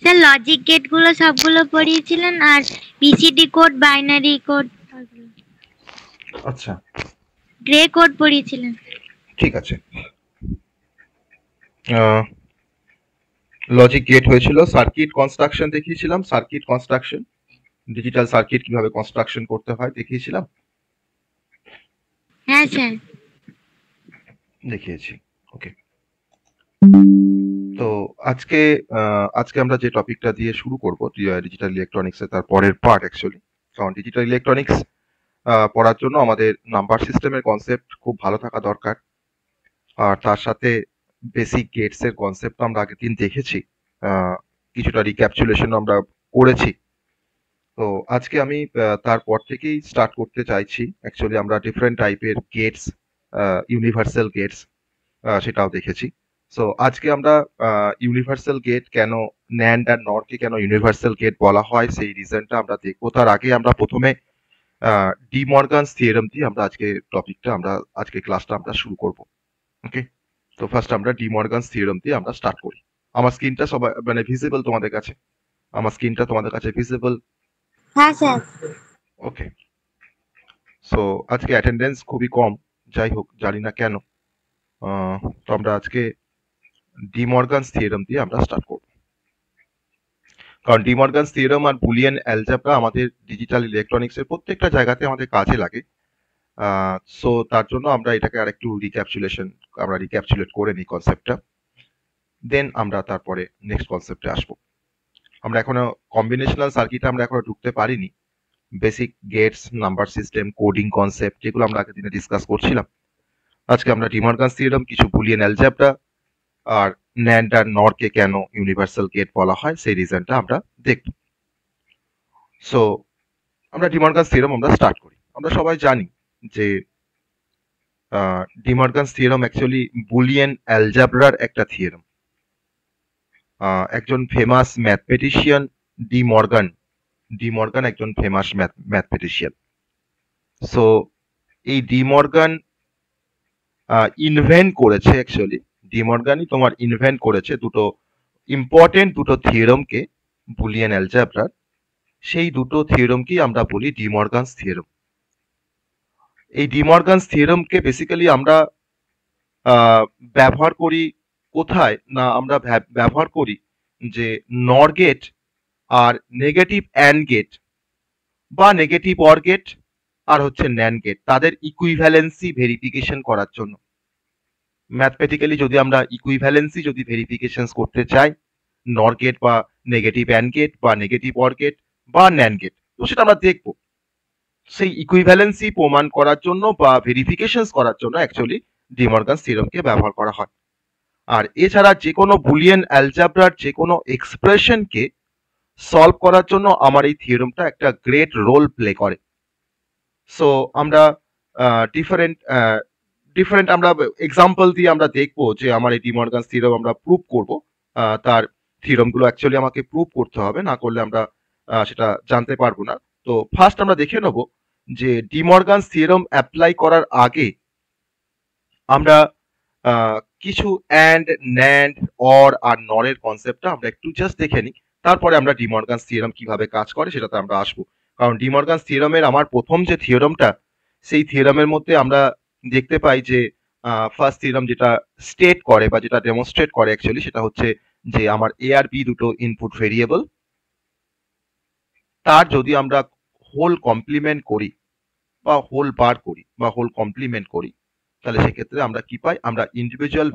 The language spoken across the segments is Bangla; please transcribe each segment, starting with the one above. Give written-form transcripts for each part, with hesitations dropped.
স্যার লজিক গেট গুলো সবগুলো পড়িয়েছিলেন আর বিসিডি কোড, বাইনারি কোড, আচ্ছা, গ্রে কোড পড়িয়েছিলেন। ঠিক আছে। লজিক গেট হয়েছিল, সার্কিট কনস্ট্রাকশন দেখিয়েছিলাম, সার্কিট কনস্ট্রাকশন, ডিজিটাল সার্কিট কিভাবে কনস্ট্রাকশন করতে হয় দেখিয়েছিলাম। হ্যাঁ স্যার। দেখিয়েছি, ওকে। তো আজকে আমরা যে টপিকটা দিয়ে শুরু করব ডিজিটাল ইলেকট্রনিক্স এর তার পরের পার্ট অ্যাকচুয়ালি। কারণ ডিজিটাল ইলেকট্রনিক্স পড়ার জন্য আমাদের নাম্বার সিস্টেমের কনসেপ্ট খুব ভালো থাকা দরকার, আর তার সাথে বেসিক গেটস এর কনসেপ্ট আমরা আগের দিন দেখেছি, কিছুটা রিক্যাপচুলেশন আমরা করেছি। তো আজকে আমি তারপর থেকেই স্টার্ট করতে চাইছি। অ্যাকচুয়ালি আমরা ডিফারেন্ট টাইপের গেটস, ইউনিভার্সাল গেটস, সেটাও দেখেছি। সো আজকে আমরা ইউনিভার্সাল গেট কেন, ন্যান্ড আর নরকে কেন ইউনিভার্সাল গেট বলা হয় সেই রিজনটা আমরা দেখবো। তার আগে আমরা প্রথমে ডি মর্গানস থিওরেম দিয়ে আমরা আজকে ক্লাসটা আমরা শুরু করব। ওকে, তো ফার্স্ট আমরা ডি মর্গানস থিওরেম দিয়ে আমরা স্টার্ট করি। আমার স্ক্রিনটা সবাই মানে ভিজিবল তোমাদের কাছে? আমার স্ক্রিনটা তোমাদের কাছে ভিজিবল? হ্যাঁ স্যার। ওকে। সো আজকে অ্যাটেন্ডেন্স খুবই কম, যাই হোক জানি না কেন। তো আমরা আজকে ডি মর্গানস থিওরেম দিয়ে আমরা স্টার্ট করব। কারণ ডি মর্গানস থিওরেম আর বুলিয়ান অ্যালজেব্রা আমাদের ডিজিটাল ইলেকট্রনিক্স এর প্রত্যেকটা জায়গাতে আমাদের কাজে লাগে। সো তার জন্য আমরা এটাকে আরেকটু রিক্যাপচুলেট করে নিই কনসেপ্টটা, দেন আমরা তারপরে নেক্সট কনসেপ্টে আসবো। আমরা এখনো কম্বিনেশনাল সার্কিটে আমরা এখনো ঢুকতে পারিনি। Basic gates, number system, coding concept যেগুলো আমরা আগের দিনে ডিসকাস করছিলাম, আজকে আমরা ডি মর্গানস থিওরেম, কিছু বুলিয়ান অ্যালজেব্রা আর ন্যান্ড আর নরকে কেন ইউনিভার্সাল গেট বলা হয় সেই রিজনটা আমরা দেখব। সো আমরা ডি মর্গানস থিওরেম আমরা স্টার্ট করি। আমরা সবাই জানি যে De Morgan's theorem actually Boolean অ্যালজেব্রার একটা থিওরেম। একজন ফেমাস ম্যাথমেটিশিয়ান ডি মর্গান একজন ফেমাস ম্যাথমেটিশিয়ান। সো এই ডি মর্গান ইনভেন্ট করেছে, অ্যাকচুয়ালি ডি মর্গানই তোমার ইনভেন্ট করেছে দুটো ইম্পর্টেন্ট দুটো থিওরেমকে বুলিয়ান অ্যালজেব্রার। সেই দুটো থিওরেমকেই আমরা বলি ডি মর্গানস থিওরেম। এই ডি মর্গানস থিওরেমকে বেসিক্যালি আমরা ব্যবহার করি কোথায় না, আমরা ব্যবহার করি যে নর গেট আর নেগেটিভ অ্যান্ড গেট বা নেগেটিভ অর গেট আর হচ্ছে ন্যান্ড গেট, তাদের ইকুইভ্যালেন্সি ভেরিফিকেশন করার জন্য। ম্যাথমেটিক্যালি যদি আমরা ইকুইভ্যালেন্সি ভেরিফিকেশন করতে চাই, নর গেট বা নেগেটিভ অ্যান্ড গেট বা নেগেটিভ অর গেট বা ন্যান্ড গেট, তো সেটা আমরা দেখবো। সেই ইকুইভ্যালেন্সি প্রমাণ করার জন্য বা ভেরিফিকেশন করার জন্য অ্যাকচুয়ালি ডি মর্গানস থিওরেমকে ব্যবহার করা হয়। আর এছাড়া যে কোনো বুলিয়ান অ্যালজেব্রার যে কোনো এক্সপ্রেশনকে সলভ করার জন্য আমার এই থিওরেমটা একটা গ্রেট রোল প্লে করে। সো আমরা ডিফারেন্ট আমরা এক্সাম্পল দিয়ে আমরা দেখবো যে আমার এই ডি মর্গানস থিওরেম আমরা প্রুভ করব। তার থিওরেমগুলো অ্যাকচুয়ালি আমাকে প্রুভ করতে হবে, না করলে আমরা সেটা জানতে পারবো না। তো ফার্স্ট আমরা দেখে নেব যে ডি মর্গানস থিওরেম অ্যাপ্লাই করার আগে আমরা কিছু অ্যান্ড, ন্যান্ড, অর আর নরের কনসেপ্টটা আমরা একটু জাস্ট দেখে নিই। তারপরে আমরা ডি মর্গানস থিওরেম কিভাবে কাজ করে সেটাতে আমরা আসবো। কারণ ডি মর্গানস থিওরেমের আমার প্রথম যে থিওরেমটা, সেই থিওরেমের মধ্যে আমরা দেখতে পাই যে ফার্স্ট থিওরেম যেটা স্টেট করে বা যেটা ডেমনস্ট্রেট করে অ্যাকচুয়ালি, সেটা হচ্ছে যে আমার এ আর বি দুটো ইনপুট ভেরিয়েবল, তার যদি আমরা হোল কমপ্লিমেন্ট করি বা হোল বার করি বা হোল কমপ্লিমেন্ট করি, তাহলে সেক্ষেত্রে আমরা কি পাই, আমরা ইন্ডিভিজুয়াল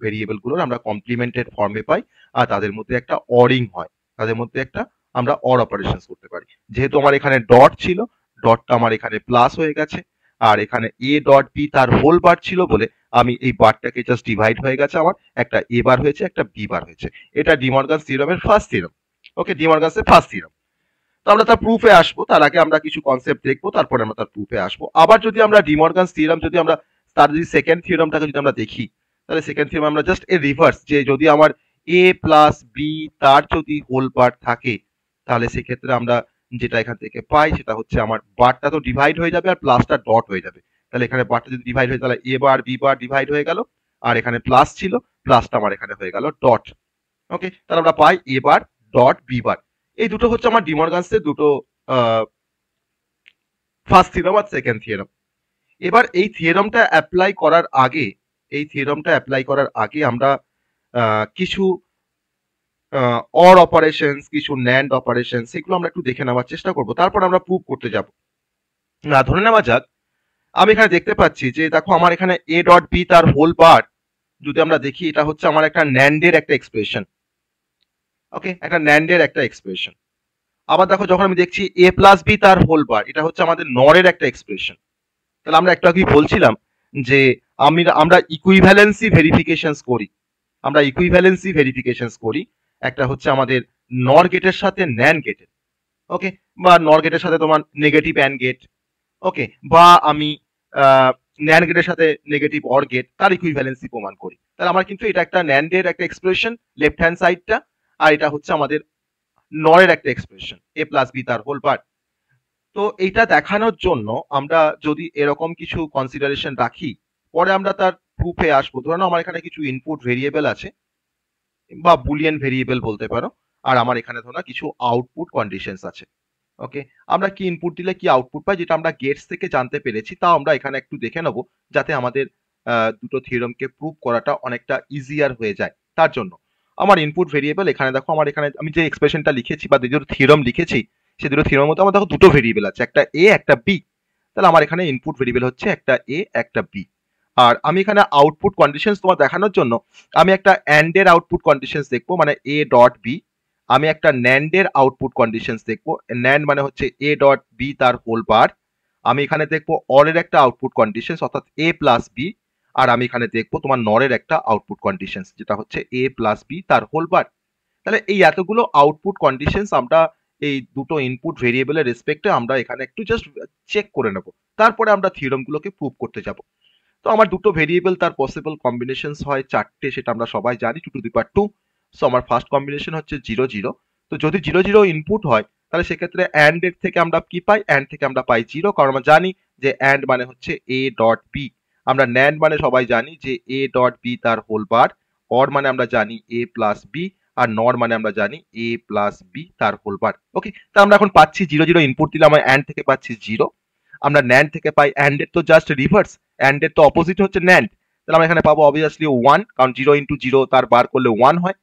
ভেরিয়েবল গুলোর আমরা কমপ্লিমেন্টেড ফর্মে পাই, আর তাদের মধ্যে একটা অরিং হয়, তাদের মধ্যে একটা আমরা অর অপারেশন করতে পারি। যেহেতু আমার এখানে ডট ছিল, ডটটা আমার এখানে প্লাস হয়ে গেছে, আর এখানে এ ডট বি তার হোল বার ছিল বলে আমি এই বারটাকে জাস্ট ডিভাইড হয়ে গেছে, আমার একটা এ বার হয়েছে, একটা বি বার হয়েছে। এটা ডি মর্গানস থিওরেমের ফার্স্ট থিওরেম। ওকে, ডি মর্গানসের ফার্স্ট থিওরেম। তো আমরা তার প্রুফে আসবো, তার আগে আমরা কিছু কনসেপ্ট দেখবো, তারপরে আমরা তার প্রুফে আসবো। আবার যদি আমরা ডি মর্গানস থিওরেম যদি আমরা তার যদি সেকেন্ড থিওরেমটাকে যদি আমরা দেখি, তাহলে সেকেন্ড থিওরেম আমরা জাস্ট এর রিভার্স, যে যদি আমার এ প্লাস বি তার যদি হোল পার্ট থাকে, তাহলে সেক্ষেত্রে আমরা যেটা এখান থেকে পাই সেটা হচ্ছে আমার বারটা তো ডিভাইড হয়ে যাবে আর প্লাসটা ডট হয়ে যাবে। তাহলে এখানে বারটা যদি ডিভাইড হয়ে, তাহলে এ বার বি বার ডিভাইড হয়ে গেল, আর এখানে প্লাস ছিল, প্লাসটা আমার এখানে হয়ে গেল ডট। ওকে, তাহলে আমরা পাই এ বার ডট বি বার। এই দুটো হচ্ছে আমার ডি মর্গানসের দুটো ফার্স্ট থিওরাম আর সেকেন্ড থিওরাম। এবার এই থিওরামটা অ্যাপ্লাই করার আগে আমরা কিছু অর অপারেশনস, কিছু ন্যান্ড অপারেশন, সেগুলো আমরা একটু দেখে নেওয়ার চেষ্টা করব, তারপর আমরা প্রুভ করতে যাব। না, ধরে নেওয়া যাক আমি এখানে দেখতে পাচ্ছি যে দেখো আমার এখানে এ ডট বি তার হোল বার, যদি আমরা দেখি এটা হচ্ছে আমার একটা ন্যান্ডের একটা এক্সপ্রেশন। ওকে, একটা ন্যান্ডের একটা এক্সপ্রেশন। আবার দেখো যখন আমি দেখছি এ প্লাস বি তার হোল বার, এটা হচ্ছে আমাদের নরের একটা এক্সপ্রেশন। তাহলে আমরা একটু আগে বলছিলাম যে আমরা ইকুইভ্যালেন্সি ভেরিফিকেশনস করি। একটা হচ্ছে আমাদের নর গেটের সাথে ন্যান্ড গেটের। ওকে, বা নর গেটের সাথে তোমার নেগেটিভ অ্যান্ড গেট। ওকে, বা আমি ন্যান্ড গেটের সাথে নেগেটিভ অর গেট, তার ইকুইভ্যালেন্সি প্রমাণ করি। তাহলে আমার কিন্তু এটা একটা ন্যান্ডের একটা এক্সপ্রেশন লেফট হ্যান্ড সাইডটা, আর এটা হচ্ছে আমাদের নরের একটা এক্সপ্রেশন এ প্লাস বি তার হোল পার্ট। তো এইটা দেখানোর জন্য আমরা যদি এরকম কিছু কনসিডারেশন রাখি, পরে আমরা তার প্রুফে আসবো। ধরুন আমার এখানে কিছু ইনপুট ভেরিয়েবল আছে বা বুলিয়ান ভেরিয়েবল বলতে পারো, আর আমার এখানে ধরো কিছু আউটপুট কন্ডিশনস আছে। ওকে, আমরা কি ইনপুট দিলে কি আউটপুট পাই, যেটা আমরা গেটস থেকে জানতে পেরেছি, তাও আমরা এখানে একটু দেখে নেব, যাতে আমাদের দুটো থিওরামকে প্রুভ করাটা অনেকটা ইজিয়ার হয়ে যায়। তার জন্য আমার ইনপুট ভেরিয়েবল এখানে দেখো, আমার এখানে আমি যে এক্সপ্রেশনটা লিখেছি বা দুটো থিওরাম লিখেছি, সেই দুটো থিওরামের মধ্যে আমার দেখো দুটো ভেরিয়েবল আছে, একটা এ একটা বি। তাহলে আমার এখানে ইনপুট ভেরিয়েবল হচ্ছে একটা এ একটা বি। আর আমি এখানে আউটপুট কন্ডিশনস তোমার দেখানোর জন্য আমি একটা অ্যান্ড এর আউটপুট কন্ডিশনস দেখবো, মানে এ ডট বি। আমি একটা ন্যান্ড এর আউটপুট কন্ডিশনস দেখবো, ন্যান্ড মানে হচ্ছে এ ডট বি তার হোল বার। আমি এখানে দেখবো অর এর একটা আউটপুট কন্ডিশনস, অর্থাৎ এ প্লাস বি। আর আমি এখানে দেখবো তোমার নরের একটা আউটপুট কন্ডিশনস, যেটা হচ্ছে এ প্লাস বি তার হোল বার। তাহলে এই এতগুলো আউটপুট কন্ডিশনস আমরা এই দুটো ইনপুট ভেরিয়েবলের রেসপেক্টে আমরা এখানে একটু জাস্ট চেক করে নেব, তারপরে আমরা থিওরাম গুলোকে প্রুভ করতে যাব। তো আমার দুটো ভেরিয়েবল তার পসিবল কম্বিনেশনস হয় চারটে, সেটা আমরা সবাই জানি, 2 টু দি পাওয়ার 2। সো আমার ফার্স্ট কম্বিনেশন হচ্ছে 0 0। তো যদি 0 0 ইনপুট হয়, তাহলে সেক্ষেত্রে অ্যান্ড এর থেকে আমরা কি পাই, অ্যান্ড থেকে আমরা পাই 0, কারণ আমরা জানি যে অ্যান্ড মানে হচ্ছে এ ডট বি। আমরা ন্যান্ড মানে সবাই জানি যে এ ডট বি তার হোল বার। অর মানে আমরা জানি এ প্লাস বি। আর নর মানে আমরা জানি এ প্লাস বি তার হোল বার। ওকে, তা আমরা এখন পাচ্ছি 0 0 ইনপুট দিলে আমরা অ্যান্ড থেকে পাচ্ছি 0। আমরা ন্যান্ড থেকে পাই, অ্যান্ড এর তো জাস্ট রিভার্স, অ্যান্ড এর তো অপোজিট হচ্ছে ন্যান্ড। তাহলে আমরা এখানে পাবো অবভিয়াসলি 1, কারণ 0 ইন্টু 0 তার বার করলে 1 হয়।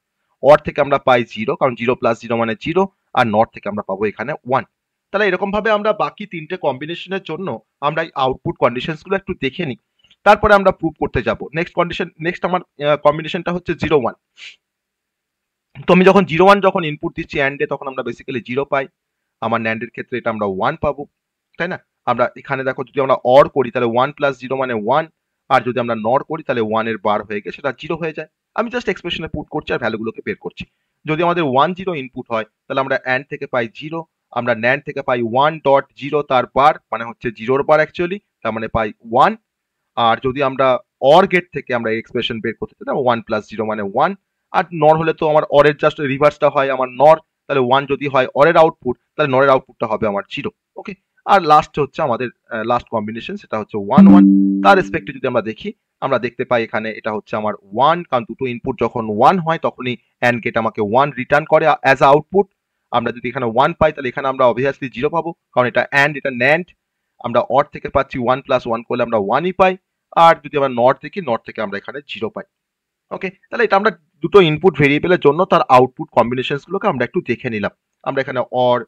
অর থেকে আমরা পাই 0, কারণ 0 প্লাস 0 মানে 0। আর নট থেকে আমরা পাবো এখানে 1। তাহলে এরকম ভাবে আমরা বাকি তিনটে কম্বিনেশনের জন্য আমরা এই আউটপুট কন্ডিশনস গুলো একটু দেখে নিই, তারপরে আমরা প্রুভ করতে যাব। নেক্সট আমার কম্বিনেশনটা হচ্ছে 0 1। তো আমি যখন 0 1 যখন ইনপুট দিচ্ছি অ্যান্ড এ, তখন আমরা বেসিক্যালি 0 পাই। আমার ন্যান্ডের ক্ষেত্রে এটা আমরা 1 পাবো, তাই না? আমরা এখানে দেখো যদি আমরা অর করি, তাহলে 1 প্লাস 0 মানে 1। আর যদি আমরা নর করি, তাহলে 1 এর বার হয়ে গিয়ে সেটা 0 হয়ে যায়। আমি জাস্ট এক্সপ্রেশনে পুট করছি আর ভ্যালুগুলোকে বের করছি। যদি আমাদের 1 0 ইনপুট হয়, তাহলে আমরা অ্যান্ড থেকে পাই 0। আমরা ন্যান্ড থেকে পাই 1 ডট 0 তার বার, মানে হচ্ছে 0 বার অ্যাকচুয়ালি, তার মানে পাই 1। আর যদি আমরা অর গেট থেকে আমরা এক্সপ্রেশন বের করতে চাই, 1 প্লাস 0 মানে 1। আর নর হলে তো আমার অরের জাস্ট রিভার্সটা হয় আমার নর, তাহলে 1 যদি হয় অরের আউটপুট, তাহলে নরের আউটপুটটা হবে আমার 0। ওকে, আর লাস্ট হচ্ছে আমাদের লাস্ট কম্বিনেশন, সেটা হচ্ছে 1 1। তার রেসপেক্টে যদি আমরা দেখি, আমরা দেখতে পাই এখানে এটা হচ্ছে আমার 1, কারণ দুটো ইনপুট যখন 1 হয় তখনই অ্যান্ড গেট আমাকে 1 রিটার্ন করে অ্যাজ আউটপুট। আমরা যদি এখানে 1 পাই, তাহলে এখানে আমরা অবভিয়াসলি 0 পাবো, কারণ এটা অ্যান্ড এটা ন্যান্ড। আমরা অর থেকে পাচ্ছি 1 প্লাস 1 করলে আমরা 1ই পাই। আর যদি আমরা নট দেখি, নট থেকে আমরা এখানে 0 পাই। ওকে, তাহলে এটা আমরা দুটো ইনপুট ভেরিয়েবলের জন্য তার আউটপুট কম্বিনেশনস গুলোকে আমরা একটু দেখে নিলাম। আমরা এখানে অর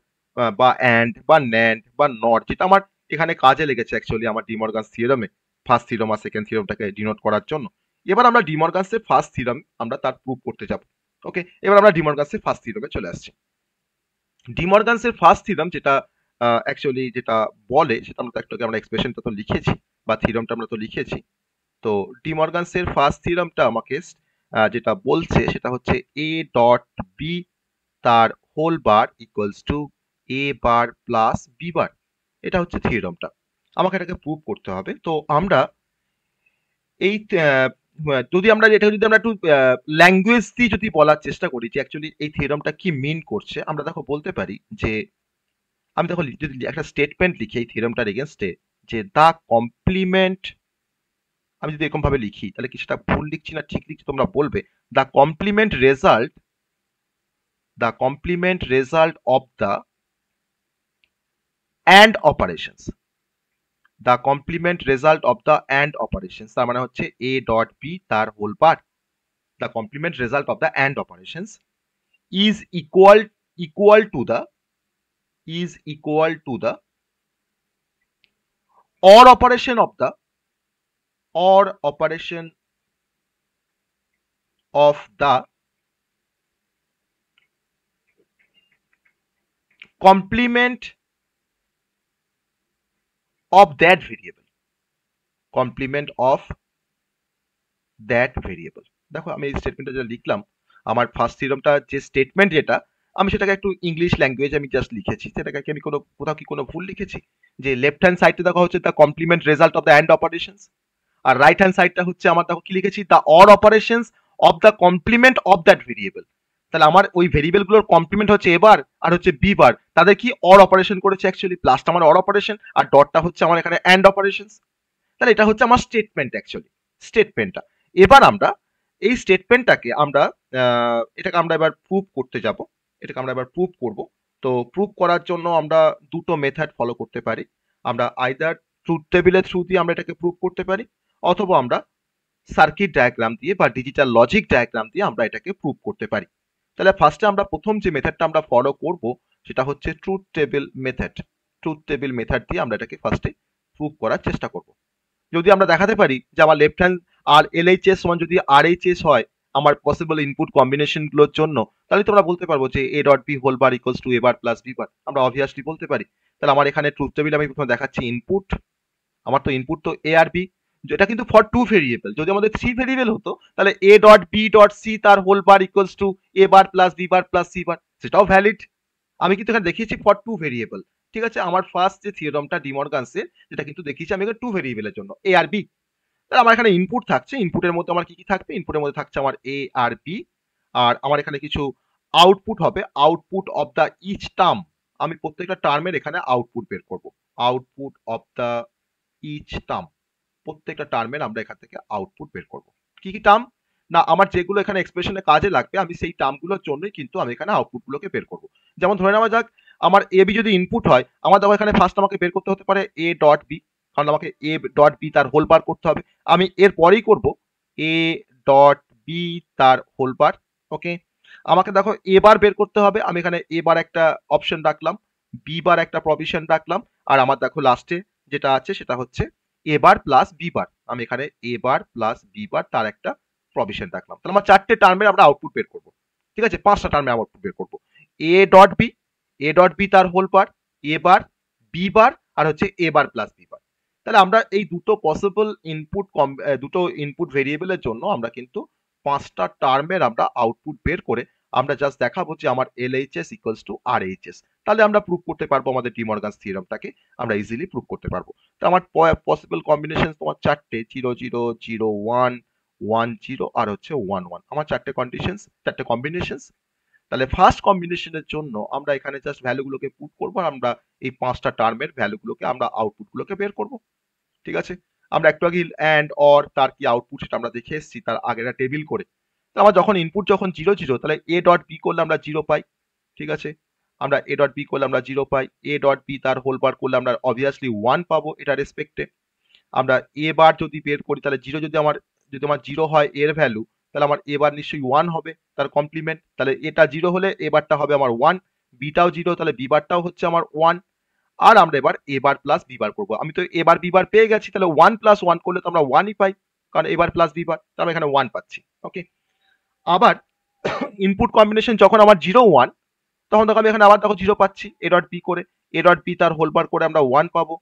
বা অ্যান্ড বা ন্যান্ড বা নট, যেটা আমার এখানে কাজে লেগেছে অ্যাকচুয়ালি আমার ডি মর্গানস থিওরামে, ফার্স্ট থিওরাম আর সেকেন্ড থিওরামটাকে ডিনোট করার জন্য। এবার আমরা ডি মর্গানসের ফার্স্ট থিওরাম আমরা তার প্রুভ করতে যাব। ওকে, এবার আমরা ডি মর্গানসের ফার্স্ট থিওরামে চলে আসছি। ডি মর্গানসের ফার্স্ট থিওরাম যেটা অ্যাকচুয়ালি যেটা বলে, সেটা আমরা একটু আমরা এক্সপ্রেশনটা তো লিখেছি বা থিওরামটা আমরা তো লিখেছি। তো ডি মর্গানসের ফার্স্ট থিওরামটা আমাকে যেটা বলছে সেটা হচ্ছে এ ডট বি তার whole bar equals to A bar plus B bar. এটা হচ্ছে থিওরামটা, আমাকে এটাকে প্রুভ করতে হবে। তো আমরা এই যদি আমরা একটু ল্যাঙ্গুয়েজ দিয়ে যদি বলার চেষ্টা করি যে অ্যাকচুয়ালি এই থিওরামটা কি মিন করছে, আমরা দেখো বলতে পারি যে, আমি দেখো যদি একটা স্টেটমেন্ট লিখি এই থিওরামটার এগেনস্টে, যে দা কমপ্লিমেন্ট, আমি যদি এরকম ভাবে লিখি, তাহলে কি সেটা ভুল লিখছি না ঠিক লিখছি তোমরা বলবে। The complement result the complement result of the AND operations. The complement result of the AND operations তার মানে হচ্ছে A dot B তার whole part. The complement result of the AND operations is equal to the OR operation of the complement of that variable. Complement of that variable. দেখো আমি এই স্টেটমেন্টটা যেটা লিখলাম, আমার ফার্স্ট থিওরামটা যে স্টেটমেন্ট যেটা, আমি সেটাকে একটু ইংলিশ ল্যাঙ্গুয়েজ আমি জাস্ট লিখেছি। সেটাকে আমি কোথাও কি কোনো ভুল লিখেছি? যে লেফট হ্যান্ড সাইডে দেখা হচ্ছে the complement result of the and operations, আর রাইট হ্যান্ড সাইডটা হচ্ছে আমার দেখো কি লিখেছি, the OR operations of the complement of that variable. তাহলে আমার ওই ভেরিয়েবল গুলোর কমপ্লিমেন্ট হচ্ছে এ বার আর হচ্ছে বি বার, তাদের কি অর অপারেশন করেছে অ্যাকচুয়ালি, প্লাসটা আমার অর অপারেশন আর ডটটা হচ্ছে আমার এখানে অ্যান্ড অপারেশনস। তাহলে এটা হচ্ছে আমার স্টেটমেন্ট অ্যাকচুয়ালি, স্টেটমেন্টটা। এবার আমরা এই স্টেটমেন্টটাকে এটাকে আমরা এবার প্রুভ করতে যাব, এটাকে আমরা এবার প্রুভ করব। তো প্রুভ করার জন্য আমরা দুটো মেথড ফলো করতে পারি। আমরা আইদার ট্রুথ টেবিলের থ্রু দিয়ে আমরা এটাকে প্রুভ করতে পারি, অথবা আমরা সার্কিট ডায়াগ্রাম দিয়ে বা ডিজিটাল লজিক ডায়াগ্রাম দিয়ে আমরা এটাকে প্রুভ করতে পারি। তাহলে ফার্স্টে আমরা প্রথম যে মেথডটা আমরা ফলো করব সেটা হচ্ছে truth table method. Truth table method দিয়ে আমরা এটাকে ফার্স্টে প্রুভ করার চেষ্টা করব। যদি আমরা দেখাতে পারি যে আমার লেফট হ্যান্ড আর LHS সমান যদি RHS হয় আমার পসিবল ইনপুট কম্বিনেশন গুলোর জন্য, তাহলে তোমরা বলতে পারবো যে A dot B whole bar equals to A bar plus B bar, আমরা অবভিয়াসলি বলতে পারি। তাহলে আমার এখানে ট্রুথ টেবিল আমি প্রথমে দেখাচ্ছি ইনপুট, আমার তো ইনপুট তো A আর B, যেটা কিন্তু ফর 2 ভেরিয়েবল। যদি আমাদের 3 ভেরিয়েবল হতো তাহলে A dot B dot C তার whole bar equals to A bar plus B bar plus C bar, সেটাও ভ্যালিড। আমি কিন্তু এখানে দেখিয়েছি ফর 2 ভেরিয়েবল, ঠিক আছে। আমার ফার্স্ট যে থিওরামটা ডিমর্গানসের, যেটা কিন্তু দেখিয়েছি আমি এখানে 2 ভেরিয়েবলের জন্য A আর B। তাহলে আমার এখানে ইনপুট থাকছে, ইনপুটের মধ্যে আমার কি কি থাকবে, ইনপুটের মধ্যে থাকছে আমার A আর B, আর আমার এখানে কিছু আউটপুট হবে, output of the each term. আমি প্রত্যেকটা টার্মের এখানে আউটপুট বের করব, output of the each term. প্রত্যেকটা টার্মের আমরা এখান থেকে আউটপুট বের করব। কি কি টার্ম না, আমার যেগুলো এখানে এক্সপ্রেশনে কাজে লাগবে আমি সেই টার্মগুলোর জন্যই কিন্তু আমি এখানে আউটপুটগুলোকে বের করব। যেমন ধরে নেওয়া যাক আমার AB যদি ইনপুট হয়, আমার দেখো এখানে ফার্স্ট আমাকে বের করতে হতে পারে A ডট B, কারণ আমাকে A ডট B তার হোল বার করতে হবে। আমি এর পরেই করব A ডট B তার হোল বার। ওকে, আমাকে দেখো A বার বের করতে হবে, আমি এখানে A বার একটা অপশন রাখলাম, B বার একটা প্রভিশন রাখলাম, আর আমার দেখো লাস্টে যেটা আছে সেটা হচ্ছে A bar plus B bar. আমি এখানে A বার প্লাস B বার তার একটা প্রভিশন রাখলাম। তাহলে আমার চারটে টার্মের আমরা আউটপুট বের করব, ঠিক আছে। পাঁচটা টার্মে আউটপুট বের করব, A ডট B তার whole bar, A bar, B bar, আর হচ্ছে A bar plus B bar. তাহলে আমরা এই দুটো পসিবল দুটো ইনপুট ভেরিয়েবলের জন্য আমরা কিন্তু পাঁচটা টার্মের আমরা আউটপুট বের করে আমরা জাস্ট দেখাবো যে আমার LHS ইকুয়ালস টু RHS। তাহলে আমরা প্রুভ করতে পারবো আমাদের ডিমর্গানস থিওরামটাকে আমরা ইজিলি প্রুভ করতে পারবো। তো আমার পসিবল কম্বিনেশন তোমার চারটে, 0 0 0 1 1 0 আর হচ্ছে 1 1, আমার চারটে কম্বিনেশনস। তাহলে ফার্স্ট কম্বিনেশনের জন্য আমরা এখানে জাস্ট ভ্যালুগুলোকে পুট করবো, আর আমরা এই পাঁচটা টার্মের ভ্যালুগুলোকে আমরা আউটপুটগুলোকে বের করব, ঠিক আছে। আমরা একটু আগে অ্যান্ড অর তার কি আউটপুট সেটা আমরা দেখে এসেছি তার আগের টেবিল করে। তো আমার যখন ইনপুট যখন 0 0, তাহলে A ডট B করলে আমরা 0 পাই, ঠিক আছে। আমরা A ডট B করলে আমরা 0 পাই, A ডট B তার হোল বার করলে আমরা অবভিয়াসলি 1 পাবো এটা রেসপেক্টে। আমরা A বার যদি বের করি তাহলে 0 যদি আমার 0 হয় এর ভ্যালু, তাহলে আমার A বার নিশ্চয়ই 1 হবে তার কমপ্লিমেন্ট। তাহলে এটা 0 হলে A বারটা হবে আমার 1, B টাও 0, তাহলে B বারটাও হচ্ছে আমার 1। আর আমরা এবার A বার প্লাস B বার করবো। আমি তো A বার B বার পেয়ে গেছি, তাহলে 1 প্লাস 1 করলে তো আমরা 1ই পাই, কারণ A bar plus B bar, তাহলে আমরা এখানে 1 পাচ্ছি। ওকে, আবার ইনপুট কম্বিনেশন যখন আমার 0 1, তখন দেখো আমি এখানে আবার দেখো 0 পাচ্ছি A ডট B করে, A ডট B তার হোল বার করে আমরা 1 পাবো।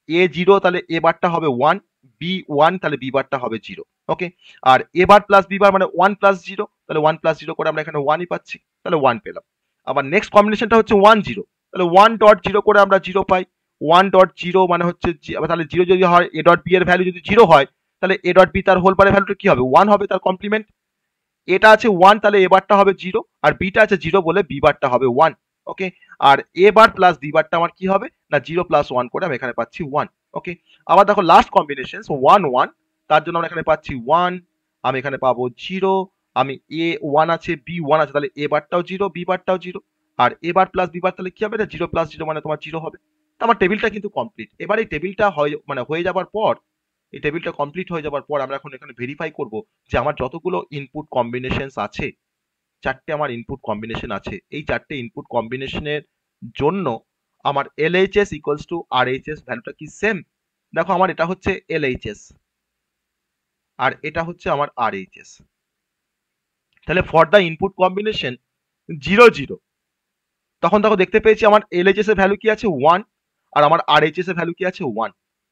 A 0 তাহলে A বারটা হবে 1, B 1 তাহলে B বারটা হবে 0। ওকে, আর A বার প্লাস B বার মানে 1 প্লাস 0, তাহলে 1 প্লাস 0 করে আমরা এখানে 1ই পাচ্ছি, তাহলে 1 পেলাম। আবার নেক্সট কম্বিনেশনটা হচ্ছে 1 0, তাহলে 1 ডট 0 করে আমরা 0 পাই। 1 ডট 0 মানে হচ্ছে তাহলে 0 যদি হয় A ডট B এর ভ্যালু যদি 0 হয়, তাহলে A ডট B তার হোল বারের ভ্যালুটা কি হবে, 1 হবে তার কমপ্লিমেন্ট। এটা আছে 1, তাহলে A বারটা হবে 0, আর B টা আছে 0 বলে B বারটা হবে 1। ওকে, আর A বার প্লাস B বারটা আমার কি হবে না 0 প্লাস 1 করে আমি এখানে পাচ্ছি 1। ওকে, আবার দেখো লাস্ট কম্বিনেশন 1 1, তার জন্য আমরা এখানে পাচ্ছি 1, আমি এখানে পাবো 0, আমি এ ওয়ান আছে বি ওয়ান আছে, তাহলে এ বারটাও জিরো বি বারটাও জিরো, আর এ বার প্লাস বি বার তাহলে কি হবে, এটা জিরো প্লাস জিরো মানে তোমার জিরো হবে। তো আমার টেবিলটা কিন্তু কমপ্লিট। এবার এই টেবিলটা হয়ে যাবার পর, এই টেবিলটা কমপ্লিট হয়ে যাবার পর আমরা এখন এখানে ভেরিফাই করব যে আমার যতগুলো ইনপুট কম্বিনেশনস আছে, চারটে আমার ইনপুট কম্বিনেশন আছে, এই চারটে ইনপুট কম্বিনেশনের জন্য আমার LHS ইকুয়ালস টু RHS ভ্যালুটা কি সেম। দেখো আমার এটা হচ্ছে LHS আর এটা হচ্ছে আমার RHS। তাহলে ফর দ্য ইনপুট কম্বিনেশন 0 0, তখন দেখো দেখতে পেয়েছি আমার LHS এর ভ্যালু কি আছে 1 আর আমার RHS এর ভ্যালু কি আছে 1।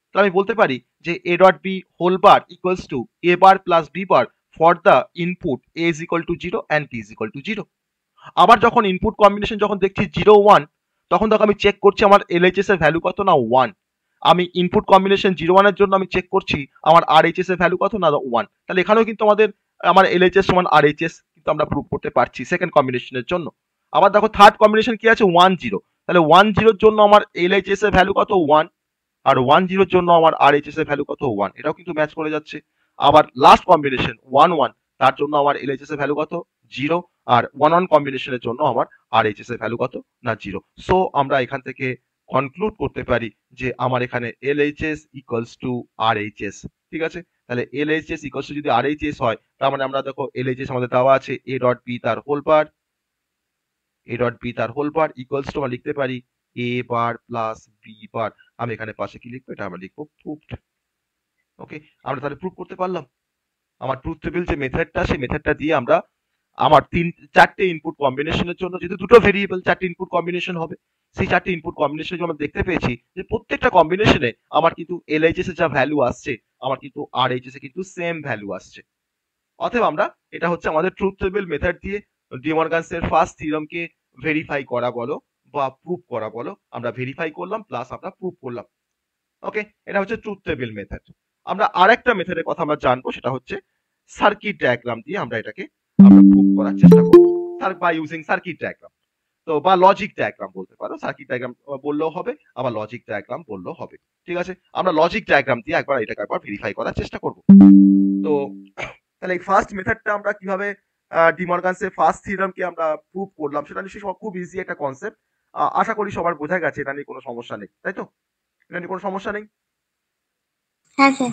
তাহলে আমি বলতে পারি যে a dot b whole bar equals to a bar plus b bar for the input a is equal to 0 and b is equal to 0। আবার যখন ইনপুট কম্বিনেশন যখন দেখছি 0 1, তখন দেখো আমি চেক করছি আমার LHS এর ভ্যালু কত না 1। আমি ইনপুট কম্বিনেশন 0 1 এর জন্য আমি চেক করছি আমার RHS এর ভ্যালু কত না 1। তাহলে এখানেও কিন্তু আমার LHS সমান RHS কিন্তু আমরা প্রুভ করতে পারছি সেকেন্ড কম্বিনেশনের জন্য। আবার দেখো থার্ড কম্বিনেশন কি আছে 1 0, তাহলে 1 0 এর জন্য আমার LHS এর ভ্যালু কত 1 আর 1 0 এর জন্য আমার RHS এর ভ্যালু কত 1, এটাও কিন্তু ম্যাচ করে যাচ্ছে। আবার লাস্ট কম্বিনেশন 1 1, তার জন্য আমার LHS এর ভ্যালু কত 0 আর 1 1 কম্বিনেশনের জন্য আমার RHS এর ভ্যালু কত না 0। সো আমরা এখান থেকে কনক্লুড করতে পারি যে আমার এখানে LHS ইকুয়ালস টু RHS। ঠিক আছে, তাহলে LHS ইকুয়ালস টু যদি RHS হয়, তার মানে আমরা দেখো LHS আমাদের দেওয়া আছে a ডট b তার whole bar, a dot b তার হোল বার ইকুয়ালস টু আমরা লিখতে পারি a bar plus b bar. আমি এখানে পাশে কি লিখবো, এটা আমরা লিখবো প্রুফড। ওকে, আমরা তাহলে প্রুফ করতে পারলাম। আমার ট্রুথ টেবিল যে মেথডটা, সেই মেথডটা দিয়ে আমরা আমার চারটে ইনপুট কম্বিনেশনের জন্য, যেহেতু দুটো ভেরিয়েবল চারটে ইনপুট কম্বিনেশন হবে, সেই চারটে ইনপুট কম্বিনেশন আমরা দেখতে পেয়েছি যে প্রত্যেকটা কম্বিনেশনে আমার কিন্তু LHS এর যা ভ্যালু আসছে, আমার কিন্তু RHS এ কিন্তু সেম ভ্যালু আসছে। অতএব আমরা, এটা হচ্ছে আমাদের ট্রুথ টেবিল মেথড দিয়ে ডি মর্গানসের ফার্স্ট থিওরামকে ভেরিফাই করা বলো বা প্রুভ করা বলো, আমরা ভেরিফাই করলাম প্লাস আমরা প্রুভ করলাম। ওকে, এটা হচ্ছে ট্রুথ টেবিল মেথড। আমরা আরেকটা মেথডের কথা আমরা জানবো, সেটা হচ্ছে সার্কিট ডায়াগ্রাম দিয়ে আমরা এটাকে প্রুভ করার চেষ্টা করব, বাই ইউজিং সার্কিট ডায়াগ্রাম। তো বা লজিক ডায়াগ্রাম বলতে পারো, সার্কিট ডায়াগ্রাম বললেও হবে আবার লজিক ডায়াগ্রাম বললেও হবে। ঠিক আছে, আমরা লজিক ডায়াগ্রাম দিয়ে এটাকে একবার ভেরিফাই করার চেষ্টা করব। তো তাহলে এই ফার্স্ট মেথডটা আমরা কিভাবে ডি মর্গানসের ফার্স্ট থিওরামকে আমরা প্রুভ করলাম, সেটা নিশ্চয়ই খুব ইজি একটা কনসেপ্ট। আশা করি সবার বোঝা গেছে, এটা নিয়ে কোনো সমস্যা নেই, তাই তো? এটা নিয়ে কোনো সমস্যা নেই, হ্যাঁ স্যার।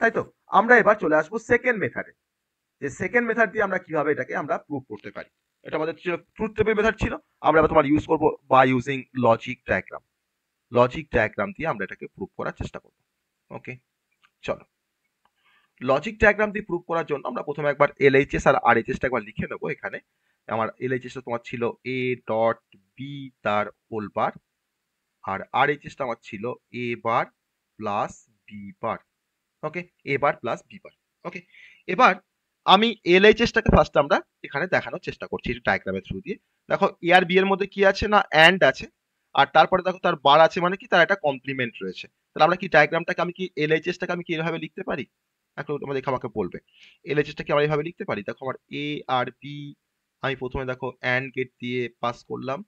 তাই তো? আমরা এবার চলে আসবো সেকেন্ড মেথডে, যে সেকেন্ড মেথড দিয়ে আমরা কিভাবে এটাকে আমরা প্রুভ করতে পারি। এটা আমাদের ট্রুথ টেবিল মেথড ছিল, আমরা এবার তোমার ইউজ করব by using logic diagram. Logic diagram দিয়ে আমরা এটাকে প্রুভ করার চেষ্টা করব। ওকে, চলো লজিক ডায়াগ্রাম দিয়ে প্রুভ করার জন্য আমরা প্রথমে একবার LHS আর RHS টা একবার লিখে নেবো। এখানে আমার LHS টা তোমার ছিল a ডট b তার হোল বার আর RHS টা আমার ছিল a bar plus b bar. Okay, a bar plus b বার। ওকে, এবার আমি LHS টাকে ফার্স্ট আমরা এখানে দেখানোর চেষ্টা করছি ডায়াগ্রামের থ্রু দিয়ে। দেখো a আর b এর মধ্যে কি আছে না অ্যান্ড আছে, আর তারপরে দেখো তার বার আছে, মানে কি তার একটা কমপ্লিমেন্ট রয়েছে। তাহলে আমরা কি ডায়াগ্রামটাকে আমি কি LHS টাকে আমি কি এভাবে লিখতে পারি? একটু তোমরা দেখে আমাকে বলবে LHS টা কি আমরা এভাবে লিখতে পারি? দেখো আমার a আর b, আমি প্রথমে দেখো অ্যান্ড গেট দিয়ে পাস করলাম,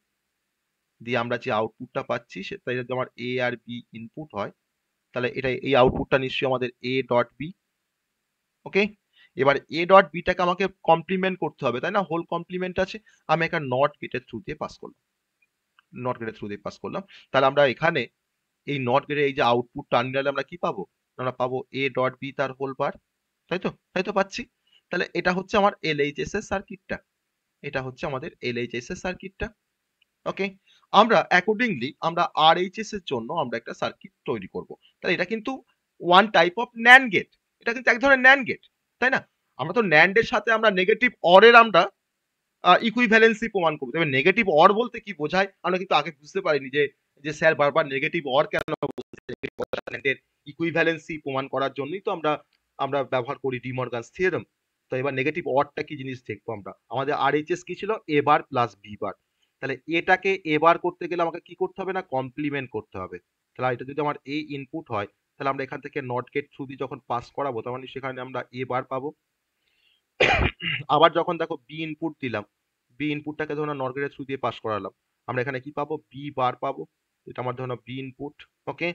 দিয়ে আমরা যে আউটপুটটা পাচ্ছি সেটা যদি আমার a আর b ইনপুট হয়, তাহলে এটা এই আউটপুটটা নিশ্চয়ই আমাদের a ডট b। ওকে, এবার a ডট b টাকে আমাকে কমপ্লিমেন্ট করতে হবে, তাই না? হোল কমপ্লিমেন্ট আছে, আমি একটা নট গেটের থ্রু দিয়ে পাস করলাম, নট গেটের থ্রু দিয়ে পাস করলাম। তাহলে আমরা এখানে এই নট গেটের এই যে আউটপুট টার্মিনালে আমরা কি পাবো? আমরা পাবো a ডট b তার হোল বার, তাই তো? তাই তো পাচ্ছি। তাহলে এটা হচ্ছে আমার LHS এর সার্কিটটা, এটা হচ্ছে আমাদের LHS এর সার্কিটটা। ওকে, আমরা অ্যাকর্ডিংলি আমরা RHS এর জন্য আমরা একটা সার্কিট তৈরি করব। তাহলে এটা কিন্তু one type of NAND gate, এটা কিন্তু এক ধরনের ন্যান্ড গেট, তাই না? আমরা তো ন্যান্ড এর সাথে আমরা নেগেটিভ অর এর আমরা ইকুইভ্যালেন্সি প্রমাণ করব। তবে নেগেটিভ অর বলতে কি বোঝায় আমরা কিন্তু আগে বুঝতে পারিনি, যে যে স্যার বারবার নেগেটিভ অর কেন বলছে, ইকুইভ্যালেন্সি প্রমাণ করার জন্যই তো আমরা আমরা ব্যবহার করি ডি মর্গানস থিওরেম। তো এবার নেগেটিভ অরটা কি জিনিস দেখবো আমরা। আমাদের RHS কি ছিল? a bar plus b bar. তাহলে এটাকে a বার করতে গেলে আমাকে কি করতে হবে না কমপ্লিমেন্ট করতে হবে। তাহলে এটা যদি আমার a ইনপুট হয়, তাহলে আমরা এখান থেকে নট গেট থ্রু দিয়ে যখন পাস করাবো, তার মানে সেখানে আমরা a বার পাবো। আবার যখন দেখো বি ইনপুট দিলাম, বি ইনপুটটাকে ধরো নট গেটের থ্রু দিয়ে পাস করালাম, আমরা এখানে কি পাবো? বি বার পাবো। এটা আমার ধরো বি ইনপুট। ওকে,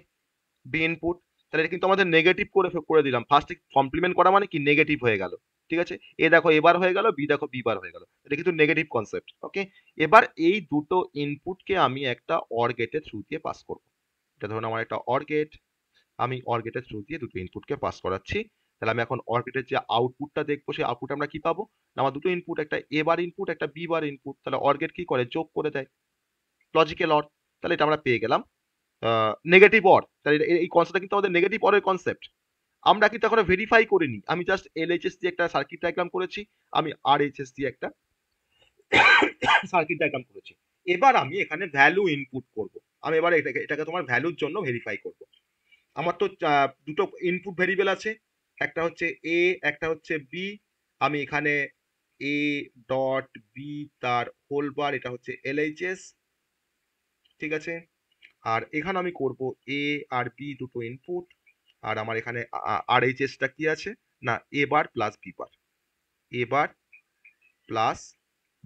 বি ইনপুট, তাহলে এটা কিন্তু আমাদের নেগেটিভ করে দিলাম। ফার্স্টে কমপ্লিমেন্ট করা মানে কি নেগেটিভ হয়ে গেল। ঠিক আছে, এ দেখো এবার হয়ে গেল, বি দেখো বি বার হয়ে গেল, এটা কিন্তু নেগেটিভ কনসেপ্ট। ওকে, এবার এই দুটো ইনপুটকে আমি একটা অর গেটের থ্রু দিয়ে পাস করব। এটা ধরুন আমার একটা অর গেট, আমি অর গেটের থ্রু দিয়ে দুটো ইনপুটকে পাস করাচ্ছি। তাহলে আমি এখন অর গেটের যে আউটপুটটা দেখবো, সেই আউটপুট আমরা কি পাবো, না আমার দুটো ইনপুট, একটা এ বার ইনপুট, একটা বি বার ইনপুট। তাহলে অর গেট কি করে, যোগ করে দেয়, লজিক্যাল অর। তাহলে এটা আমরা পেয়ে গেলাম নেগেটিভ অর। তাহলে এই কনসেপ্টটা কিন্তু আমাদের নেগেটিভ অরের কনসেপ্ট। আমরা কিন্তু এখন ভেরিফাই করিনি, আমি জাস্ট এলএইচএস দিয়ে একটা সার্কিট ডায়াগ্রাম করেছি, আমি আরএইচএস দিয়ে একটা সার্কিট ডায়াগ্রাম করেছি। এবার আমি এখানে ভ্যালু ইনপুট করব, আমি এবার এটাকে তোমার ভ্যালুর জন্য ভেরিফাই করব। আমার তো দুটো ইনপুট ভেরিয়েবল আছে, একটা হচ্ছে এ, একটা হচ্ছে বি। আমি এখানে এ ডট বি তার হোল বার, এটা হচ্ছে এলএইচএস, ঠিক আছে। আর এখানে আমি করব এ আর বি দুটো ইনপুট, আর আমার এখানে আরএইচএসটা কি আছে, না এ বার প্লাস বি বার, এ বার প্লাস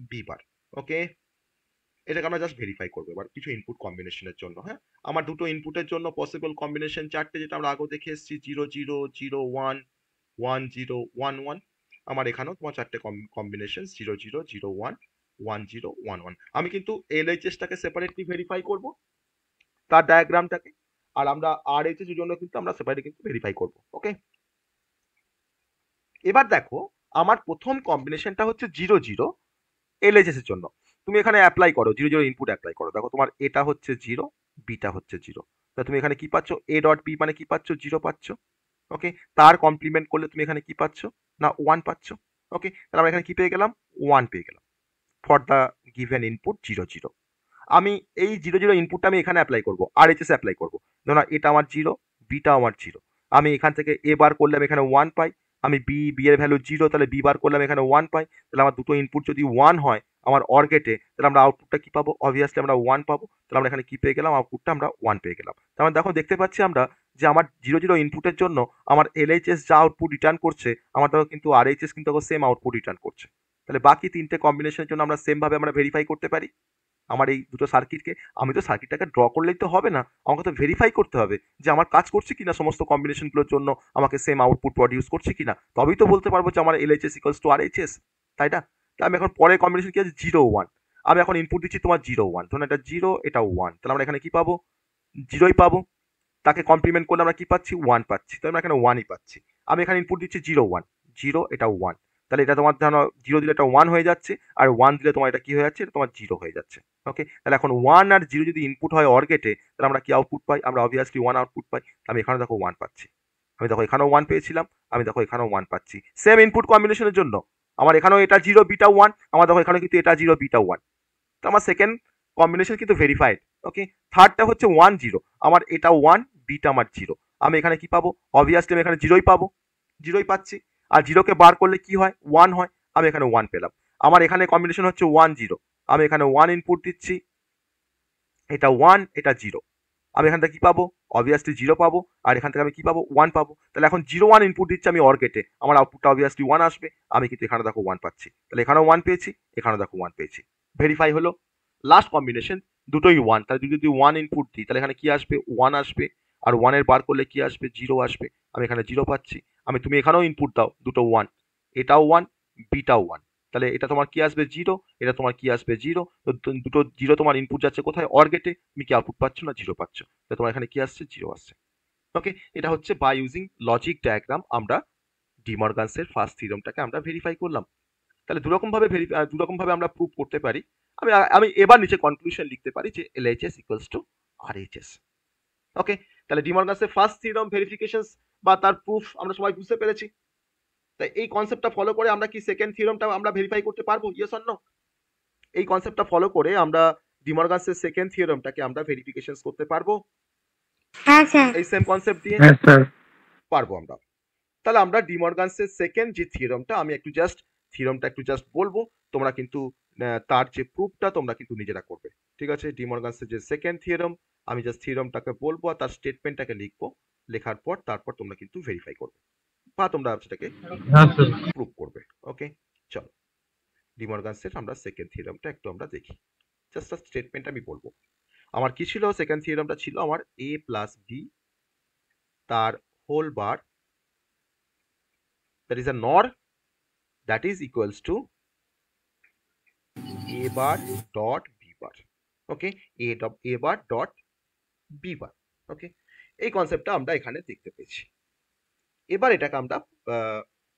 বি বার। ওকে, এটাকে আমরা জাস্ট ভেরিফাই করবো এবার কিছু ইনপুট কম্বিনেশনের জন্য। হ্যাঁ, আমার দুটো ইনপুটের জন্য পসিবল কম্বিনেশন চারটে, যেটা আমরা আগেও দেখে এসেছি, 0 0 0 1 1 0 1 1। আমার এখানেও তোমার চারটে কম্বিনেশন 0 0 0 1 1 0 1 1। আমি কিন্তু এলএইচএসটাকে সেপারেটলি ভেরিফাই করব, তার ডায়াগ্রামটাকে, আর আমরা আরএইচএস এর জন্য কিন্তু আমরা সেপারেটলি কিন্তু ভেরিফাই করব। ওকে, এবার দেখো আমার প্রথম কম্বিনেশনটা হচ্ছে 0 0 এলএইচএস এর জন্য। তুমি এখানে অ্যাপ্লাই করো 0 0 ইনপুট অ্যাপ্লাই করো, দেখো তোমার এটা হচ্ছে 0, বিটা হচ্ছে 0। তা তুমি এখানে কি পাচ্ছ, এ ডট বি মানে কি পাচ্ছ, 0 পাচ্ছ। ওকে, তার কমপ্লিমেন্ট করলে তুমি এখানে কি পাচ্ছ, না 1 পাচ্ছ। ওকে, তাহলে আমরা এখানে কি পেয়ে গেলাম, 1 পেয়ে গেলাম ফর দ্য গিভেন ইনপুট 0 0। আমি এই 0 0 ইনপুটটা আমি এখানে অ্যাপ্লাই করবো, আরএইচএস অ্যাপ্লাই করবো। ধরো এটা আমার 0, বিটা আমার 0। আমি এখান থেকে এ বার করলে আমি এখানে 1 পাই, আমি বি এর ভ্যালু 0, তাহলে বি বার করলে আমি এখানে 1 পাই। তাহলে আমার দুটো ইনপুট যদি 1 হয় আমার অর গেটে, তাহলে আমরা আউটপুটটা কি পাবো, অবভিয়াসলি আমরা 1 পাবো। তাহলে আমরা এখানে কি পেয়ে গেলাম, আউটপুটটা আমরা 1 পেয়ে গেলাম। তার মানে দেখো দেখতে পাচ্ছি আমরা যে আমার 0 0 ইনপুটের জন্য আমার এলএইচএস যা আউটপুট রিটার্ন করছে, আমার দেখো কিন্তু আরএইচএস কিন্তু সেম আউটপুট রিটার্ন করছে। তাহলে বাকি তিনটে কম্বিনেশনের জন্য আমরা সেম ভাবে আমরা ভেরিফাই করতে পারি আমার এই দুটো সার্কিটকে। আমি তো সার্কিটটাকে ড্র করলেই তো হবে না, আমাকে তো ভেরিফাই করতে হবে যে আমার কাজ করছে কিনা, সমস্ত কম্বিনেশনগুলোর জন্য আমাকে সেম আউটপুট প্রডিউস করছে কিনা, তবেই তো বলতে পারবো যে আমার এলএইচএস ইকুয়ালস টু আরএইচএস, তাই না? তাহলে আমি এখন পরের কম্বিনেশন কি আছে, 0 1। আমি এখন ইনপুট দিচ্ছি তোমার 0 1, ধরুন এটা 0 এটা 1, তাহলে আমরা এখানে কি পাবো, 0ই পাবো। তাকে কমপ্লিমেন্ট করলে আমরা কি পাচ্ছি, 1 পাচ্ছি, তাহলে আমরা এখানে 1ই পাচ্ছি। আমি এখানে ইনপুট দিচ্ছি 0 1, 0 এটা 1, তাহলে এটা তোমার ধরো 0 দিলে এটা 1 হয়ে যাচ্ছে, আর 1 দিলে তোমার এটা কি হয়ে যাচ্ছে, এটা তোমার 0 হয়ে যাচ্ছে। ওকে, তাহলে এখন 1 আর 0 যদি ইনপুট হয় অর গেটে, তাহলে আমরা কি আউটপুট পাই, আমরা অবভিয়াসলি 1 আউটপুট পাই। আমি এখানে দেখো 1 পাচ্ছি, আমি দেখো এখানেও 1 পেয়েছিলাম, আমি দেখো এখানেও 1 পাচ্ছি সেম ইনপুট কম্বিনেশনের জন্য। আমার এখানেও এটা 0 বিটা 1, আমার দেখো এখানে কিন্তু এটা 0 বিটা 1। তো আমার সেকেন্ড কম্বিনেশন কিন্তু ভেরিফাইড। ওকে, থার্ডটা হচ্ছে 1 0, আমার এটা 1, বিটা আমার 0। আমি এখানে কি পাবো, অবভিয়াসলি আমি এখানে 0ই পাবো, 0ই পাচ্ছি। আর 0কে বার করলে কি হয়, 1 হয়, আমি এখানে 1 পেলাম। আমার এখানে কম্বিনেশন হচ্ছে 1 0, আমি এখানে 1 ইনপুট দিচ্ছি, এটা 1 এটা 0। আমি এখান থেকে কি পাবো, অবভিয়াসলি 0 পাবো, আর এখান থেকে আমি কি পাবো, 1 পাবো। তাহলে এখন 0 1 ইনপুট দিচ্ছি আমি অর গেটে, আমার আউটপুটটা অবভিয়াসলি 1 আসবে। আমি কিন্তু এখানে দেখো 1 পাচ্ছি, তাহলে এখানেও 1 পেয়েছি, এখানেও দেখো 1 পেয়েছি, ভেরিফাই হলো। লাস্ট কম্বিনেশন দুটোই 1, তাহলে যদি 1 ইনপুট দিই তাহলে এখানে কি আসবে, 1 আসবে। আর 1 এর বার করলে কি আসবে, 0 আসবে। আমি এখানে 0 পাচ্ছি। তুমি এখানেও ইনপুট দাও দুটো 1, এটাও 1, বিটাও 1, তাহলে এটা তোমার কি আসবে, 0, এটা তোমার কি আসবে, 0। তো দুটো 0 তোমার ইনপুট যাচ্ছে কোথায়, অর গেটে, তুমি কি আউটপুট পাচ্ছ না, 0 পাচ্ছ। তাহলে তোমার এখানে কি আসছে, 0 আসছে। ওকে, এটা হচ্ছে বাই ইউজিং লজিক ডায়াগ্রাম আমরা ডিমরগানসের ফার্স্ট থিওরেমটাকে আমরা ভেরিফাই করলাম। তাহলে দুরকম ভাবে আমরা প্রুভ করতে পারি। আমি আমি এবার নিচে কনক্লুশন লিখতে পারি যে এলএইচএস ইকুয়ালস টু আরএইচএস। ওকে, তাহলে ডিমরগানসের ফার্স্ট থিওরেম ভেরিফিকেশনস বা তার প্রুফ আমরা সবাই বুঝতে পেরেছি। তাই এই কনসেপ্টটা ফলো করে আমরা কি সেকেন্ড থিওরেমটা আমরা ভেরিফাই করতে পারবো, ইয়েস অর নো? এই কনসেপ্টটা ফলো করে আমরা ডিমরগানসের সেকেন্ড থিওরেমটাকে আমরা ভেরিফিকেশনস করতে পারবো হ্যাঁ স্যার। এই সেম কনসেপ্ট দিয়ে, হ্যাঁ স্যার। পারবো আমরা। তাহলে আমরা ডিমরগানসের সেকেন্ড যে থিওরেমটা, আমি একটু জাস্ট বলবো, তোমরা কিন্তু তার যে প্রুফটা তোমরা কিন্তু নিজেরা করবে। ঠিক আছে, ডিমরগানসের যে সেকেন্ড থিওরেম, আমি জাস্ট থিওরেমটাকে বলবো আর তার স্টেটমেন্টটাকে লিখবো, লেখার পর তারপর তোমরা কিন্তু ভেরিফাই করবে বা তোমরা সেটাকে হ্যাঁ স্যার। প্রুভ করবে। ওকে, চলো ডিমরগানসের আমরা সেকেন্ড থিওরেমটা একটু আমরা দেখি। জাস্ট স্টেটমেন্ট আমি বলবো। আমার কি ছিল, সেকেন্ড থিওরেমটা ছিল আমার a প্লাস বি তার whole bar, that is a nor that is equals to a bar dot b bar. Okay, a bar dot b bar. Okay, এই কনসেপ্টটা আমরা এখানে দেখতে পেয়েছি। এবার এটাকে আমরা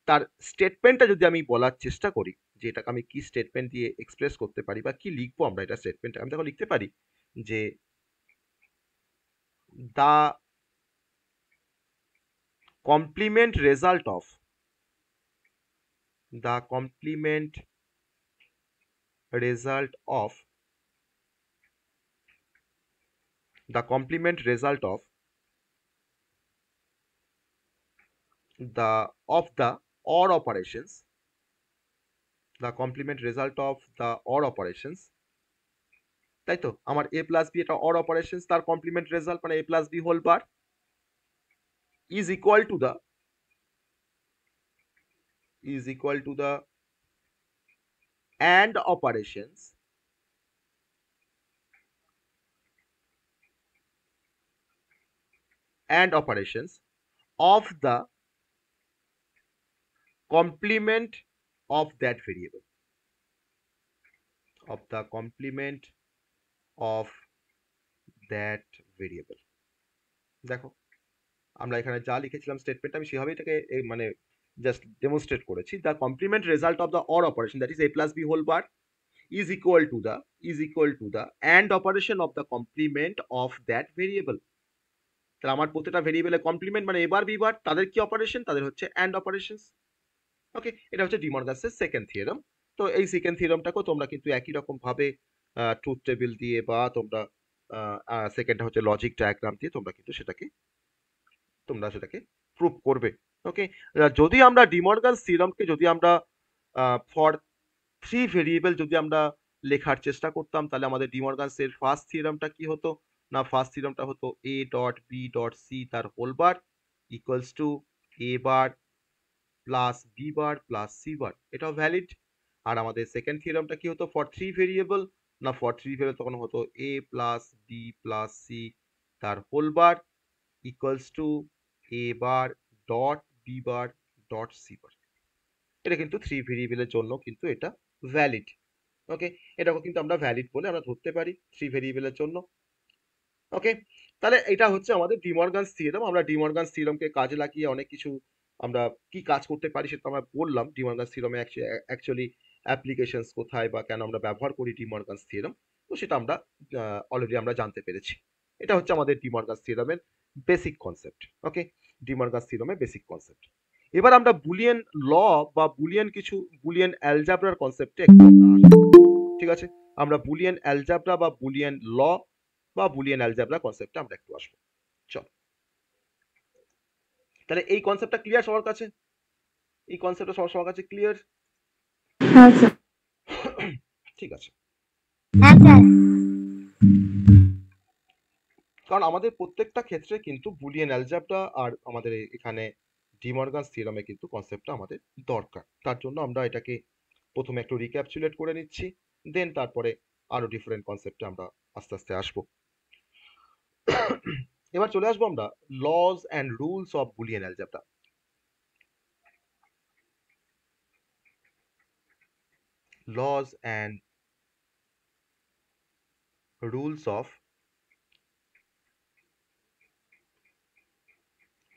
তার স্টেটমেন্টটা যদি আমি বলার চেষ্টা করি যে এটাকে আমি কি স্টেটমেন্ট দিয়ে এক্সপ্রেস করতে পারি বা কি লিখবো আমরা এটা স্টেটমেন্ট, আমি তখন লিখতে পারি যে the complement result of the complement result of the complement result of the OR operations, the complement result of the OR operations, তাই তো আমার a প্লাস b এটা OR operations, তার complement result মানে a plus b whole bar is equal to the AND operations of the complement of that variable, of the complement of that variable. দেখো আমরা এখানে যা লিখেছিলাম স্টেটমেন্ট আমি সেভাবেই এটাকে মানে জাস্ট ডেমনস্ট্রেট করেছি। The complement result of the OR operation that is a plus b whole bar is equal to the AND operation of the complement of that variable. তাহলে আমার প্রত্যেকটা ভেরিয়েবলের কমপ্লিমেন্ট মানে এবার বি বার, তাদের কি অপারেশন, তাদের হচ্ছে AND অপারেশনস। ওকে, এটা হচ্ছে ডি মর্গানসের সেকেন্ড থিওরেম। তো এই সেকেন্ড থিওরেমটাকেও তোমরা কিন্তু একই রকম ভাবে ট্রুথ টেবিল দিয়ে বা তোমরা সেকেন্ডটা হচ্ছে লজিক ডায়াগ্রাম দিয়ে তোমরা কিন্তু সেটাকে প্রুভ করবে। ওকে, যদি আমরা ডি মর্গানস থিওরেমকে যদি আমরা ফর থ্রি ভেরিয়েবল যদি আমরা লেখার চেষ্টা করতাম তাহলে আমাদের ডি মর্গানসের ফার্স্ট থিওরেমটা কি হতো না, ফার্স্ট থিওরেমটা হতো a dot b dot c তার whole bar equals to a bar plus b bar plus c bar, এটাও ভ্যালিড। আর আমাদের সেকেন্ড থিওরেমটা কি হতো ফর থ্রি ভেরিয়েবল না, ফর থ্রি ভেরিয়েবল তখন হতো a plus b plus c তার whole bar equals to a bar dot b bar dot c bar. এটা কিন্তু থ্রি ভেরিয়েবলের জন্য কিন্তু এটা ভ্যালিড। ওকে, এটাকে কিন্তু আমরা ভ্যালিড বলে আমরা ধরতে পারি থ্রি ভেরিয়েবলের জন্য। ওকে, তাহলে এটা হচ্ছে আমাদের ডি মর্গানস থিওরেম। আমরা ডি মর্গানস থিওরেমকে কাজে লাগিয়ে অনেক কিছু আমরা কি কাজ করতে পারি সেটা আমরা বললাম। ডি মর্গানস থিওরেমে অ্যাকচুয়ালি অ্যাপ্লিকেশনস কোথায় বা কেন আমরা ব্যবহার করি ডি মর্গানস থিওরেম, তো সেটা আমরা অলরেডি আমরা জানতে পেরেছি। এটা হচ্ছে আমাদের ডি মর্গানস থিওরেমের বেসিক কনসেপ্ট। ওকে, ডি মর্গানস থিওরেমের বেসিক কনসেপ্ট। এবার আমরা বুলিয়ান ল বা বুলিয়ান অ্যালজাবরার কনসেপ্টে একটু ঠিক আছে, আমরা বুলিয়ান অ্যালজাবরা বা বুলিয়ান ল বা বুলিয়ান অ্যালজাবরা কনসেপ্টে আমরা একটু আসবো। চলো, তাহলে এই কনসেপ্টটা ক্লিয়ার সবার কাছে? এই কনসেপ্টটা সবার কাছে ক্লিয়ার? হ্যাঁ স্যার। ঠিক আছে, হ্যাঁ স্যার। কারণ আমাদের প্রত্যেকটা ক্ষেত্রে কিন্তু বুলিয়ান অ্যালজাবরা আর আমাদের এখানে ডি মর্গানস থিওরেমে কিন্তু কনসেপ্টটা আমাদের দরকার। তার জন্য আমরা এটাকে প্রথমে একটু রিক্যাপচুলেট করে নিচ্ছি, দেন তারপরে আরো ডিফারেন্ট কনসেপ্টে আমরা আস্তে আস্তে আসবো। এবার চলে আসবো আমরা laws and rules of Boolean algebra. laws and rules of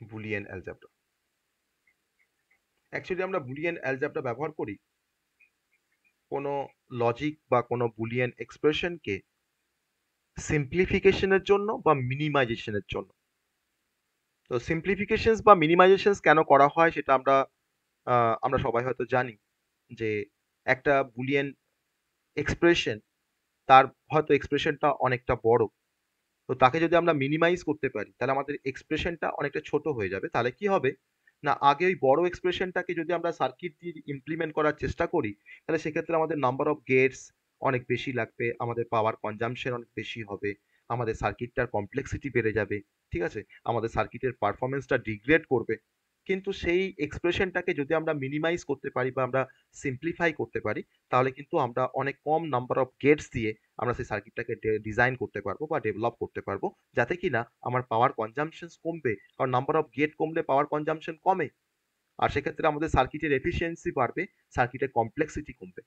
Boolean algebra. Actually আমরা বুলিয়ান অ্যালজাবরা ব্যবহার করি কোনো লজিক বা কোনো বুলিয়ান এক্সপ্রেশনকে সিম্পলিফিকেশনের জন্য বা মিনিমাইজেশনের জন্য। তো সিম্পলিফিকেশনস বা মিনিমাইজেশনস কেন করা হয় সেটা আমরা সবাই হয়তো জানি যে একটা বুলিয়ান এক্সপ্রেশন তার হয়তো এক্সপ্রেশনটা অনেকটা বড়, তো তাকে যদি আমরা মিনিমাইজ করতে পারি তাহলে আমাদের এক্সপ্রেশনটা অনেকটা ছোট হয়ে যাবে। তাহলে কি হবে না, আগে ওই বড় এক্সপ্রেশনটাকে যদি আমরা সার্কিট দিয়ে ইমপ্লিমেন্ট করার চেষ্টা করি তাহলে সেক্ষেত্রে আমাদের নাম্বার অফ গেটস অনেক বেশি লাগবে, আমাদের পাওয়ার কনজাম্পশন অনেক বেশি হবে, আমাদের সার্কিটটার কমপ্লেক্সিটি বেড়ে যাবে, ঠিক আছে, আমাদের সার্কিটের পারফরমেন্সটা ডিগ্রেড করবে। কিন্তু সেই এক্সপ্রেশনটাকে যদি আমরা মিনিমাইজ করতে পারি বা আমরা সিম্পলিফাই করতে পারি তাহলে কিন্তু আমরা অনেক কম নাম্বার অফ গেটস দিয়ে আমরা সেই সার্কিটটাকে ডিজাইন করতে পারবো বা ডেভেলপ করতে পারবো, যাতে কিনা আমার পাওয়ার কনজাম্পশন কমবে। কারণ নাম্বার অফ গেট কমলে পাওয়ার কনজাম্পশন কমে। আর সেক্ষেত্রে আমাদের সার্কিটের এফিসিয়েন্সি বাড়বে, সার্কিটের কমপ্লেক্সিটি কমবে।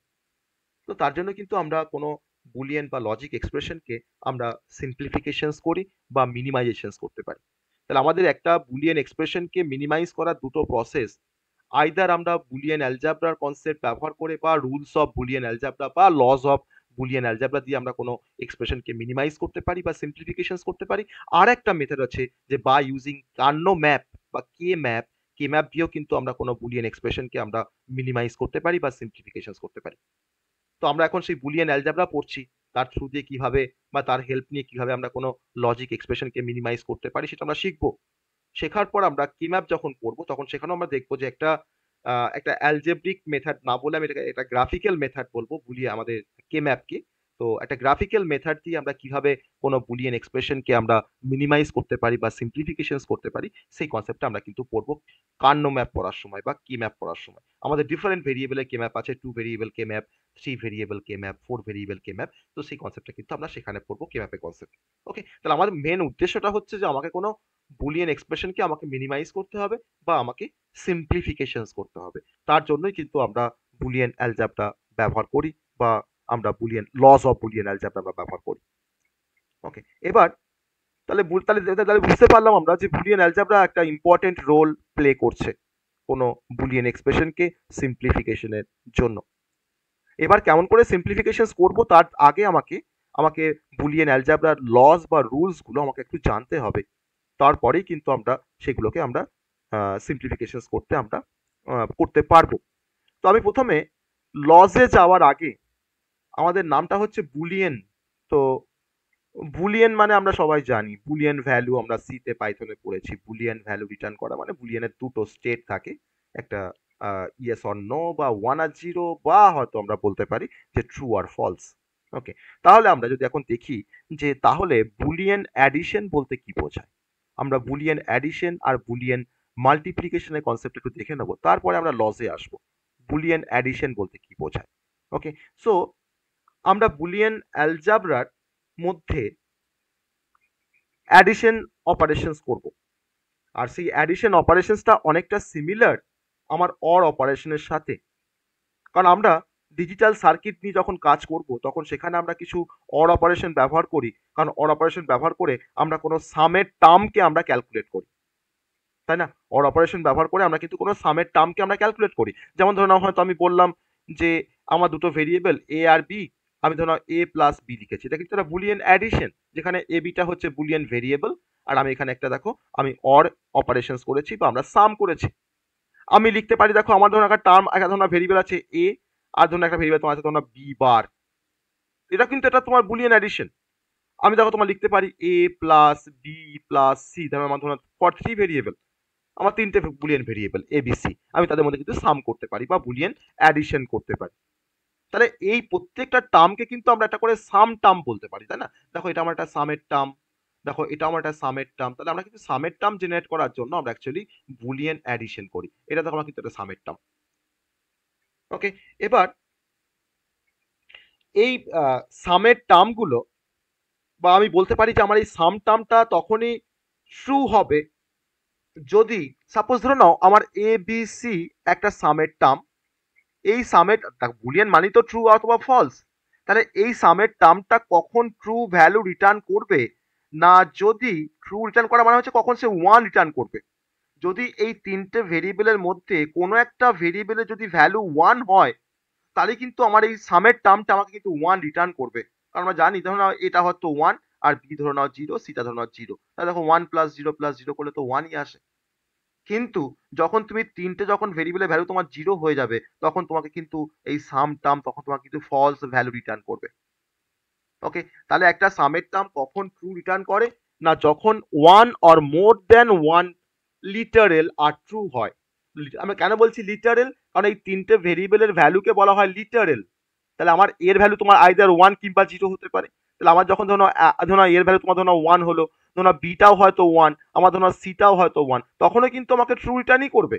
তো তার জন্য কিন্তু আমরা কোনো বুলিয়ান বা লজিক এক্সপ্রেশনকে আমরা সিম্পলিফিকেশনস করি বা মিনিমাইজেশনস করতে পারি। তাহলে আমাদের একটা বুলিয়ান এক্সপ্রেশনকে মিনিমাইজ করার দুটো প্রসেস, আইদার আমরা বুলিয়ান অ্যালজেব্রার কনসেপ্ট ব্যবহার করে বা রুলস অফ বুলিয়ান অ্যালজেব্রা বা লজ অফ বুলিয়ান অ্যালজেব্রা দিয়ে আমরা কোনো এক্সপ্রেশনকে মিনিমাইজ করতে পারি বা সিম্পলিফিকেশনস করতে পারি। আর একটা মেথড আছে যে বা ইউজিং কার্নো ম্যাপ বা কে ম্যাপ দিয়েও কিন্তু আমরা কোনো বুলিয়ান এক্সপ্রেশনকে আমরা মিনিমাইজ করতে পারি বা সিম্পলিফিকেশনস করতে পারি। তো আমরা এখন সেই বুলিয়ান অ্যালজেব্রা পড়ছি, তার থ্রু দিয়ে কিভাবে বা তার হেল্প নিয়ে কিভাবে আমরা কোনো লজিক এক্সপ্রেশনকে মিনিমাইজ করতে পারি সেটা আমরা শিখবো। শেখার পর আমরা কিম্যাপ যখন পড়বো তখন সেখানেও আমরা দেখবো যে একটা অ্যালজেব্রিক মেথড না বলে আমি এটাকে একটা গ্রাফিক্যাল মেথড বলবো বুলিয়ে আমাদের কে। তো একটা গ্রাফিক্যাল মেথড দিয়ে আমরা কিভাবে কোনো বুলিয়ান এক্সপ্রেশনকে আমরা মিনিমাইজ করতে পারি বা সিম্পলিফিকেশনস করতে পারি সেই কনসেপ্টটা আমরা কিন্তু পড়বো কার্নো ম্যাপ পড়ার সময় বা কি ম্যাপ পড়ার সময়। আমাদের ডিফারেন্ট ভেরিয়েবলের কে ম্যাপ আছে, 2 ভেরিয়েবল কে ম্যাপ, 3 ভেরিয়েবল কে ম্যাপ, 4 ভেরিয়েবল কে ম্যাপ। তো সেই কনসেপ্টটা কিন্তু আমরা সেখানে পড়বো কে ম্যাপের কনসেপ্ট। ওকে, তাহলে আমাদের মেন উদ্দেশ্যটা হচ্ছে যে আমাকে কোনো বুলিয়ান এক্সপ্রেশনকে আমাকে মিনিমাইজ করতে হবে বা আমাকে সিম্পলিফিকেশনস করতে হবে। তার জন্যই কিন্তু আমরা বুলিয়ান অ্যালজেব্রা ব্যবহার করি বা আমরা Boolean laws of Boolean algebra আমরা ব্যবহার করি। ওকে, এবার তাহলে বুঝতে পারলাম আমরা যে বুলিয়ান অ্যালজেব্রা একটা ইম্পর্টেন্ট রোল প্লে করছে কোনো বুলিয়ান এক্সপ্রেশনকে সিম্পলিফিকেশনের জন্য। এবার কেমন করে সিম্পলিফিকেশনস করব তার আগে আমাকে বুলিয়ান অ্যালজেব্রার লস বা রুলস গুলো আমাকে একটু জানতে হবে। তারপরেই কিন্তু আমরা সেগুলোকে আমরা সিম্পলিফিকেশনস করতে পারবো। তো আমি প্রথমে লসে যাওয়ার আগে আমাদের নামটা হচ্ছে বুলিয়ান। তো বুলিয়ান মানে আমরা সবাই জানি বুলিয়ান ভ্যালু, আমরা সিতে পাইথনে পড়েছি বুলিয়ান ভ্যালু রিটার্ন করা মানে বুলিয়ানের দুটো স্টেট থাকে, একটা ইয়েস অর নো বা 1 আর 0 বা হয়তো আমরা বলতে পারি যে ট্রু আর ফলস। ওকে, তাহলে আমরা যদি এখন দেখি যে তাহলে বুলিয়ান অ্যাডিশন বলতে কি বোঝায়, আমরা বুলিয়ান অ্যাডিশন আর বুলিয়ান মাল্টিপ্লিকেশনের কনসেপ্ট একটু দেখে নেব, তারপরে আমরা লসে আসবো বুলিয়ান অ্যাডিশন বলতে কি বোঝায়। ওকে, সো আমরা বুলিয়ান অ্যালজেব্রার মধ্যে অ্যাডিশন অপারেশনস করব, আর সেই অ্যাডিশন অপারেশনসটা অনেকটা সিমিলার আমার অর অপারেশনের সাথে। কারণ আমরা ডিজিটাল সার্কিট নিয়ে যখন কাজ করব তখন সেখানে আমরা কিছু অর অপারেশন ব্যবহার করি, কারণ অর অপারেশন ব্যবহার করে আমরা কোনো সামের টার্মকে আমরা ক্যালকুলেট করি, তাই না? অর অপারেশন ব্যবহার করে আমরা কিন্তু কোনো সামের টার্মকে আমরা ক্যালকুলেট করি। যেমন ধরে নাও হয়তো আমি বললাম যে আমার দুটো ভেরিয়েবল এ আর বি, আমি ধরো এ প্লাস বি লিখেছি, এটা কিন্তু একটা বুলিয়ান অ্যাডিশন যেখানে এ বিটা হচ্ছে বুলিয়ান ভেরিয়েবল আর আমি এখানে একটা দেখো আমি অর অপারেশনস করেছি বা আমরা সাম করেছি। আমি লিখতে পারি দেখো আমার ধরুন একটা টার্ম, একটা ধরুন ভেরিয়েবল আছে এ আর ধরুন একটা ভেরিয়েবল তোমার আছে ধরুন বি বার, এটা কিন্তু এটা তোমার বুলিয়ান অ্যাডিশন। আমি দেখো তোমার লিখতে পারি A plus B plus C, ধরো আমার ধরুন ফর 3 ভেরিয়েবল, আমার 3টে Boolean variable A B C, আমি তাদের মধ্যে কিন্তু সাম করতে পারি বা বুলিয়ান অ্যাডিশন করতে পারি। তাহলে এই প্রত্যেকটা টার্মকে কিন্তু আমরা একটা করে সাম টার্ম বলতে পারি, তাই না? দেখো এটা আমার একটা সামের টার্ম, দেখো এটা আমার একটা সামের টার্ম, তাহলে আমরা কিন্তু সামের টার্ম জেনারেট করার জন্য আমরা অ্যাকচুয়ালি বুলিয়ান অ্যাডিশন করি। এটা দেখো আমার কিন্তু একটা সামের টার্ম। ওকে, এবার এই সামের টার্মগুলো বা আমি বলতে পারি যে আমার এই সাম টার্মটা তখনই ট্রু হবে যদি সাপোজ ধরে নাও আমার এ বি সি একটা সামের টার্ম, এই সামের বুলিয়ান মানি তো ট্রু অথবা ফলস, তাহলে এই সামের টার্মটা কখন ট্রু ভ্যালু রিটার্ন করবে না, যদি ট্রু রিটার্ন করা মানে হচ্ছে কখন সে 1 রিটার্ন করবে, যদি এই তিনটে ভেরিয়েবলের মধ্যে কোনো একটা ভেরিয়েবলের যদি ভ্যালু 1 হয় তাহলে কিন্তু আমার এই সামের টার্মটা আমাকে কিন্তু 1 রিটার্ন করবে। কারণ আমরা জানি ধরো নাও এটা হয়তো 1 আর বি ধরে নাও 0, সিটা ধরে নাও 0, তাহলে দেখো 1 প্লাস 0 প্লাস 0 করলে তো 1ই আসে। কিন্তু যখন তুমি তিনটে যখন ভেরিয়েবলের ভ্যালু তোমার 0 হয়ে যাবে তখন তোমাকে কিন্তু এই সাম টার্ম তখন তোমাকে কিন্তু ফলস ভ্যালু রিটার্ন করবে। ওকে, তাহলে একটা সামের টার্ম কখন ট্রু রিটার্ন করে না, যখন 1 অর মোর দ্যান 1 লিটারেল আর ট্রু হয়। আমরা কেন বলছি লিটারেল, কারণ এই তিনটে ভেরিয়েবলের ভ্যালুকে বলা হয় লিটারেল। তাহলে আমার এর ভ্যালু তোমার আইদার 1 কিংবা 0 হতে পারে। তাহলে আমার যখন ধরো এর ভ্যালু তোমার ধরো 1 হলো, ধরো বিটাও হয়তো 1, আমার ধরো সিটাও হয়তো 1, তখনও কিন্তু আমাকে ট্রু রিটার্নই করবে।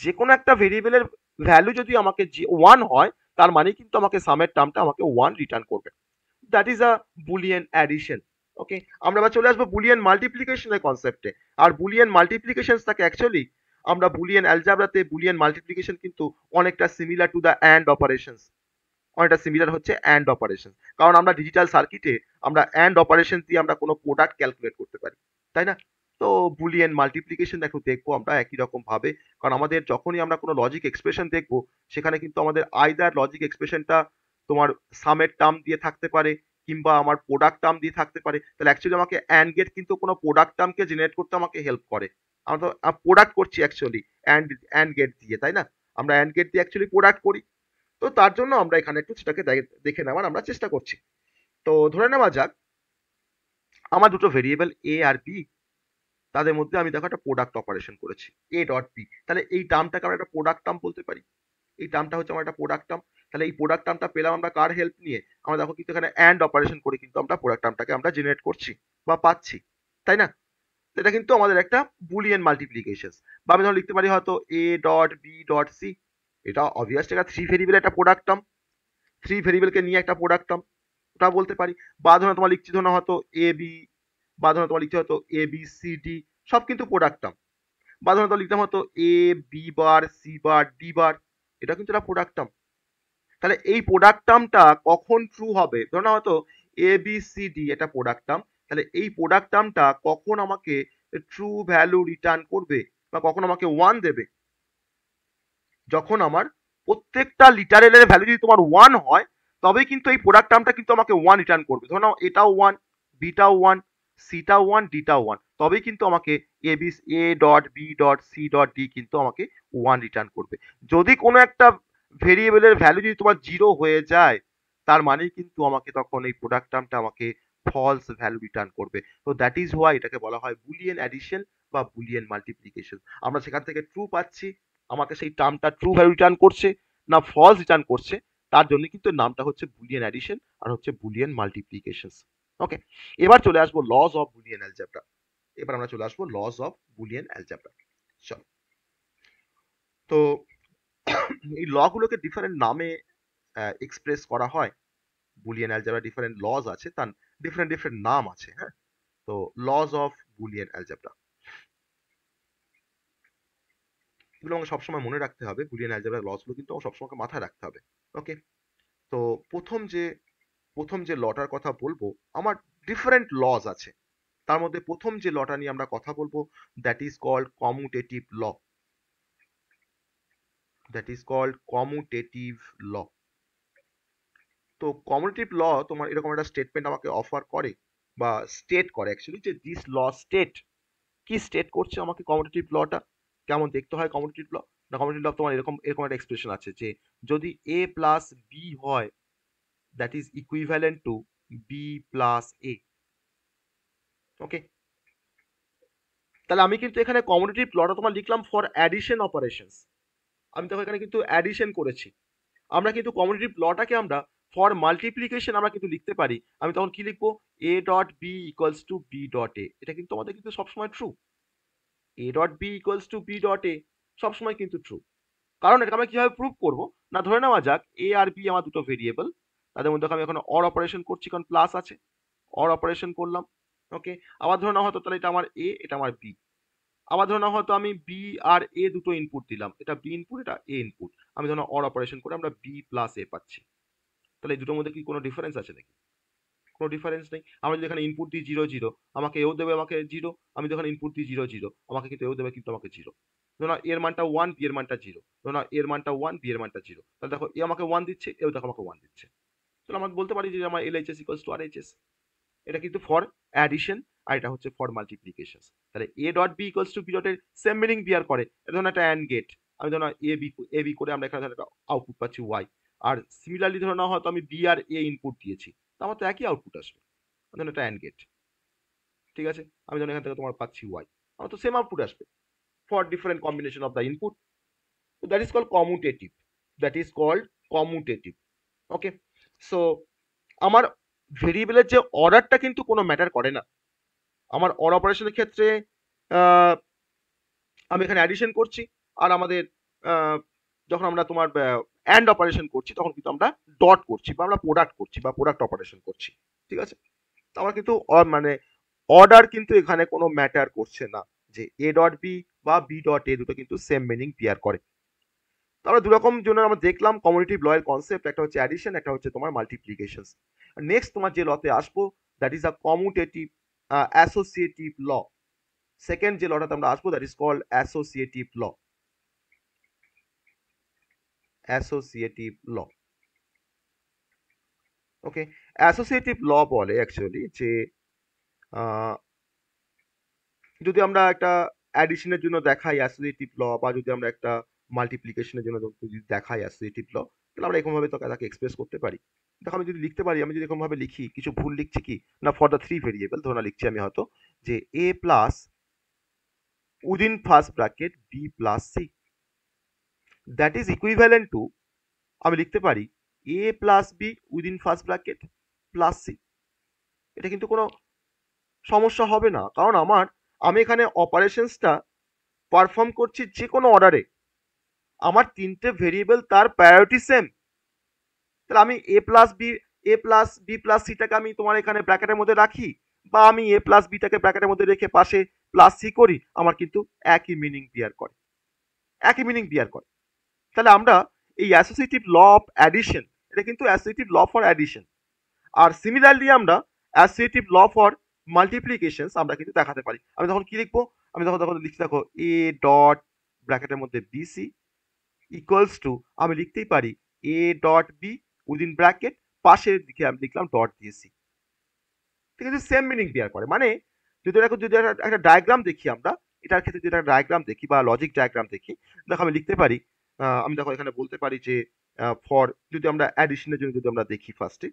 যে কোনো একটা ভেরিয়েবলের ভ্যালু যদি আমাকে 1 হয় তার মানে কিন্তু আমাকে সামের টার্মটা আমাকে 1 রিটার্ন করবে। That is a Boolean addition. Okay, আমরা এবার চলে আসবো বুলিয়ান মাল্টিপ্লিকেশনের কনসেপ্টে। আর বুলিয়ান মাল্টিপ্লিকেশনটাকে অ্যাকচুয়ালি আমরা বুলিয়ান অ্যালজেব্রাতে বুলিয়ান মাল্টিপ্লিকেশন কিন্তু অনেকটা similar to the and operations, অনেকটা সিমিলার হচ্ছে অ্যান্ড অপারেশন, কারণ আমরা ডিজিটাল সার্কিটে আমরা অ্যান্ড অপারেশন দিয়ে আমরা কোনো প্রোডাক্ট ক্যালকুলেট করতে পারি, তাই না? তো বুলিয়ান মাল্টিপ্লিকেশন একটু দেখবো আমরা একই রকম ভাবে, কারণ আমাদের যখনই আমরা কোনো লজিক এক্সপ্রেশন দেখবো সেখানে কিন্তু আমাদের আইদার লজিক এক্সপ্রেশনটা তোমার সামের টার্ম দিয়ে থাকতে পারে কিংবা আমার প্রোডাক্ট টার্ম দিয়ে থাকতে পারে। তাহলে অ্যাকচুয়ালি আমাকে অ্যান্ড গেট কিন্তু কোনো প্রোডাক্ট টার্মকে জেনারেট করতে আমাকে হেল্প করে। আমরা তো প্রোডাক্ট করছি অ্যাকচুয়ালি অ্যান্ড গেট দিয়ে, তাই না? আমরা অ্যান্ড গেট দিয়ে অ্যাকচুয়ালি প্রোডাক্ট করি। তো তার জন্য আমরা এখানে একটু সেটাকে দেখে নেওয়ার আমরা চেষ্টা করছি। তো ধরে নেওয়া যাক আমার দুটো ভেরিয়েবল এ আর বি, তাদের মধ্যে আমি দেখো একটা প্রোডাক্ট অপারেশন করেছি এ ডট বি। তাহলে এই টার্মটাকে আমরা একটা প্রোডাক্ট টার্ম বলতে পারি। এই টার্মটা হচ্ছে আমার একটা প্রোডাক্ট টার্ম। তাহলে এই প্রোডাক্ট টার্মটা পেলাম আমরা কার হেল্প নিয়ে? আমরা দেখো কিন্তু এখানে অ্যান্ড অপারেশন করে কিন্তু আমরা প্রোডাক্ট টার্মটাকে আমরা জেনারেট করছি বা পাচ্ছি, তাই না? এটা কিন্তু আমাদের একটা বুলিয়ান মাল্টিপ্লিকেশন। বা আমি ধরো লিখতে পারি হয়তো A dot B dot C. এটা অবভিয়াসলি একটা থ্রি ভেরিয়েবল একটা প্রোডাক্ট টার্ম, থ্রি ভেরিয়েবলকে নিয়ে একটা প্রোডাক্ট টার্ম, ওটা বলতে পারি। বা ধরো তোমার লিখছি ধরো হয়তো এ বি, বা ধরো তোমার লিখতে হতো এ বি সি ডি, সব কিন্তু প্রোডাক্ট টার্ম। বা ধরো তোমার লিখতাম হতো A B bar C bar D bar, এটা কিন্তু একটা প্রোডাক্ট টার্ম। তাহলে এই প্রোডাক্ট টার্মটা কখন ট্রু হবে? ধরো না হয়তো এ বি সি ডি এটা প্রোডাক্ট টার্ম, তাহলে এই প্রোডাক্ট টার্মটা কখন আমাকে ট্রু ভ্যালু রিটার্ন করবে বা কখন আমাকে ওয়ান দেবে? যখন আমার প্রত্যেকটা লিটারেলের ভ্যালু যদি তোমার ওয়ান হয় তবেই কিন্তু এই প্রোডাক্ট টার্মটা কিন্তু আমাকে ওয়ান রিটার্ন করবে। ধরো নাও এটাও ওয়ান, বিটাও ওয়ান, সিটাও ওয়ান, ডিটাও ওয়ান, তবেই কিন্তু আমাকে A dot B dot C dot D কিন্তু আমাকে ওয়ান রিটার্ন করবে। যদি কোনো একটা ভেরিয়েবলের ভ্যালু যদি তোমার জিরো হয়ে যায় তার মানে কিন্তু আমাকে তখন এই প্রোডাক্ট টার্মটা আমাকে ফলস ভ্যালু রিটার্ন করবে। তো দ্যাট ইজ হোয়াই এটাকে বলা হয় বুলিয়ান অ্যাডিশন বা বুলিয়ান মাল্টিপ্লিকেশন। আমরা সেখান থেকে ট্রু পাচ্ছি, আমাকে সেই টার্মটা ট্রু ভ্যালু রিটার্ন করছে না ফলস রিটার্ন করছে, তার জন্য কিন্তু নামটা হচ্ছে বুলিয়ান অ্যাডিশন আর হচ্ছে বুলিয়ান মাল্টিপ্লিকেশন। ওকে, এবার চলে আসবো লজ অফ বুলিয়ান অ্যালজেব্রা। এবার আমরা চলে আসবো লজ অফ বুলিয়ান অ্যালজেব্রা। চল, তো এই ল গুলোকে ডিফারেন্ট নামে এক্সপ্রেস করা হয়। বুলিয়ান অ্যালজেব্রা ডিফারেন্ট লজ আছে, তার ডিফারেন্ট ডিফারেন্ট নাম আছে। হ্যাঁ, তো লজ অফ বুলিয়ান অ্যালজেব্রা এগুলো আমাকে সবসময় মনে রাখতে হবে। বুলিয়ান অ্যালজেব্রার লস গুলো কিন্তু আমাকে সবসময় মাথায় রাখতে হবে। ওকে, তো প্রথম যে লটার কথা বলবো, আমার ডিফারেন্ট লজ আছে। তার মধ্যে প্রথম যে লটা নিয়ে আমরা কথা বলবো that is called commutative law. That is called commutative law. তো কমিউটেটিভ ল তোমার এরকম একটা স্টেটমেন্ট আমাকে অফার করে বা স্টেট করে অ্যাকচুয়ালি, যে দিস ল স্টেট, কি স্টেট করছে আমাকে কমিউটেটিভ লটা? কেমন দেখতে হয় কমিউটেটিভ ল? না, কমিউটেটিভ ল তোমার এরকম এরকম একটা এক্সপ্রেশন আছে যে যদি এ প্লাস বি হয় that is equivalent to B plus A. Okay, তাহলে আমি কিন্তু এখানে কমিউটেটিভ লটা তোমার লিখলাম ফর অ্যাডিশন অপারেশনস। আমি তখন এখানে কিন্তু অ্যাডিশন করেছি। আমরা কিন্তু কমিউটেটিভ লটাকে আমরা ফর মাল্টিপ্লিকেশন আমরা কিন্তু লিখতে পারি। আমি তখন কি লিখবো? A dot B equals to B dot A. এটা কিন্তু আমাদের কিন্তু সবসময় true. A dot B equals to B dot A সবসময় কিন্তু ট্রু। কারণ এটা আমরা কিভাবে প্রুভ করব? না, ধরে নেওয়া যাক এ আর বি আমার দুটো ভেরিয়েবল, তাদের মধ্যে আমি এখন অর অপারেশন করছি কারণ প্লাস আছে, অর অপারেশন করলাম। ওকে, আবার ধরে নেওয়া হয়তো তাহলে এটা আমার এ, এটা আমার বি। আবার ধরে নেওয়া হয়তো আমি বি আর এ দুটো ইনপুট দিলাম, এটা বি ইনপুট, এটা এ ইনপুট। আমি ধরো অর অপারেশন করে আমরা বি প্লাস এ পাচ্ছি। তাহলে এই দুটোর মধ্যে কি কোনো ডিফারেন্স আছে নাকি? কোনো ডিফারেন্স নেই। আমরা যদি এখানে ইনপুট দিই 0 0, আমাকে এও দেবে আমাকে 0। আমি যখন ইনপুট দিই 0 0, আমাকে কিন্তু এও দেবে কিন্তু আমাকে 0। ধরো না এর মানটা 1, বি এর মানটা 0। ধরো না এর মানটা 1, বি এর মানটা 0। তাহলে দেখো এ আমাকে 1 দিচ্ছে, এও দেখো আমাকে 1 দিচ্ছে। তাহলে আমরা বলতে পারি যে আমার LHS ইকুয়ালস টু RHS। এটা কিন্তু ফর অ্যাডিশন আর এটা হচ্ছে ফর মাল্টিপ্লিকেশন। তাহলে A dot B equals to B ডটের সেম মিনিং বিয়ার করে। ধরুন একটা অ্যান্ড গেট, আমি ধরুন এ বি করে আমরা এখানে একটা আউটপুট পাচ্ছি ওয়াই। আর সিমিলারলি ধরে নাও হয়তো আমি বি আর এ ইনপুট দিয়েছি, আমার তো একই আউটপুট আসবে। ধরুন একটা অ্যান্ড গেট, ঠিক আছে? আমি ধরুন এখান থেকে তোমার পাচ্ছি ওয়াই, আমার তো সেম আউটপুট আসবে for different combination of the input. So that is called commutative. That is called commutative. Okay. So আমার ভেরিয়েবলের যে অর্ডারটা কিন্তু কোনো ম্যাটার করে না। আমার অর অপারেশনের ক্ষেত্রে আমি এখানে অ্যাডিশন করছি, আর আমাদের যখন আমরা তোমার অ্যান্ড অপারেশন করছি তখন কিন্তু আমরা ডট করছি বা আমরা প্রোডাক্ট করছি বা প্রোডাক্ট অপারেশন করছি, ঠিক আছে? আমার কিন্তু মানে অর্ডার কিন্তু এখানে কোনো ম্যাটার করছে না, যে এ ডট বি বা বি ডট এ দুটো কিন্তু সেম মিনিং পেয়ার করে। তাহলে দুরকম জন্য আমরা দেখলাম কমিউনিটিভ ল এর কনসেপ্ট, একটা হচ্ছে অ্যাডিশন, একটা হচ্ছে তোমার মাল্টিপ্লিকেশনস। নেক্সট তোমার যে লতে আসবো that is a commutative associative law. Second যে লটাতে আমরা আসবো that is called associative law. Associative law, okay. Associative law বলে অ্যাকচুয়ালি যে যদি আমরা একটা অ্যাডিশনের জন্য দেখাই অ্যাসোসিয়েটিভ ল, বা যদি আমরা একটা মাল্টিপ্লিকেশনের জন্য যদি দেখাই অ্যাসোসিয়েটিভ ল, তাহলে আমরা এরকমভাবে তাকে এক্সপ্রেস করতে পারি। দেখো আমি যদি লিখতে পারি, আমি যদি এরকমভাবে লিখি, কিছু ভুল লিখছি কি না, ফর দ্য থ্রি ভেরিয়েবল ধরে লিখছি আমি হয়তো যে A plus within first bracket B plus C, that is equivalent to, আমি লিখতে পারি A plus B within first bracket plus C. এটা কিন্তু কোনো সমস্যা হবে না, কারণ আমি এখানে অপারেশনসটা পারফর্ম করছি যে কোনো অর্ডারে, আমার তিনটে ভেরিয়েবল তার প্রায়োরিটি সেম। তাহলে আমি এ প্লাস বি প্লাস সিটাকে আমি তোমার এখানে ব্র্যাকেটের মধ্যে রাখি, বা আমি এ প্লাস বিটাকে ব্র্যাকেটের মধ্যে রেখে পাশে প্লাস সি করি, আমার কিন্তু একই মিনিং বিয়ার করে, একই মিনিং বিয়ার করে। তাহলে আমরা এই অ্যাসোসিয়েটিভ ল অফ অ্যাডিশন, এটা কিন্তু অ্যাসোসিয়েটিভ ল ফর অ্যাডিশন। আর সিমিলারলি আমরা অ্যাসোসিয়েটিভ ল ফর মাল্টিপ্লিকেশনস আমরা কিন্তু দেখাতে পারি। আমি তখন কি লিখবো, আমি তখন লিখতে থাকো এ ডট ব্র্যাকেটের মধ্যে বিসি ইকুয়ালস টু, আমি লিখতেই পারি এ ডট বি উইদিন ব্র্যাকেট, পাশের দিকে আমি লিখলাম ডট দিয়ে সি। ঠিক আছে, সেম মিনিং বিয়ার করে। মানে যদি একটা ডায়াগ্রাম দেখি আমরা, এটার ক্ষেত্রে যদি একটা ডায়াগ্রাম দেখি বা লজিক ডায়াগ্রাম দেখি, দেখো আমি লিখতে পারি, আমি দেখো এখানে বলতে পারি যে ফর, যদি আমরা অ্যাডিশনের জন্য যদি আমরা দেখি ফার্স্টে,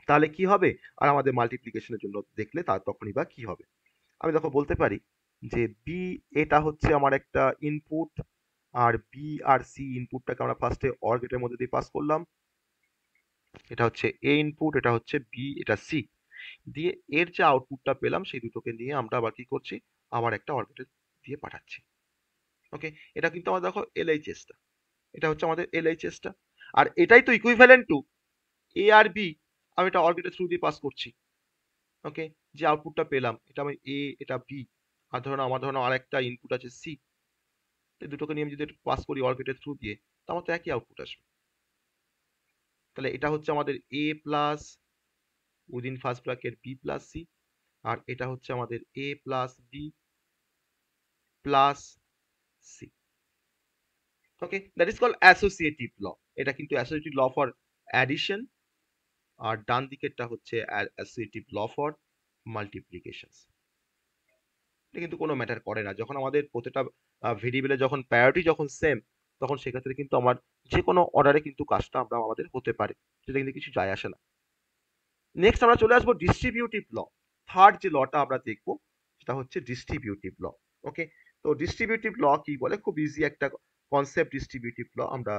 তাহলে কি হবে, আর আমাদের মাল্টিপ্লিকেশনের জন্য দেখলে তার তখনই বা কি হবে। আমি দেখো বলতে পারি যে বি, এটা হচ্ছে আমার একটা ইনপুট, আর বি আর সি ইনপুটটাকে আমরা ফার্স্টে অর গেটের মধ্যে দিয়ে পাস করলাম। এটা হচ্ছে এ ইনপুট, এটা হচ্ছে বি, এটা সি, দিয়ে এর যে আউটপুটটা পেলাম সেই দুটোকে নিয়ে আমরা আবার কি করছি, আবার একটা অর গেটে দিয়ে পাঠাচ্ছি। ওকে, এটা কিন্তু আমাদের দেখো এলএইচএসটা, এটা হচ্ছে আমাদের এলএইচএসটা। আর এটাই তো ইকুইভ্যালেন্ট টু এ আর বি, আমি এটা অর গেটের থ্রু দিয়ে পাস করছি। ওকে, যে আউটপুটটা পেলাম এটা আমি এ, এটা বি, আর ধরো আর একটা ইনপুট আছে সি, এই দুটোকে নিয়ে আমি যদি পাস করি অর গেটের থ্রু দিয়ে, তো আমার তো একই আউটপুট আসবে। তাহলে এটা হচ্ছে আমাদের A plus within first bracket B plus C, আর এটা হচ্ছে আমাদের A plus B plus C. Okay, that is called associative law. এটা কিন্তু অ্যাসোসিয়েটিভ ল ফর অ্যাডিশন, আর ডান দিকেরটা হচ্ছে অ্যাসোসিয়েটিভ ল ফর মাল্টিপ্লিকেশনস। এটা কিন্তু কোনো ম্যাটার করে না, যখন আমাদের প্রত্যেকটা ভেরিয়েবলের যখন প্রায়োরিটি যখন সেম, তখন সেক্ষেত্রে কিন্তু আমার যে কোনো অর্ডারে কিন্তু কাজটা আমাদের হতে পারে, সেটা কিন্তু কিছু যায় আসে না। নেক্সট আমরা চলে আসবো ডিস্ট্রিবিউটিভ ল। থার্ড যে লটা আমরা দেখবো সেটা হচ্ছে ডিস্ট্রিবিউটিভ ল। ওকে, তো ডিস্ট্রিবিউটিভ ল কি বলে, খুব ইজি একটা কনসেপ্ট ডিস্ট্রিবিউটিভ ল। আমরা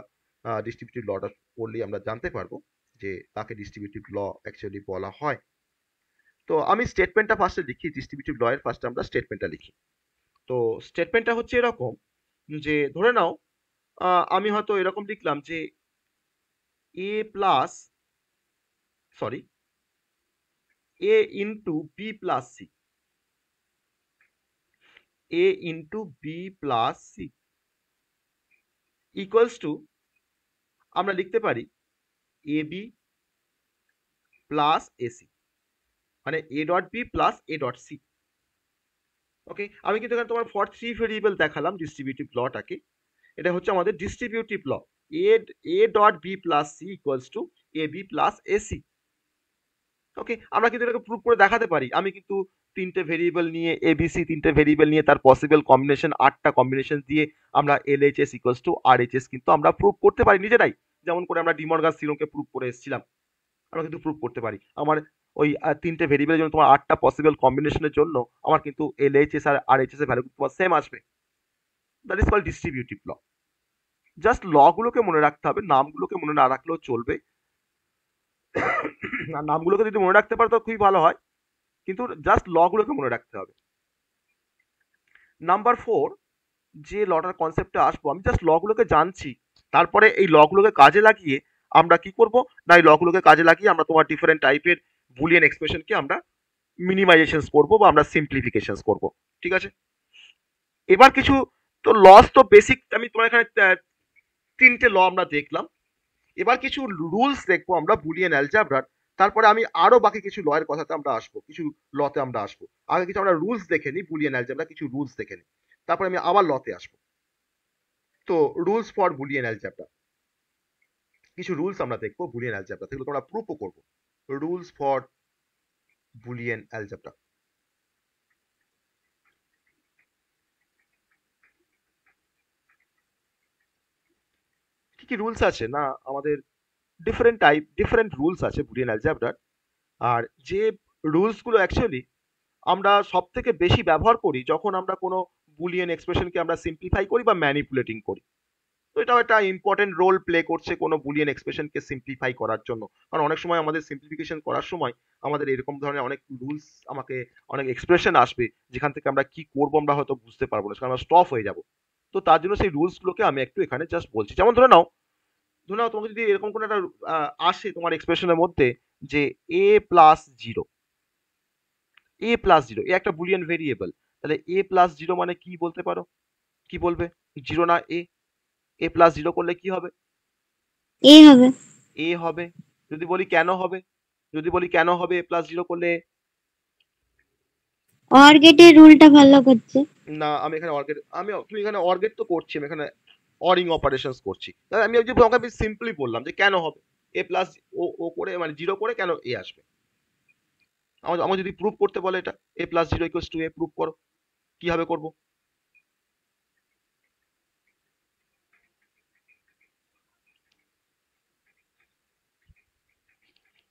ডিস্ট্রিবিউটিভ লটা পড়লেই আমরা জানতে পারবো যে তাকে ডিস্ট্রিবিউটিভ ল অ্যাকচুয়ালি বলা হয়। তো আমি স্টেটমেন্টটা ফার্স্টে লিখি, ডিস্ট্রিবিউটিভ ল এর ফার্স্টে আমরা স্টেটমেন্টটা লিখি। তো স্টেটমেন্টটা হচ্ছে এরকম যে, ধরে নাও আমি হয়তো এরকম লিখলাম যে A plus, sorry, A into B plus C, a into b plus c equals to, আমরা লিখতে পারি ab plus ac, মানে a dot b plus a dot c। ওকে, আমি কিন্তু এখানে তোমার ফর থ্রি ভেরিয়েবল দেখালাম ডিস্ট্রিবিউটিভ লটাকে। এটা হচ্ছে আমাদের distributive law, a dot b plus c equals to ab plus ac। ওকে, আমরা কিন্তু এটাকে প্রুভ করে দেখাতে পারি। আমি কিন্তু তিনটে ভেরিয়েবল নিয়ে এবিসি, তিনটে ভেরিয়েবল নিয়ে তার পসিবল কম্বিনেশন 8টা কম্বিনেশন দিয়ে আমরা এলএইচএস ইকুয়ালস টু আরএইচএস কিন্তু আমরা প্রুভ করতে পারি নিজেরাই, যেমন করে আমরা ডিমর্গান থিওরেমকে প্রুভ করে এসেছিলাম। আমরা কিন্তু প্রুভ করতে পারি আমার ওই তিনটে ভেরিয়েবলের জন্য তোমার 8টা পসিবল কম্বিনেশনের জন্য আমার কিন্তু এলএইচএস আর আরএইচএস এর ভ্যালু তোমার সেম আসবে। That is called distributive law. Just law গুলোকে মনে রাখতে হবে, নামগুলোকে মনে না রাখলেও চলবে। আর নামগুলোকে যদি মনে রাখতে পারো তো খুবই ভালো হয়, কিন্তু জাস্ট ল গুলোকে মনে রাখতে হবে। নাম্বার 4 যে লটার কনসেপ্টে আসবো, আমি জাস্ট ল গুলোকে জানছি, তারপরে এই ল গুলোকে কাজে লাগিয়ে আমরা কি করব না, এই ল গুলোকে কাজে লাগিয়ে আমরা তোমার ডিফারেন্ট টাইপের বুলিয়ান এক্সপ্রেশনকে আমরা মিনিমাইজেশনস করব বা আমরা সিম্পলিফিকেশনস করব। ঠিক আছে, এবার কিছু তো লস তো বেসিক আমি তোমার এখানে তিনটে ল আমরা দেখলাম। এবার কিছু রুলস দেখবো আমরা বুলিয়ান অ্যালজাবরার, তারপরে আমি আরো বাকি কিছু ল এর কথাতে আমরা আসবো, কিছু লতে আমরা আসবো। আগে কিছু আমরা রুলস দেখে নিই, বুলিয়ান অ্যালজাবরা কিছু রুলস দেখে নিই, তারপরে আমি আবার লতে আসবো। তো রুলস ফর বুলিয়ান অ্যালজাবরা, কিছু রুলস আমরা দেখবো বুলিয়ান অ্যালজাবরা, সেগুলো আমরা প্রুফও করবো। রুলস ফর বুলিয়ান অ্যালজাবরা, কি কি রুলস আছে না আমাদের, ডিফারেন্ট রুলস আছে বুলিয়ান অ্যালজাবরার। আর যে রুলস গুলো অ্যাকচুয়ালি আমরা সব থেকে বেশি ব্যবহার করি যখন আমরা কোনো বুলিয়ান এক্সপ্রেশনকে আমরা সিম্পলিফাই করি বা ম্যানিপুলেটিং করি। তো এটাও একটা ইম্পর্টেন্ট রোল প্লে করছে কোনো বুলিয়ান এক্সপ্রেশনকে সিম্পলিফাই করার জন্য। কারণ অনেক সময় আমাদের সিম্পলিফিকেশন করার সময় আমাদের এরকম ধরনের অনেক রুলস, আমাকে অনেক এক্সপ্রেশন আসবে যেখান থেকে আমরা কি করবো আমরা হয়তো বুঝতে পারবো না, আমরা স্টপ হয়ে যাব। তো তার জন্য সেই রুলস গুলোকে আমি একটু এখানে জাস্ট বলছি। যেমন ধরে নাও তোমাকে যদি এরকম কোনো একটা আসে তোমার এক্সপ্রেশনের মধ্যে যে a+0, a+0 এ একটা বুলিয়ান ভেরিয়েবল, তাহলে a+0 মানে কি বলতে পারো, কি বলবে? 0 না a? a+0 করলে কি হবে? এ হবে। a হবে। যদি বলি কেন হবে, যদি বলি কেন হবে a+0 করলে? অর গেটের রুলটা ভালো করছে। না, আমি এখানে অর্গেট, তুমি এখানে অর্গেট তো করছি, আমি এখানে অরিং অপারেশনস করছি। তাহলে আমি তোমাকে আমি সিম্পলি বললাম যে কেন হবে a প্লাস ও করে, মানে 0 করে কেন a আসবে। আমার যদি প্রুফ করতে বলে এটা a+0 equals to a, proof করো, কিভাবে করবো?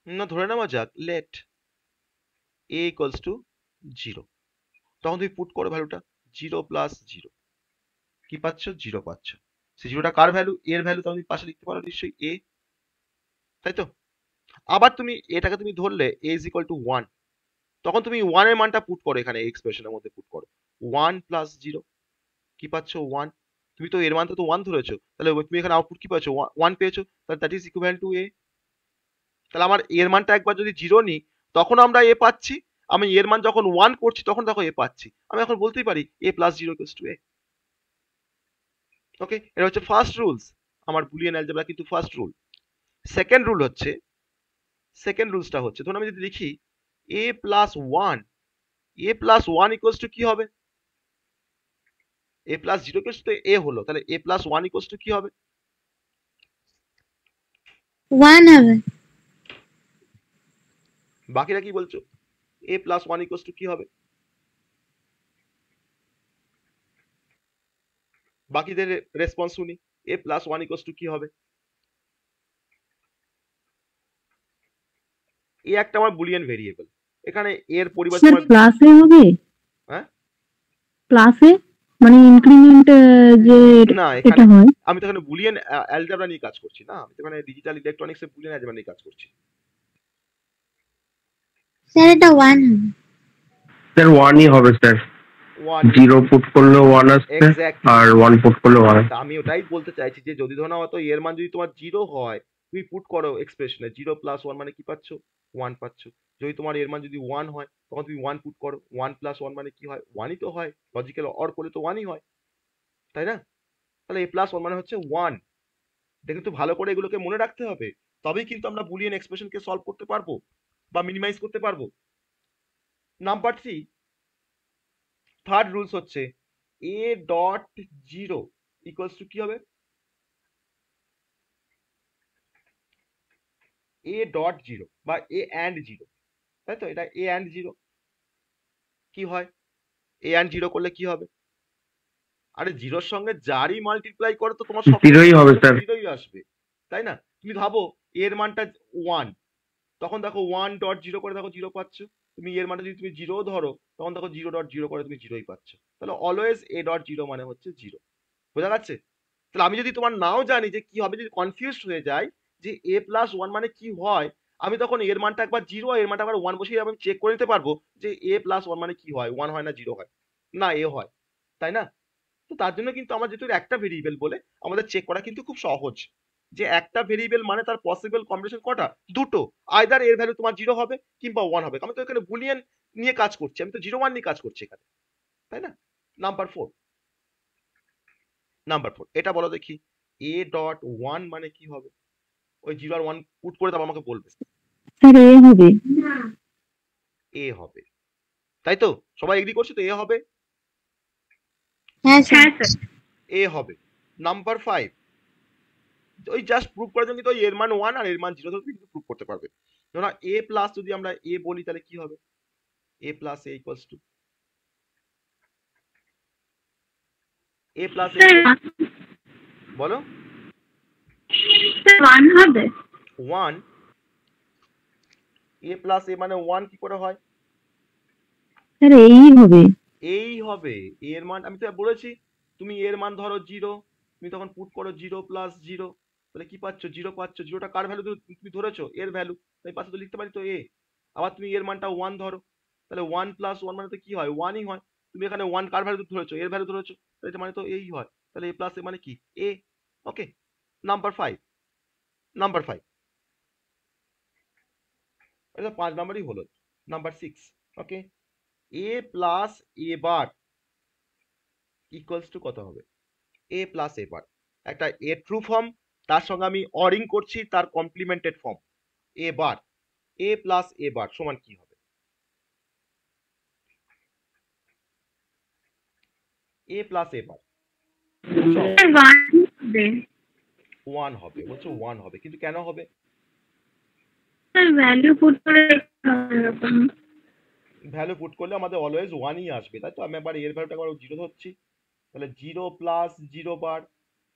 না, ধরে নেওয়া যাক লেট a ইকুয়ালস টু 0, তখন তুমি পুট করো ভ্যালুটা 0+0, কি পাচ্ছ? 0 পাচ্ছ। সেই 0টা কার ভ্যালু? এর ভ্যালু, তখন তুমি পাশে লিখতে পারো নিশ্চয়ই a, তাই তো? আবার তুমি এটাকে তুমি ধরলে a ইজ ইকুয়াল টু 1, তখন তুমি 1 এর মানটা পুট করো, এখানে এক্সপ্রেশনের মধ্যে পুট করো 1+0, কি পাচ্ছ? 1। তুমি তো এর মান তো 1 ধরেছো, তাহলে তুমি এখানে আউটপুট কি পাচ্ছ? 1 পেয়েছো, তাহলে that is equivalent two a। তাহলে আমার এর মানটা একবার যদি 0 নিই তখন আমরা a পাচ্ছি, আমি এর মান যখন 1 করছি তখন দেখো a পাচ্ছি, আমি এখন বলতেই পারি a+0 ইকুয়ালস টু a। ওকে, এটা হচ্ছে ফার্স্ট রুলস, আমার বুলিয়ান অ্যালজেব্রা কিন্তু ফার্স্ট রুল। সেকেন্ড রুল হচ্ছে, সেকেন্ড রুলসটা হচ্ছে, ধরুন আমি যদি লিখি a+1, a+1 ইকুয়ালস টু কি হবে? a+0 ইকুয়ালস টু a হলো, তাহলে a+1 ইকুয়ালস টু কি হবে? 1 হবে। বাকিরা কি বলছো? a+1 ইকুয়ালস টু কি হবে? বাকিদের রেসপন্স শুনি, a+1 ইকুয়ালস টু কি হবে? এ একটা আমার বুলিয়ান ভেরিয়েবল, এখানে এর পরিবর্তে স্যার প্লাসে হবে? হ্যাঁ, প্লাসে মানে ইনক্রিমেন্ট যে না এটা এখানে হয়। আমি তো এখানে বুলিয়ান অ্যালজেব্রা নিয়ে কাজ করছি না, আমি তো এখানে ডিজিটাল ইলেকট্রনিক্স এর বুলিয়ান অ্যালজেব্রা নিয়ে কাজ করছি। স্যার এটা 1 হবে। স্যার 1ই হবে স্যার, 1 0 পুট করলে 1 আসবে এক্স্যাক্টলি, আর 1 পুট করলে 1 আসবে। আমি ওটাই বলতে চাইছি যে যদি ধরো না হয়তো এর মান যদি তোমার 0 হয়, তুমি পুট করো এক্সপ্রেশনে 0+1 মানে কি পাচ্ছ? 1 পাচ্ছ। যদি তোমার এর মান যদি 1 হয় তখন তুমি 1 পুট করো, 1+1 মানে কি হয়? 1ই তো হয়, লজিক্যাল অর করলে তো 1ই হয়, তাই না? তাহলে a+1 মানে হচ্ছে 1। এটা কিন্তু ভালো করে এগুলোকে মনে রাখতে হবে, তবেই কিন্তু আমরা বুলিয়ান এক্সপ্রেশনকে সলভ করতে পারবো বা মিনিমাইজ করতে পারবো। নাম্বার 3, থার্ড রুলস হচ্ছে a.0 ইকুয়ালস টু কি হবে? a.0 বা a and 0, তাই তো? এটা a and 0 কি হয়? a and 0 করলে কি হবে? আরে 0 সঙ্গে যারই মাল্টিপ্লাই করে তো তোমার সব 0ই হবে স্যার। 0ই আসবে, তাই না? তুমি ভাবো এর মানটা 1, তখন দেখো 1.0 করে দেখো 0 পাচ্ছ। তুমি এর মানটা যদি তুমি 0 ধরো তখন দেখো 0.0 করে তুমি 0ই পাচ্ছ। তাহলে অলওয়েজ a.0 মানে হচ্ছে 0। বোঝা যাচ্ছে? তাহলে আমি যদি তোমার নাও জানি যে কি হবে, যদি কনফিউজড হয়ে যায় যে a+1 মানে কি হয়, আমি তখন এর মানটা একবার 0 এর মানটা একবার 1 বসিয়ে আমি চেক করে নিতে পারবো যে a+1 মানে কি হয়, 1 হয় না 0 হয়, না a হয়, তাই না? তো তার জন্য কিন্তু আমার যেহেতু একটা ভেরিয়েবল বলে আমাদের চেক করা কিন্তু খুব সহজ, যে একটা ভেরিয়েবল মানে তার পসিবল কম্বিনেশন কটা? দুটো। আইদার এর ভ্যালু তোমার 0 হবে কিংবা 1 হবে। আমি তো এখানে বুলিয়ান নিয়ে কাজ করছি, আমি তো 0 1 নিয়ে কাজ করছি এখানে, তাই না? নাম্বার 4, নাম্বার 4 এটা বলো দেখি এ ডট 1 মানে কি হবে? ওই 0 আর 1 পুট করে তারপর আমাকে বলবে। স্যার এ হবে। এ হবে, তাই তো? সবাই এগ্রি করছে তো এ হবে? হ্যাঁ স্যার। এ হবে। নাম্বার 5 ওই জাস্ট প্রুভ করার জন্য কিন্তু ওই এর মান 1 আর এর মান 0 ধরে কিন্তু প্রুভ করতে পারবে। ধরো এ প্লাস যদি আমরা এ বলি তাহলে কি হবে? A plus A equals to A plus A বলো 1 হবে। 1 এ প্লাস এ মানে 1 কি করে হয়? স্যার এই হবে। এই হবে। এর মান আমি তো বলেছি তুমি এর মান ধরো 0, তুমি তখন পুট করো 0 প্লাস 0, তাহলে কি পাচ্ছ? 0 পাচ্ছ। 0টা কার ভ্যালু তুমি ধরেছো? এর ভ্যালু, তাই পাশে তো লিখতে পারি তো এ। আবার তুমি এর মানটা 1 ধরো, তাহলে 1 প্লাস 1 মানে তো কি হয়? 1ই হয়। তুমি এখানে 1 কার ভ্যালু ধরেছো? এর ভ্যালু ধরেছো, তাহলে এটা মানে তো এই হয়। তাহলে এ প্লাস এ মানে কি? এ। ওকে, নাম্বার 5 নাম্বার 5 এটা 5 নাম্বারই হলো। Number 6 okay, A plus A bar equals two কত হবে? এ প্লাস এ বার একটা এ ট্রু ফর্ম, তার সঙ্গে আমি অরিং করছি তার complimented form A bar. A plus A বার সমান কি হবে? এ প্লাস এ বার 1 হবে। বলছো 1 হবে, কিন্তু কেন হবে? ভ্যালু পুট করে ভ্যালু পুট করলে আমাদের অলওয়েজ 1ই আসবে, তাই তো? আমি একবার এর ভ্যালুটা একবার 0 ধরছি, তাহলে 0 প্লাস 0 বার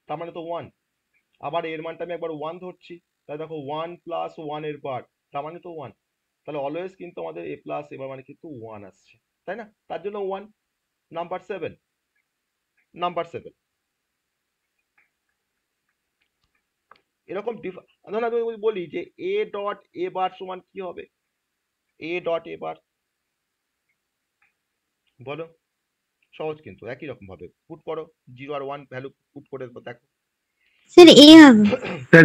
তার মানে তো 1। আবার এর মানটা আমি একবার 1 ধরছি, তাহলে দেখো 1 প্লাস 1 এর বার তার মানে তো 1। তাহলে অলওয়েজ কিন্তু আমাদের এ প্লাস এবার মানে কিন্তু 1 আসছে, তাই না? তার জন্য 1। নাম্বার 7 নাম্বার 7 এরকম ধরুন আমি বলি যে এ ডট এ বার সমান কি হবে? এ ডট এ বার বলো, সহজ কিন্তু একই রকম ভাবে পুট করো 0 আর 1 ভ্যালু পুট করে দেখো। স্যার এ হবে। স্যার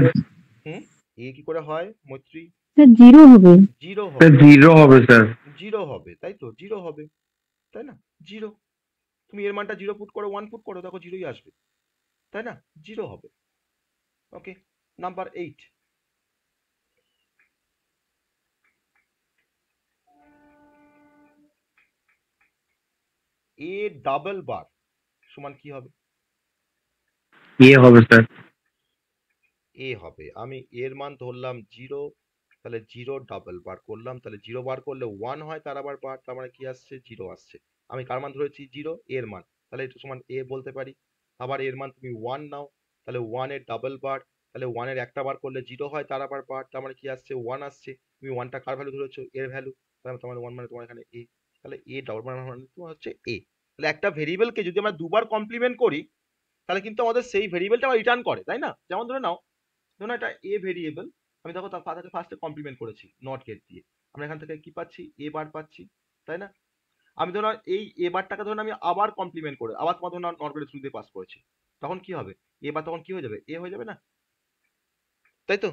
হুম, এ কি করে হয় মৈত্রী? স্যার 0 হবে। 0 স্যার হবে। 0 হবে স্যার। 0 হবে, তাই তো? 0 হবে, তাই না? 0, তুমি এর মানটা 0 পুট করো 1 পুট করো দেখো 0ই আসবে, তাই না? 0 হবে। ওকে, নাম্বার 8 এ ডাবল বার সমান কি হবে? এ হবে স্যার। এ হবে। আমি এর মান ধরলাম 0, তাহলে 0 ডাবল বার করলাম, তাহলে 0 বার করলে 1 হয়, তার আবার বার, তার মানে কি আসছে? 0 আসছে। আমি কার মান ধরেছি? 0 এর মান, তাহলে এটা সমান এ বলতে পারি। আবার এর মান তুমি 1 নাও, তাহলে 1 এর ডাবল বার, তাহলে 1 এর একটা বার করলে 0 হয়, তার আবার বার, তার মানে কি আসছে? 1 আসছে। তুমি 1টা কার ভ্যালু ধরেছো? এর ভ্যালু, তাহলে তোমার 1 মানে তোমার এখানে এ, তাহলে এ ডাবল বার মানে তোমার হচ্ছে এ। তাহলে একটা ভেরিয়েবলকে যদি আমরা দুবার কমপ্লিমেন্ট করি তাহলে কিন্তু আমাদের সেই ভেরিয়েবলটা আবার রিটার্ন করে, তাই না? যেমন ধরে নাও, ধরুন এটা এ ভেরিয়েবল, আমি দেখো তার ফার্স্টে কমপ্লিমেন্ট করেছি নট গেট দিয়ে, আমরা এখান থেকে কি পাচ্ছি? এ বার পাচ্ছি, তাই না? আমি ধরো এই এ বারটাকে ধরুন আমি আবার কমপ্লিমেন্ট করে আবার তোমার ধরুন নট গেটের থ্রু দিয়ে পাস করেছি, তখন কি হবে? এ বার তখন কি হয়ে যাবে? এ হয়ে যাবে না, তাই তো?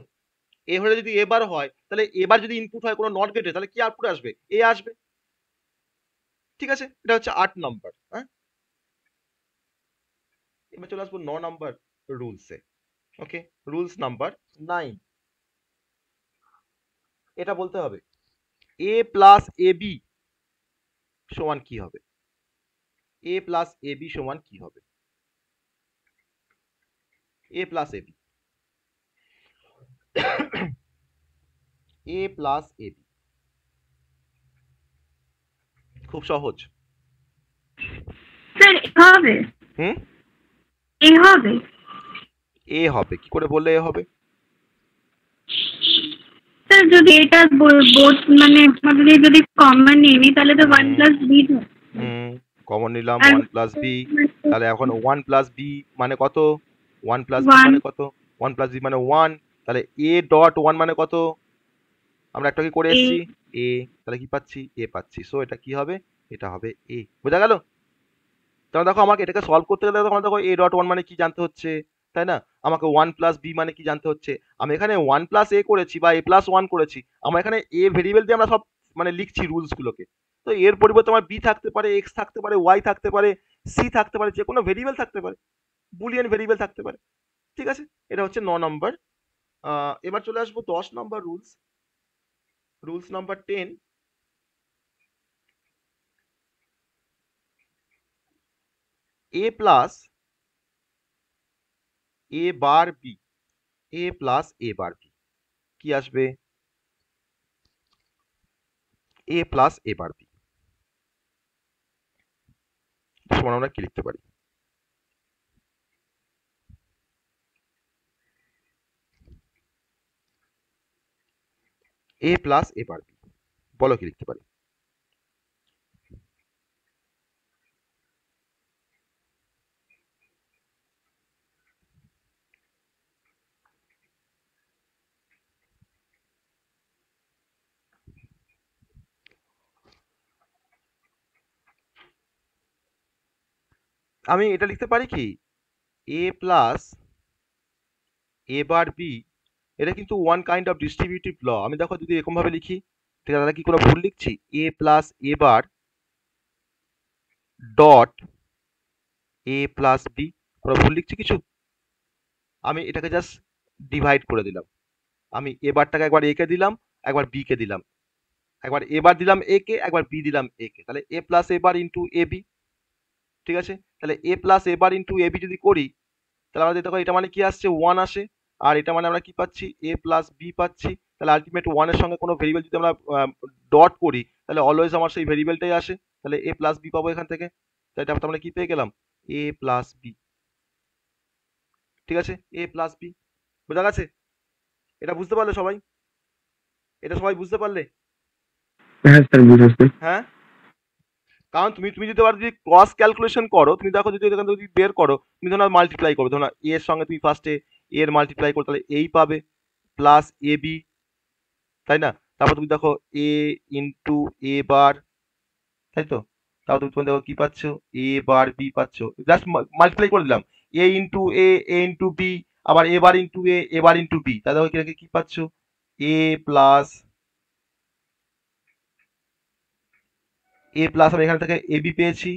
এ হলে যদি এবার হয়, তাহলে এবার যদি ইনপুট হয় কোনো নট গেটে, তাহলে কি আউটপুট আসবে? এ আসবে। ঠিক আছে, এটা হচ্ছে 8 নাম্বার। হ্যাঁ, এবার চলে আসবো 9 নাম্বার রুলসে। ওকে, রুলস নাম্বার 9, এটা বলতে হবে এ প্লাস এ বি সমান কি হবে? এ প্লাস এ বি সমান কি হবে? A plus A B, A plus A B খুব সহজ। স্যার হবে। হুম, এ হবে। এ হবে। কি করে বললে এ হবে? স্যার যদি এটা মানে আমাদের যদি কমন নিই তাহলে তো 1 প্লাস বি হবে। কমন নিলাম আর 1 প্লাস বি, তাহলে এখন 1 প্লাস বি মানে কত? 1 প্লাস বি 1 মানে কত? 1 প্লাস বি মানে 1, তাহলে এ ডট 1 মানে কত? আমরা একটা কি করে এ। এসেছি? এ, তাহলে কি পাচ্ছি? এ পাচ্ছি। সো এটা কি হবে? এটা হবে এ। বোঝা গেল? তাহলে দেখো আমাকে এটাকে সলভ করতে গেলে তখন দেখো এ ডট 1 মানে কি জানতে হচ্ছে, তাই না? আমাকে 1 প্লাস বি মানে কি জানতে হচ্ছে। আমি এখানে 1 প্লাস এ করেছি বা এ প্লাস 1 করেছি, আমরা এখানে এ ভেরিয়েবল দিয়ে আমরা সব মানে লিখছি রুলস গুলোকে। তো এর পরিবর্তে আমার বি থাকতে পারে, এক্স থাকতে পারে, ওয়াই থাকতে পারে, সি থাকতে পারে, যে কোনো ভেরিয়েবল থাকতে পারে। বুলিয়ান ভেরিয়েবল থাকতে পারে। ঠিক আছে, এটা হচ্ছে 9 নম্বর। এবার চলে আসবো 10 নম্বর rules number 10। a plus a bar B, a plus a bar B কি আসবে? a plus a bar B সমান আমরা কি লিখতে পারি? a plus a bar B, বলো কি লিখতে পারি? আমি এটা লিখতে পারি কি, a plus a bar B, এটা কিন্তু one kind of distributive law. আমি দেখো যদি এরকম ভাবে লিখি, ঠিক আছে, তাহলে কি কোনো ভুল লিখছি? a plus a bar dot a plus B, কোনো ভুল লিখছি কিছু? আমি এটাকে জাস্ট ডিভাইড করে দিলাম। আমি এ বারটাকে একবার এ কে দিলাম, একবার বি কে দিলাম, একবার এ বার দিলাম এ কে, একবার বি দিলাম এ কে, তাহলে এ plus A bar into A B. ঠিক আছে, তাহলে এ plus A bar into A B যদি করি, তাহলে আমরা দেখো এটা মানে কি আসছে? 1 আসে। আর এটা মানে আমরা কি পাচ্ছি? এ প্লাস বি পাচ্ছি। তাহলে আলটিমেট 1 এর সঙ্গে কোনো ভেরিয়েবল যদি আমরা ডট করি, তাহলে অলওয়েজ আমার সেই ভেরিয়েবলটাই আসে। তাহলে এ প্লাস বি পাবো এখান থেকে। তাহলে এটা আমরা কি পেয়ে গেলাম? এ প্লাস বি। ঠিক আছে, এ প্লাস বি। বোঝা গেছে? এটা বুঝতে পারলে সবাই? এটা সবাই বুঝতে পারলে? হ্যাঁ স্যার বুঝেছি। হ্যাঁ, কারণ তুমি তুমি যদি আবার যদি ক্রস ক্যালকুলেশন করো, তুমি দেখো যদি এখানে যদি বের করো, তুমি ধরো মাল্টিপ্লাই করবে, ধরো এ এর সঙ্গে তুমি ফার্স্টে এর মাল্টিপ্লাই করো, তাহলে এই পাবে প্লাস এ বি, তাই না? তারপর তুমি দেখো এ ইন্টু এ বার, তাই তো? তারপর তুমি দেখো কি পাচ্ছ? এ বার বি পাচ্ছ, জাস্ট মাল্টিপ্লাই করে দিলাম। এ ইন্টু এ ইন্টু বি, আবার এ বার ইন্টু এ বার ইন্টু বি, তাহলে দেখো কি পাচ্ছ? এ প্লাস আমি এখান থেকে এ বি পেয়েছি,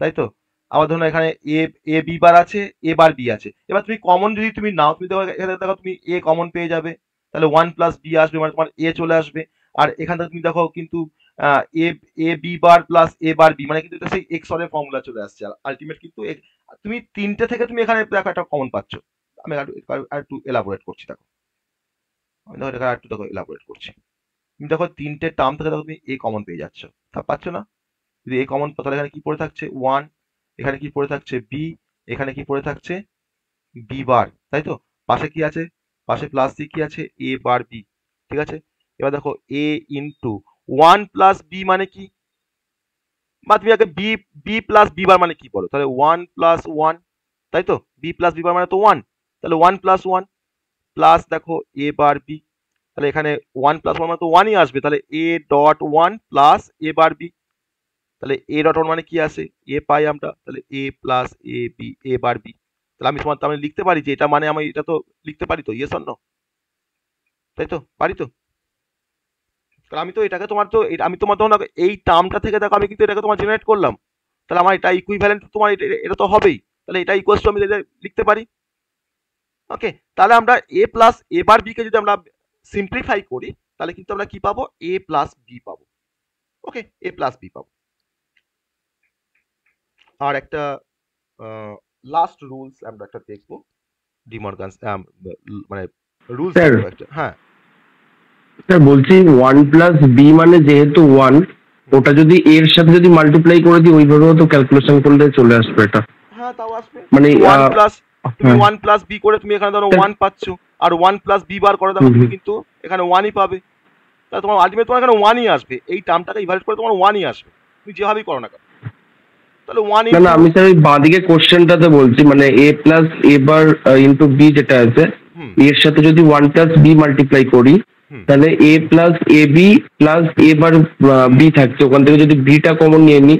তাই তো? আবার ধরুন এখানে এ এ বি বার আছে, এ বার বি আছে। এবার তুমি কমন যদি তুমি নাও, তুমি দেখো এখানে দেখো তুমি এ কমন পেয়ে যাবে, তাহলে 1 প্লাস বি আসবে, মানে তোমার এ চলে আসবে। আর এখান থেকে তুমি দেখো কিন্তু এ এ B bar plus A bar B, মানে কিন্তু এটা সেই এক্স এর ফর্মুলা চলে আসছে। আলটিমেট কিন্তু তুমি তিনটে থেকে তুমি এখানে দেখো একটা কমন পাচ্ছ। আমি একটু এলাবোরেট করছি, দেখো আমি দেখো এটা একটু দেখো এলাবোরেট করছি। তুমি দেখো তিনটে টার্ম থেকে দেখো তুমি এ কমন পেয়ে যাচ্ছ, তা পাচ্ছ না? যদি এ কমন, তাহলে এখানে কি পড়ে থাকছে? 1, এখানে কি পড়ে থাকছে? বি, এখানে কি পড়ে থাকছে? বি বার, তাই তো? পাশে কি আছে? পাশে প্লাস দিয়ে কি আছে? এ বার বি। ঠিক আছে, এবার দেখো এ ইন্টু 1 প্লাস বি মানে কি? বা তুমি আগে B B plus B bar মানে কি বলো? তাহলে 1 প্লাস 1, তাই তো? বি প্লাস বি বার মানে তো 1, তাহলে 1 প্লাস 1 প্লাস দেখো এ বার বি, তাহলে এখানে 1 প্লাস 1 মানে তো 1ই আসবে, তাহলে A dot 1 plus A bar B, তাহলে এ ডট 1 মানে কি আসে? এ পাই আমরা, তাহলে এ plus A B, A bar B. তাহলে আমি তোমার তাহলে লিখতে পারি যে এটা মানে আমি এটা তো লিখতে পারি তো, ইয়েস অর নো? তাই তো? পারি তো? তাহলে আমি তো এটাকে তোমার তো আমি তোমার তখন এই টার্মটা থেকে দেখো আমি কিন্তু এটাকে তোমার জেনারেট করলাম, তাহলে আমার এটা ইকুইভ্যালেন্ট তোমার এটা তো হবেই, তাহলে এটা ইকুয়ালস টু আমি এটা লিখতে পারি। ওকে, তাহলে আমরা এ প্লাস এ বার বি কে যদি আমরা সিম্পলিফাই করি, তাহলে কিন্তু আমরা কি পাবো? এ প্লাস বি পাবো। ওকে, এ প্লাস বি পাবো। আর একটা লাস্ট রুলস আমরা একটা দেখবো, ডিমর্গানস মানে রুলস স্যার দেখবো একটা। হ্যাঁ স্যার বলছি 1 প্লাস বি মানে যেহেতু 1, ওটা যদি এর সাথে যদি মাল্টিপ্লাই করে দিই ওইভাবেও তো ক্যালকুলেশন করলে চলে আসবে এটা। হ্যাঁ, তাও আসবে। মানে তুমি 1 প্লাস তুমি হ্যাঁ 1 প্লাস বি করে তুমি এখানে ধরো 1 পাচ্ছ, আর 1 প্লাস বি বার করে দেখো তুমি কিন্তু এখানে 1ই পাবে, তাহলে তোমার আলটিমেট তোমার এখানে 1ই আসবে। এই টার্মটাকে ইভালুয়েট করে তোমার 1ই আসবে, তুমি যেভাবেই করো না কেন। তাহলে 1 না না, ইন্টু আমি স্যার ওই বাঁদিকে কোশ্চেনটাতে বলছি, মানে এ plus A bar into B যেটা আছে, এর সাথে যদি 1 প্লাস বি মাল্টিপ্লাই করি, তাহলে এ plus A B plus A bar B থাকছে, ওখান থেকে যদি বিটা কমন নিয়ে নিই,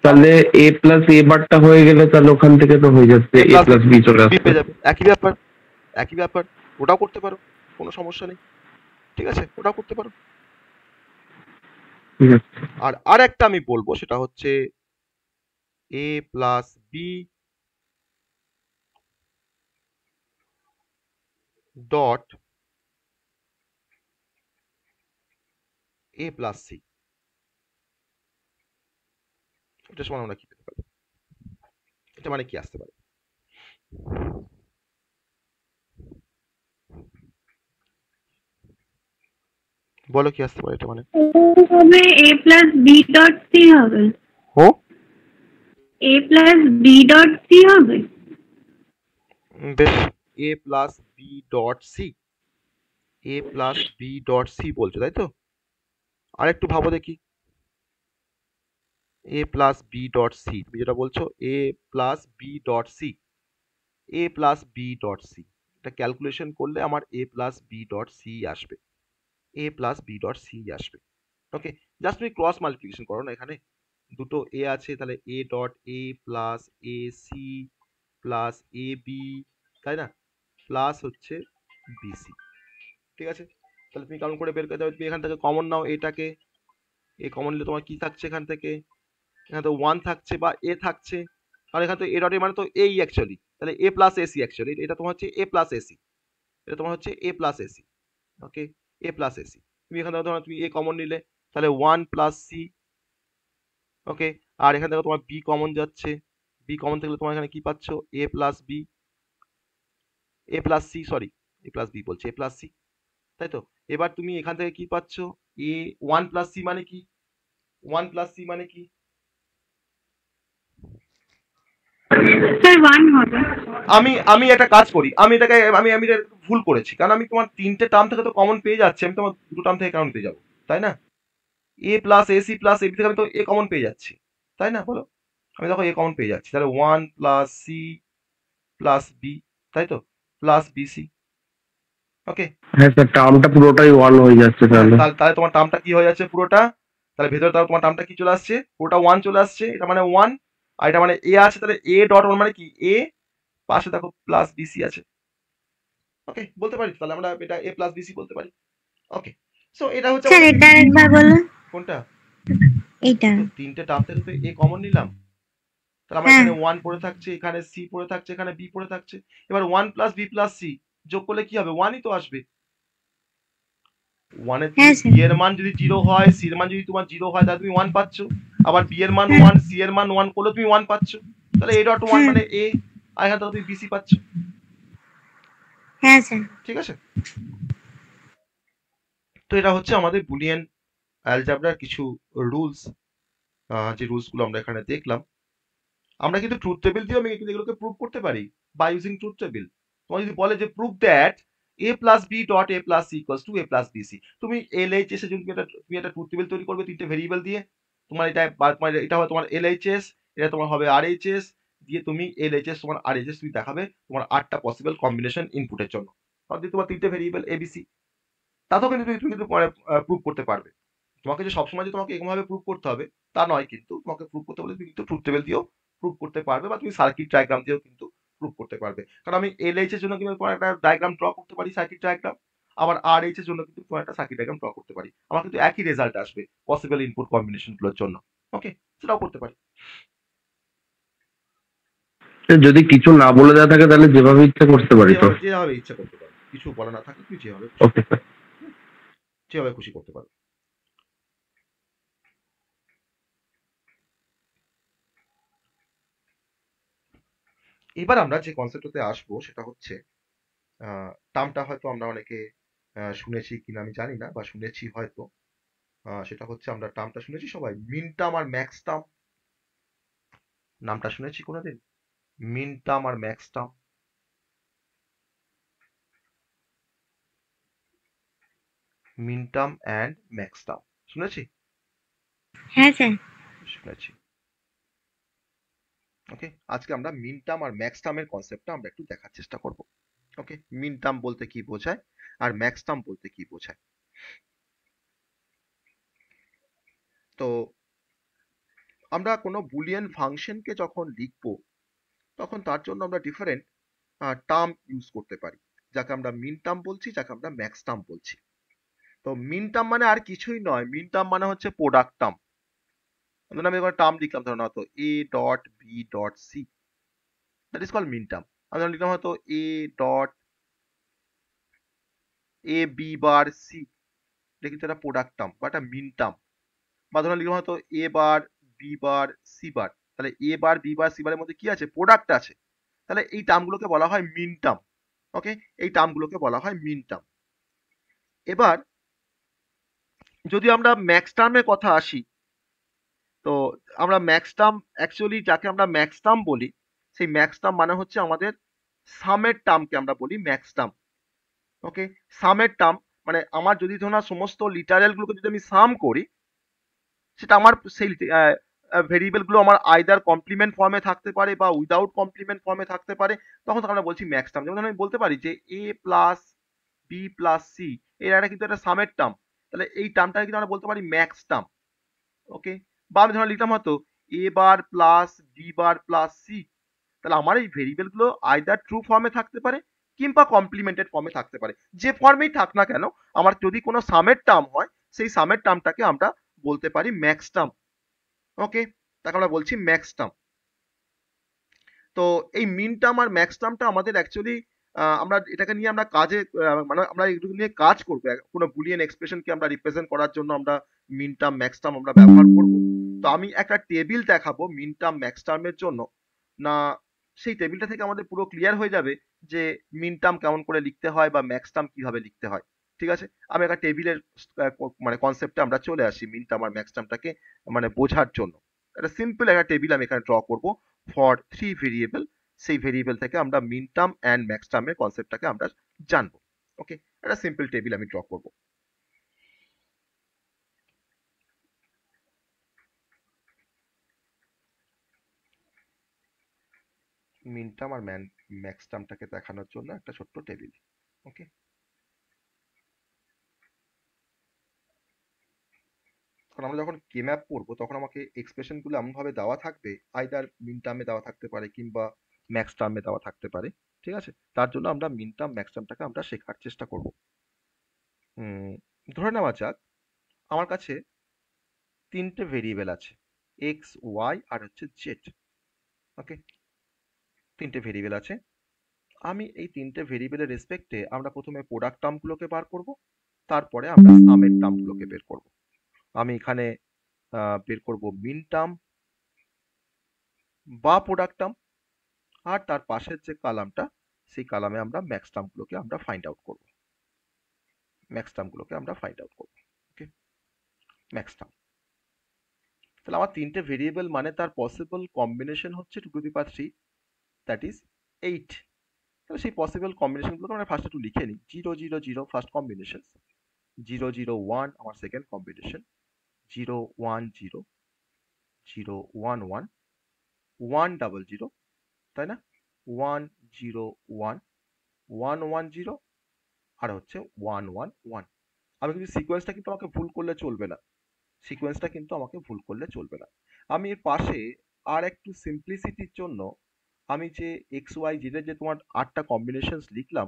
তাহলে এ প্লাস এ বারটা হয়ে গেলে তাহলে ওখান থেকে তো হয়ে যাচ্ছে এ প্লাস বি চলে আসবে। পেয়ে যাবে, একই ব্যাপার, একই ব্যাপার। ওটাও করতে পারো, কোনো সমস্যা নেই। ঠিক আছে, ওটাও করতে পারো। ঠিক আছে। আর আরেকটা আমি বলবো, সেটা হচ্ছে A plus B dot A plus C, এটা সমান আমরা কি পেতে পারি? এটা মানে কি আসতে পারে? বলো কি আসতে পারে এটা মানে? হবে a plus B dot C হবে। ও a plus B dot C হবে। বেশ, A plus B dot C, A plus B dot C বলছো তাই তো? আর একটু ভাবো দেখি, A plus B dot C তুমি যেটা বলছো, A plus B dot C, A plus B dot C, এটা ক্যালকুলেশন করলে আমার A plus B dot C আসবে, A plus B dot C আসবে। ওকে, জাস্ট তুমি ক্রস মাল্টিপ্লিকেশন করো না, এখানে দুটো এ আছে, তাহলে A dot A plus A C plus A B, তাই না, প্লাস হচ্ছে বিসি। ঠিক আছে, তাহলে তুমি কাউন্ট করে বের করে দেবে, তুমি এখান থেকে কমন নাও, এটাকে এ কমন নিলে তোমার কি থাকছে এখান থেকে, এখানে তো 1 থাকছে বা এ থাকছে, আর এখানে তো এ ডট এ মানে তো এই অ্যাকচুয়ালি, তাহলে এ প্লাস এসি অ্যাকচুয়ালি, এটা তোমার হচ্ছে এ প্লাস এসি, এটা তোমার হচ্ছে A plus AC. Okay, A plus AC, তুমি এখানে ধরো তুমি এ কমন নিলে, তাহলে 1 প্লাস সি। ওকে, আর এখানে দেখো তোমার বি কমন যাচ্ছে, বি কমন থাকলে তোমার এখানে কি পাচ্ছ, এ প্লাস বি, এ প্লাস সি, সরি এ প্লাস বি বলছে, এ প্লাস সি, তাই তো? এবার তুমি এখান থেকে কি পাচ্ছ, এ 1 প্লাস সি মানে কি, 1 প্লাস সি মানে কি? স্যার 1 হবে। আমি আমি একটা কাজ করি, আমি এটাকে আমি এটা ভুল করেছি, কারণ আমি তোমার তিনটে টার্ম থেকে তো কমন পেয়ে যাচ্ছি, আমি তোমার দুটো টার্ম থেকে কেমন পেয়ে যাবো, তাই না? এ প্লাস এসি প্লাস এবি থেকে আমি তো এ কমন পেয়ে যাচ্ছি, তাই না বলো? আমি দেখো এ কমন পেয়ে যাচ্ছি, তাহলে 1 প্লাস সি প্লাস বি, তাই তো, প্লাস বিসি। ওকে, হ্যাঁ স্যার, টার্মটা পুরোটাই 1 হয়ে যাচ্ছে হ্যাঁ, তাহলে। তাহলে তাহলে তোমার টার্মটা কি হয়ে যাচ্ছে পুরোটা, তাহলে ভেতরে তাহলে তোমার টার্মটা কি চলে আসছে, পুরোটা 1 চলে আসছে, এটা মানে 1, আর এটা মানে এ আছে, তাহলে এ ডট 1 মানে কি এ, পাশে দেখো প্লাস বিসি আছে। ওকে, বলতে পারি তাহলে আমরা এটা এ প্লাস বিসি বলতে পারি। ওকে, সো এটা হচ্ছে স্যার আমাদের এটা আরেকবার বলুন। কোনটা, এইটা। তো তিনটে টার্ম থেকে তো এ কমন নিলাম, তাহলে আমার হ্যাঁ এখানে 1 পড়ে থাকছে, এখানে সি পড়ে থাকছে, এখানে বি পড়ে থাকছে, এবার 1 প্লাস বি প্লাস সি যোগ করলে কি হবে, 1ই তো আসবে। 1 এর যদি হ্যাঁ বি স্যার। এর মান যদি 0 হয়, সি এর মান যদি তোমার 0 হয়, তাহলে তুমি 1 পাচ্ছ, আবার বি এর মান হ্যাঁ 1, সি এর মান 1 করলে তুমি 1 পাচ্ছ, তাহলে এ ডট 1 হ্যাঁ মানে এ, আর এখানে তুমি বিসি পাচ্ছ। হ্যাঁ স্যার। ঠিক আছে, তো এটা হচ্ছে আমাদের বুলিয়ান অ্যালজেব্রার কিছু রুলস, যে রুলস গুলো আমরা এখানে দেখলাম। আমরা কিন্তু ট্রুথ টেবিল দিয়েও আমি কিন্তু এগুলোকে প্রুভ করতে পারি বাই ইউজিং ট্রুথ টেবিল। তোমার যদি বলে যে prove that A plus B dot A plus C equals to A plus BC, তুমি এলএইচএস এর জন্য তুমি একটা ট্রুথ টেবিল তৈরি করবে তিনটে ভেরিয়েবল দিয়ে, তোমার এটা তোমার এটা হবে তোমার এলএইচএস, এটা তোমার হবে আরএইচএস, দিয়ে তুমি এলএইচএস তোমার আরএইচএস তুমি দেখাবে তোমার 8টা পসিবল কম্বিনেশন ইনপুটের জন্য, তাহলে তোমার তিনটে ভেরিয়েবল এবিসি, তাতেও কিন্তু তুমি কিন্তু প্রুভ করতে পারবে। তোমাকে যে সবসময় যে তোমাকে এরকমভাবে প্রুভ করতে হবে তা নয়, কিন্তু তোমাকে প্রুভ করতে হলে তুমি কিন্তু ট্রুথ টেবিল দিয়েও প্রুভ করতে পারবে, বা তুমি সার্কিট ডায়াগ্রাম দিয়েও কিন্তু প্রুভ করতে পারবে। কারণ আমি এলএইচ এর জন্য কিন্তু তোমার একটা ডায়াগ্রাম ড্র করতে পারি, সার্কিট ডায়াগ্রাম, আবার আরএইচ এর জন্য কিন্তু তোমার একটা সার্কিট ডায়াগ্রাম ড্র করতে পারি, আমার কিন্তু একই রেজাল্ট আসবে পসিবল ইনপুট কম্বিনেশন গুলোর জন্য। ওকে, সেটাও করতে পারি। যদি কিছু না বলে দেওয়া থাকে তাহলে যেভাবে ইচ্ছা করতে পারি তো? যেভাবে ইচ্ছা করতে পারো, কিছু বলা না থাকে তুমি যেভাবে খুশি, ওকে স্যার। যেভাবে খুশি করতে পারো। এবার আমরা যে কনসেপ্টটাতে আসবো সেটা হচ্ছে, টার্মটা হয়তো আমরা অনেকে শুনেছি কিনা আমি জানি না, বা শুনেছি হয়তো, সেটা হচ্ছে আমরা টার্মটা শুনেছি সবাই, মিন টার্ম আর ম্যাক্স টার্ম, নামটা শুনেছি কোনোদিন, মিন টার্ম আর max term, min term and max term শুনেছি? হ্যাঁ স্যার। শুনেছি। ওকে, আজকে আমরা মিন টার্ম আর ম্যাক্স টার্মের কনসেপ্টটা আমরা একটু দেখার চেষ্টা করব। ওকে, মিন টার্ম বলতে কি বোঝায় আর ম্যাক্স টার্ম বলতে কি বোঝায়। তো আমরা কোনো বুলিয়ান ফাংশনকে যখন লিখব তখন তার জন্য আমরা ডিফারেন্ট টার্ম ইউজ করতে পারি, যাকে আমরা মিন টার্ম বলছি, যাকে আমরা ম্যাক্স টার্ম বলছি। তো মিন টার্ম মানে আর কিছুই নয়, মিন টার্ম মানে হচ্ছে প্রোডাক্ট টার্ম। ধরুন আমি এবার টার্ম লিখলাম, ধরুন হয়তো A dot B dot C, that is call min term. আমি ধরুন লিখলাম হয়তো A dot A B bar C, এটা কিন্তু একটা প্রোডাক্ট টার্ম বা একটা মিন টার্ম। বা ধরুন লিখলাম হয়তো A bar B bar C বার, তাহলে এ বার বি বার সি বারের মধ্যে কি আছে, প্রোডাক্ট আছে, তাহলে এই টার্মগুলোকে বলা হয় মিন টার্ম। ওকে, এই টার্মগুলোকে বলা হয় মিন টার্ম। এবার যদি আমরা ম্যাক্স টার্মের কথা আসি, তো আমরা ম্যাক্স টার্ম অ্যাকচুয়ালি যাকে আমরা ম্যাক্স টার্ম বলি, সেই ম্যাক্স টার্ম মানে হচ্ছে আমাদের সামের টার্মকে আমরা বলি ম্যাক্স টার্ম। ওকে, সামের টার্ম মানে আমার যদি ধরুন সমস্ত লিটারেল গুলোকে যদি আমি সাম করি, সেটা আমার সেই ভেরিয়েবল গুলো আমার আইদার কমপ্লিমেন্ট ফর্মে থাকতে পারে বা উইদাউট কমপ্লিমেন্ট ফর্মে থাকতে পারে, তখন আমরা বলছি ম্যাক্স টার্ম। যেমন আমি বলতে পারি যে A plus B plus C, এর একটা কিন্তু একটা সামের টার্ম, তাহলে এই টার্মটাকে কিন্তু আমরা বলতে পারি ম্যাক্স টার্ম। ওকে, বা আমি ধরুন লিখলাম হয়তো A bar plus B bar plus C, তাহলে আমার এই ভেরিয়েবল গুলো আইদার ট্রু ফর্মে থাকতে পারে কিংবা কমপ্লিমেন্টেড ফর্মে থাকতে পারে, যে ফর্মেই থাক না কেন আমার যদি কোনো সামের টার্ম হয়, সেই সামের টার্মটাকে আমরা বলতে পারি ম্যাক্স টার্ম। ওকে, তাকে আমরা বলছি ম্যাক্স টার্ম। তো এই মিন টার্ম আর ম্যাক্স টার্মটা আমাদের অ্যাকচুয়ালি আমরা এটাকে নিয়ে আমরা কাজে মানে আমরা এগুলো নিয়ে কাজ করবো, কোনো বুলিয়ান এক্সপ্রেশনকে আমরা রিপ্রেজেন্ট করার জন্য আমরা মিন টার্ম ম্যাক্স টার্ম আমরা ব্যবহার করব। তো আমি একটা টেবিল দেখাবো মিন টার্ম ম্যাক্স টার্মের জন্য, না সেই টেবিলটা থেকে আমাদের পুরো ক্লিয়ার হয়ে যাবে যে মিন টার্ম কেমন করে লিখতে হয় বা ম্যাক্স টার্ম কিভাবে লিখতে হয়। ঠিক আছে, আমি একটা টেবিলের মানে কনসেপ্টে আমরা চলে আসি মিন টার্ম আর ম্যাক্স টার্মটাকে মানে বোঝার জন্য। একটা সিম্পল একটা টেবিল আমি এখানে ড্র করব ফর 3 ভেরিয়েবল, সেই ভেরিয়েবল থেকে আমরা মিন টার্ম অ্যান্ড ম্যাক্স টার্মের কনসেপ্টটাকে আমরা জানবো। ওকে, একটা সিম্পল টেবিল আমি ড্র করব। মিন টার্ম আর ম্যাক্স টার্মটাকে দেখানোর জন্য একটা ছোট্ট টেবিল। ওকে, কারণ আমরা যখন কে ম্যাপ পড়বো তখন আমাকে এক্সপ্রেশনগুলো এমনভাবে দেওয়া থাকবে, আইদার মিন টার্মে দেওয়া থাকতে পারে কিংবা ম্যাক্স টার্মে দেওয়া থাকতে পারে। ঠিক আছে, তার জন্য আমরা মিন টার্ম ম্যাক্স টার্মটাকে আমরা শেখার চেষ্টা করব। ধরে নেওয়া যাক আমার কাছে 3টে ভেরিয়েবল আছে, এক্স ওয়াই আর হচ্ছে জেড। ওকে, 3টে ভেরিয়েবল আছে। আমি এই 3টে ভেরিয়েবলের রেসপেক্টে আমরা প্রথমে প্রোডাক্ট টার্মগুলোকে বার করব, তারপরে আমরা সামের টার্মগুলোকে বের করব। আমি এখানে বের করব মিন টার্ম বা প্রোডাক্ট টার্ম, আর তার পাশের যে কালামটা সেই কালামে আমরা ম্যাক্স টার্মগুলোকে আমরা ফাইন্ড আউট করব। ম্যাক্স টার্মগুলোকে আমরা ফাইন্ড আউট করব। ওকে, ম্যাক্স টার্ম। তাহলে আমার 3টে ভেরিয়েবল মানে তার পসিবল কম্বিনেশন হচ্ছে 2 to the power 3, that is 8। তাহলে সেই পসিবল কম্বিনেশনগুলো আমরা ফার্স্ট একটু লিখে নিই। 0 0 0 ফার্স্ট কম্বিনেশন, 0 0 1 আমার সেকেন্ড কম্বিনেশন, 0 1 0 0 1 1 1 0 0, তাই না, 1 0 1 1 1 0 আর হচ্ছে 1 1 1। আমি কিন্তু সিকোয়েন্সটা কিন্তু আমাকে ভুল করলে চলবে না, সিকোয়েন্সটা কিন্তু আমাকে ভুল করলে চলবে না। আমি এর পাশে আর একটু সিম্পলিসিটির জন্য আমি যে এক্স ওয়াই জেড এর যে তোমার 8টা কম্বিনেশনস লিখলাম,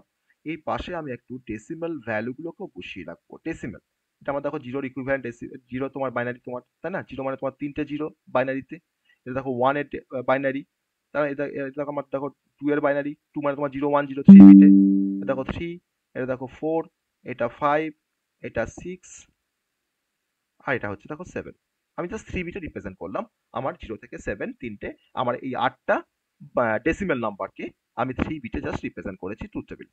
এই পাশে আমি একটু ডেসিমাল ভ্যালুগুলোকেও বসিয়ে রাখবো। ডেসিমাল, এটা আমার দেখো জিরোর ইকুইভ্যালেন্ট, জিরো তোমার বাইনারি তোমার, তাই না, জিরো মানে তোমার 3টে জিরো বাইনারিতে, এটা দেখো 1 এর বাইনারি, তাহলে এটা দেখো আমার দেখো 2 এর বাইনারি, 2 মানে তোমার 0 1 0 3 বিটে, এটা দেখো 3, এটা দেখো 4, এটা 5, এটা 6, আর এটা হচ্ছে দেখো 7। আমি জাস্ট 3 বিটে রিপ্রেজেন্ট করলাম আমার 0 থেকে 7 তিনটে, আমার এই 8টা ডেসিমাল নাম্বারকে আমি 3 বিটে জাস্ট রিপ্রেজেন্ট করেছি ট্রুথ টেবিল।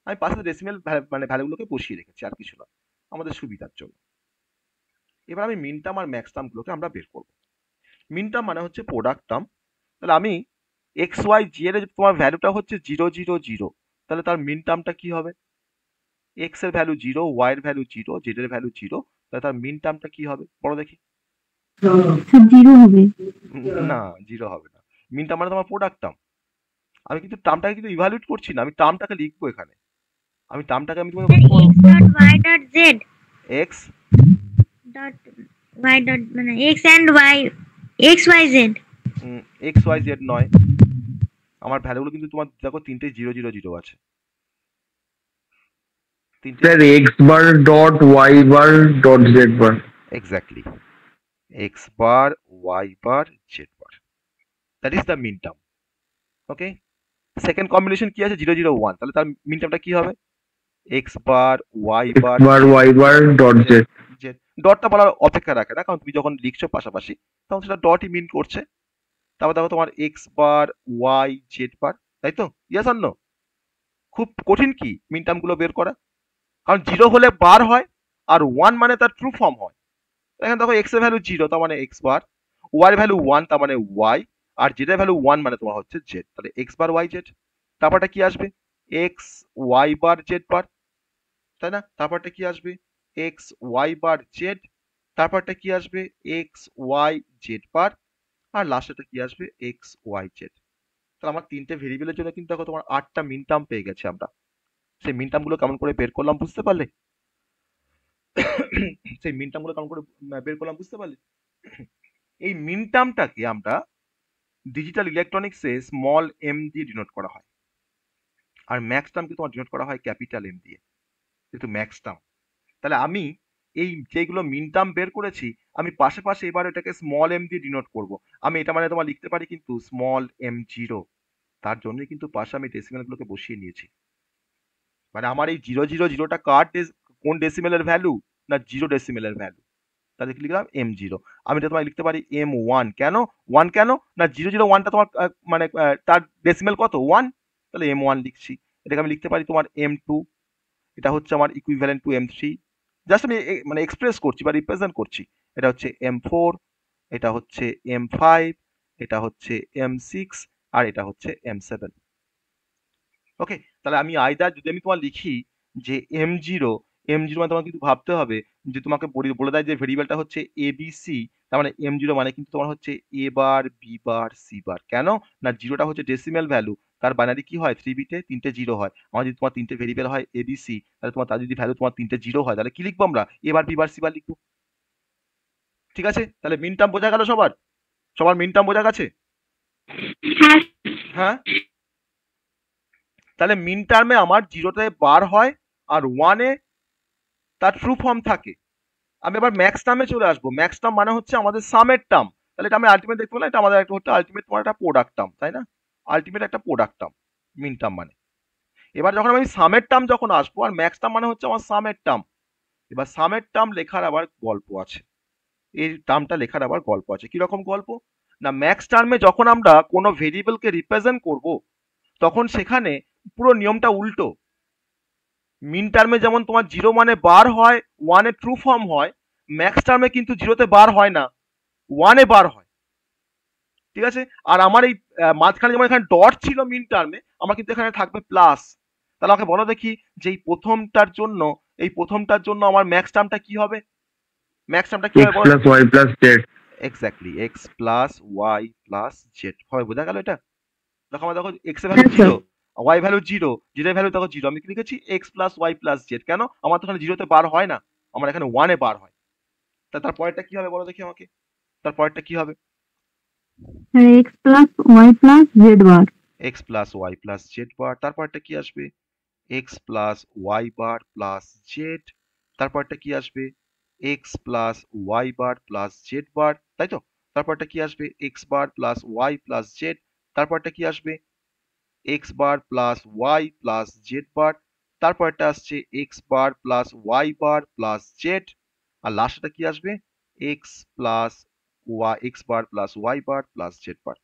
আমি পাশে ডেসিমাল মানে ভ্যালুগুলোকে বসিয়ে রেখেছি আর কিছু না, আমাদের সুবিধার জন্য। এবার আমি মিন টার্ম আর ম্যাক্স টার্মগুলোকে আমরা বের করব। মিন টার্ম মানে হচ্ছে প্রোডাক্ট টার্ম, তাহলে আমি এক্স ওয়াই জি এর তোমার ভ্যালুটা হচ্ছে 0 0 0, তাহলে তার মিন টার্মটা কি হবে, এক্স এর ভ্যালু 0, ওয়াই এর ভ্যালু 0, জেড এর ভ্যালু 0, তাহলে তার মিন টার্মটা কি হবে বলো দেখি। 0 হবে না, 0 হবে না। মিন টার্ম মানে তোমার প্রোডাক্ট টার্ম, আমি কিন্তু টার্মটাকে কিন্তু ইভালুয়েট করছি না, আমি টার্মটাকে লিখবো এখানে, আমি টার্মটাকে আমি তোমাকে x dot y dot z x dot y dot মানে x and y x y z X Y Z নয়, আমার ভ্যালুগুলো কিন্তু তোমার দেখো 3টে 0 0 0 আছে, 3টে sir X bar dot Y bar dot Z bar. Exactly, X bar Y bar Z bar, that is the min term. Okay, second combination কি আছে 0 0 1, তাহলে তার মিন টার্মটা কি হবে, X bar Y bar bar Y bar dot Z. Z. ডটটা বলার অপেক্ষা রাখে না, কারণ তুমি যখন লিখছো পাশাপাশি তখন সেটা ডটই মিন করছে। তারপর দেখো তোমার X bar Y Z bar, তাই তো? Yes or no? খুব কঠিন কি মিন টার্ম গুলো বের করা? কারণ জিরো হলে বার হয়, আর ওয়ান মানে তার ট্রু ফর্ম হয়। এখানে দেখো এক্স এর ভ্যালু জিরো, তার মানে এক্স বার, ওয়াই এর ভ্যালু ওয়ান, তার মানে ওয়াই, আর জেড এর ভ্যালু ওয়ান মানে তোমার হচ্ছে জেড। তাহলে এক্স বার ওয়াই জেড। তারপরটা কি আসবে? X Y bar Z bar, তাই না? তারপরটা কি আসবে? X Y bar Z. তারপরটা কি আসবে? X Y Z bar. আর লাস্টেটা কি আসবে? X Y Z. তাহলে আমার তিনটে ভেরিয়েবলের জন্য কিন্তু দেখো তোমার 8টা মিন টার্ম পেয়ে গেছে আমরা। সেই মিন টার্ম গুলো কেমন করে বের করলাম বুঝতে পারলে? সেই মিন টার্ম গুলো কেমন করে বের করলাম বুঝতে পারলে? এই মিন টার্মটাকে আমরা ডিজিটাল ইলেকট্রনিক্সে স্মল এম দিয়ে ডিনোট করা হয়, আর ম্যাক্স টার্মকে তোমার ডিনোট করা হয় ক্যাপিটাল এম দিয়ে, যেহেতু ম্যাক্স টার্ম। তাহলে আমি এই যেগুলো মিন টার্ম বের করেছি, আমি পাশে পাশে এবার এটাকে স্মল এম দিয়ে ডিনোট করব। আমি এটা মানে তোমার লিখতে পারি কিন্তু স্মল এম জিরো, তার জন্যই কিন্তু পাশে আমি ডেসিমেল গুলোকে বসিয়ে নিয়েছি। মানে আমার এই জিরো জিরো জিরোটা কোন ডেসিমেলের ভ্যালু? না জিরো ডেসিমেলের ভ্যালু। তাহলে কি লিখলাম? M zero. আমি এটা তোমায় লিখতে পারি এম ওয়ান। কেন ওয়ান? কেন না জিরো জিরো ওয়ানটা তোমার মানে তার ডেসিমেল কত? ওয়ান। তাহলে এম ওয়ান লিখছি। এটাকে আমি লিখতে পারি তোমার এম টু। এটা হচ্ছে আমার equivalent to M three. Just আমি মানে এক্সপ্রেস করছি বা রিপ্রেজেন্ট করছি। এটা হচ্ছে এম ফোর, এটা হচ্ছে এম ফাইভ, এটা হচ্ছে এম সিক্স, আর এটা হচ্ছে এম সেভেন। ওকে, তাহলে আমি আইদার যদি আমি তোমার লিখি যে এম জিরো, এম জিরো মানে তোমাকে কিন্তু ভাবতে হবে যে তোমাকে বলে দেয় যে ভেরিয়েবলটা হচ্ছে এ বি সি, তার মানে এম জিরো মানে কিন্তু তোমার হচ্ছে এ বার বি বার সি বার। কেন না জিরোটা হচ্ছে ডেসিমেল ভ্যালু, তার বাইনারি কি হয়? 3 বিটে তিনটে জিরো হয়। আমার যদি তোমার তিনটে ভেরিয়েবল হয় এ বি সি, তাহলে তোমার তার যদি ভ্যালু তোমার তিনটে জিরো হয়, তাহলে কি লিখবো আমরা? এ বার বি বার সি বার লিখবো। ঠিক আছে, তাহলে মিন টার্ম বোঝা গেল সবার? সবার মিন টার্ম বোঝা গেছে? হ্যাঁ হ্যাঁ, তাহলে মিন টার্মে আমার জিরোতে বার হয় আর ওয়ানে তার ট্রু ফর্ম থাকে। আমি এবার ম্যাক্স টার্মে চলে আসবো। ম্যাক্স টার্ম মানে হচ্ছে আমাদের সামের টার্ম। তাহলে এটা আমি আলটিমেট দেখবো না, এটা আমাদের একটা হচ্ছে আলটিমেট তোমার একটা প্রোডাক্ট টার্ম, তাই না? আলটিমেট একটা প্রোডাক্ট টার্ম মিন টার্ম মানে। এবার যখন আমি সামের টার্ম যখন আসবো, আর ম্যাক্স টার্ম মানে হচ্ছে আমার সামের টার্ম। এবার সামের টার্ম লেখার আবার গল্প আছে। এই টার্মটা লেখার আবার গল্প আছে। কিরকম গল্প? না ম্যাক্স টার্মে যখন আমরা কোনো ভেরিয়েবলকে রিপ্রেজেন্ট করব, তখন সেখানে পুরো নিয়মটা উল্টো। মিন টার্মে যেমন তোমার জিরো মানে বার হয়, ওয়ানে ট্রু ফর্ম হয়, ম্যাক্স টার্মে কিন্তু জিরোতে বার হয় না, ওয়ানে বার হয়। ঠিক আছে, আর আমার এই মাঝখানে যেমন এখানে ডট ছিল মিন টার্মে, আমার কিন্তু এখানে থাকবে প্লাস। তাহলে আমাকে বলো দেখি যে এই প্রথমটার জন্য আমার ম্যাক্স টার্মটা কি হবে? ম্যাক্স টার্মটা কি হবে এক্স বলো? Plus Y plus Z. Exactly, X plus Y plus Z হবে। বোঝা গেল এটা? দেখো আমার দেখো এক্স এর ভ্যালু হ্যাঁ sir. Zero, Y value zero, Z এর ভ্যালু দেখো জিরো। আমি কি লিখেছি? X plus Y plus Z. কেন? আমার তো এখানে জিরোতে বার হয় না, আমার এখানে ওয়ানে বার হয়। তার পরেরটা কি হবে বলো দেখি আমাকে? তার পরেরটা কি হবে? X plus Y plus Z bar. X plus Y plus Z bar. তারপরটা কি আসবে? X plus Y bar plus Z. তারপরটা কি আসবে? X plus Y bar plus Z bar, তাই তো? তারপরটা কি আসবে? X bar plus Y plus Z. তারপরটা কি আসবে? X bar plus Y plus Z bar. তারপরটা আসছে X bar plus Y bar plus Z. আর লাস্টটা কি আসবে? X plus X bar plus Y bar plus Z বার।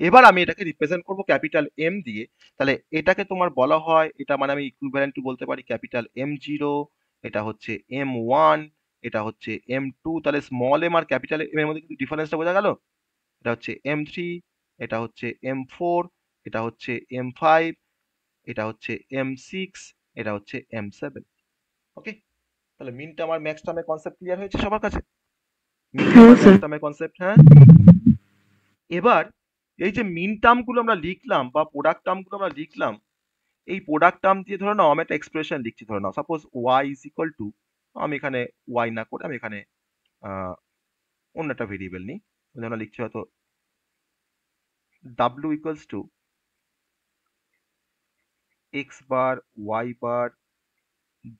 এবার আমি এটাকে রিপ্রেজেন্ট করব ক্যাপিটাল এম দিয়ে। তাহলে এটাকে তোমার বলা হয়, এটা মানে আমি ইকুইভ্যালেন্ট টু বলতে পারি ক্যাপিটাল এম জিরো, এটা হচ্ছে এম ওয়ান, এটা হচ্ছে এম টু। তাহলে small M R capital M এর মধ্যে কিন্তু ডিফারেন্সটা বোঝা গেল? এটা হচ্ছে এম থ্রি, এটা হচ্ছে এম ফোর, এটা হচ্ছে এম ফাইভ, এটা হচ্ছে এম সিক্স, এটা হচ্ছে এম সেভেন। ওকে, তাহলে মিন টার্ম আর ম্যাক্স টার্মের কনসেপ্ট ক্লিয়ার হয়েছে সবার কাছে? মিন টার্ম হ্যাঁ আর স্যার। ম্যাক্স টার্মের কনসেপ্ট, হ্যাঁ। এবার এই যে মিন টার্ম গুলো আমরা লিখলাম বা প্রোডাক্ট টার্ম গুলো আমরা লিখলাম, এই প্রোডাক্ট টার্ম দিয়ে ধরে নাও আমি একটা এক্সপ্রেশন লিখছি। ধরে নাও suppose Y is equal to, আমি এখানে ওয়াই না করে আমি এখানে অন্য একটা ভেরিয়েবল নিই। আমরা লিখছি হয়তো W equals to X bar Y bar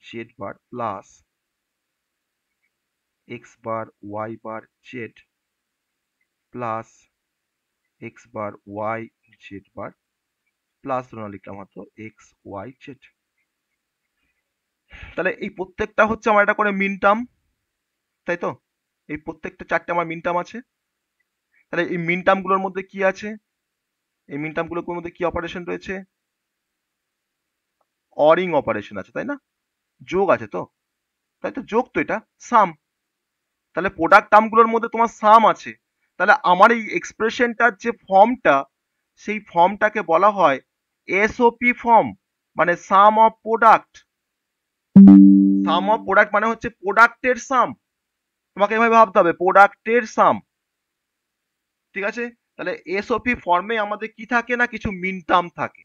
Z bar plus X bar Y bar Z plus X bar Y Z bar plus ধরে নাও লিখলাম হয়তো এক্স ওয়াই জেড। তাহলে এই প্রত্যেকটা হচ্ছে আমার একটা করে মিন টার্ম, তাই তো? এই প্রত্যেকটা 4টে আমার মিন টার্ম আছে। তাহলে এই মিন টার্ম গুলোর মধ্যে কি আছে? এই মিন টার্ম গুলোর মধ্যে কি অপারেশন রয়েছে? অরিং অপারেশন আছে, তাই না? যোগ আছে তো, তাই তো? যোগ তো, এটা সাম। তাহলে প্রোডাক্ট টার্ম গুলোর মধ্যে তোমার সাম আছে। তাহলে আমার এই এক্সপ্রেশনটার যে ফর্মটা, সেই ফর্মটাকে বলা হয় এসওপি ফর্ম, মানে sum of product. Sum of product মানে হচ্ছে প্রোডাক্টের সাম। তোমাকে এভাবে ভাবতে হবে, প্রোডাক্টের সাম। ঠিক আছে? তাহলে এসওপি ফর্মে আমাদের কি থাকে না, কিছু মিন টার্ম থাকে,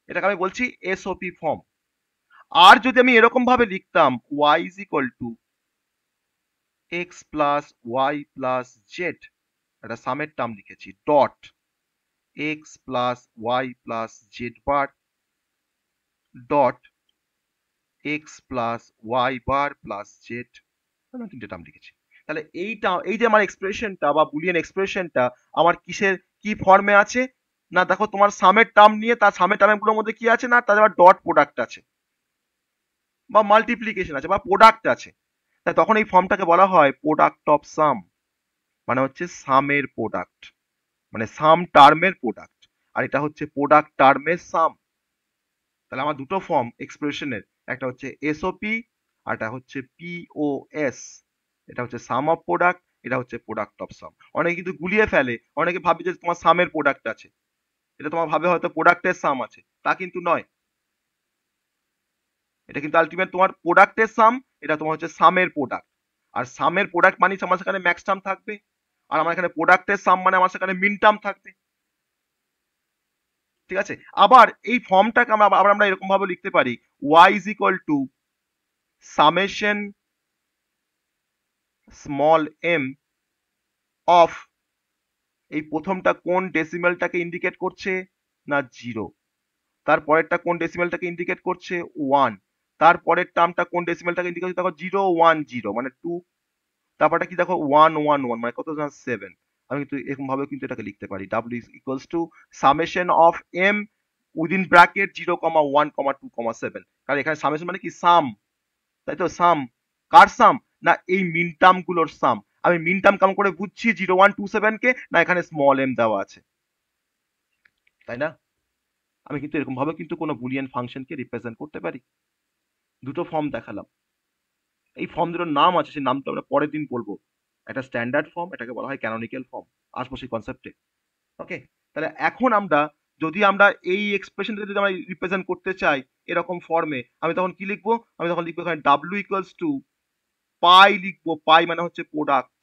এটাকে আমি বলছি এসওপি ফর্ম। আর যদি আমি এরকম ভাবে লিখতাম y is equal to X plus Y plus Z, একটা সামের টার্ম লিখেছি, dot X plus Y plus Z bar dot X plus Y bar plus Z, তিনটে টার্ম লিখেছি। তাহলে এই যে আমার এক্সপ্রেশনটা বা বুলিয়ান এক্সপ্রেশনটা আমার কিসের কি ফর্মে আছে না, দেখো তোমার সামের টার্ম নিয়ে, তার সামের টার্মগুলোর মধ্যে কি আছে না, তার আবার ডট প্রোডাক্ট আছে বা মাল্টিপ্লিকেশন আছে বা প্রোডাক্ট আছে। তাই তখন এই ফর্মটাকে বলা হয় প্রোডাক্ট অফ সাম, মানে হচ্ছে সামের প্রোডাক্ট, মানে সাম টার্মের প্রোডাক্ট। আর এটা হচ্ছে প্রোডাক্ট টার্মের সাম। তাহলে আমার দুটো ফর্ম এক্সপ্রেশনের, একটা হচ্ছে এসওপি আর একটা হচ্ছে পিওএস। এটা হচ্ছে সাম অফ প্রোডাক্ট, এটা হচ্ছে প্রোডাক্ট অফ সাম। অনেকে কিন্তু গুলিয়ে ফেলে, অনেকে ভাবে যে তোমার সামের প্রোডাক্ট আছে, এটা তোমার ভাবে হয়তো প্রোডাক্টের সাম আছে, তা কিন্তু নয়। এটা কিন্তু আলটিমেট তোমার প্রোডাক্টের সাম, এটা তোমার হচ্ছে সামের প্রোডাক্ট। আর সামের প্রোডাক্ট মানে আমার সেখানে ম্যাক্স টার্ম থাকবে, আর আমার এখানে প্রোডাক্টের সাম মানে আমার সেখানে মিন টার্ম থাকবে। ঠিক আছে? আবার এই ফর্মটাকে আমরা এরকম ভাবে লিখতে পারি, y is equal to summation small M of, এই প্রথমটা কোন ডেসিমেলটাকে ইন্ডিকেট করছে না 0, তারপরেরটা কোন ডেসিমেলটাকে ইন্ডিকেট করছে 1, তারপরের টার্মটা কোন ডেসিমেলটাকে ইন্ডিকেট করছে দেখো 0 1 0 মানে 2, তারপরটা কি দেখো 1 1 1 মানে কত, 7। আমি কিন্তু এরকম ভাবে কিন্তু এটাকে লিখতে পারি, w is equals to summation of m within bracket 0 1 2 7। কারণ এখানে সামেশন মানে কি সাম, তাই তো? সাম কার সাম না, এই মিন টার্ম গুলোর সাম। আমি মিন টার্ম কাম করে বুঝছি 0 1 2 7 কে, না এখানে স্মল এম দেওয়া আছে, তাই না? আমি কিন্তু এরকম ভাবে কিন্তু কোনো বুলিয়ান ফাংশনকে রিপ্রেজেন্ট করতে পারি। দুটো ফর্ম দেখালাম, এই ফর্ম দুটোর নাম আছে, সেই নামটা আমরা পরের দিন বলবো। একটা স্ট্যান্ডার্ড ফর্ম, এটাকে বলা হয় ক্যানোনিক্যাল ফর্ম। আসবো সেই কনসেপ্টে। ওকে, তাহলে এখন আমরা যদি আমরা এই এক্সপ্রেশনটা যদি আমরা রিপ্রেজেন্ট করতে চাই এরকম ফর্মে, আমি তখন কি লিখবো? আমি তখন লিখবো এখানে w ইকুয়ালস টু পাই লিখবো, পাই মানে হচ্ছে প্রোডাক্ট,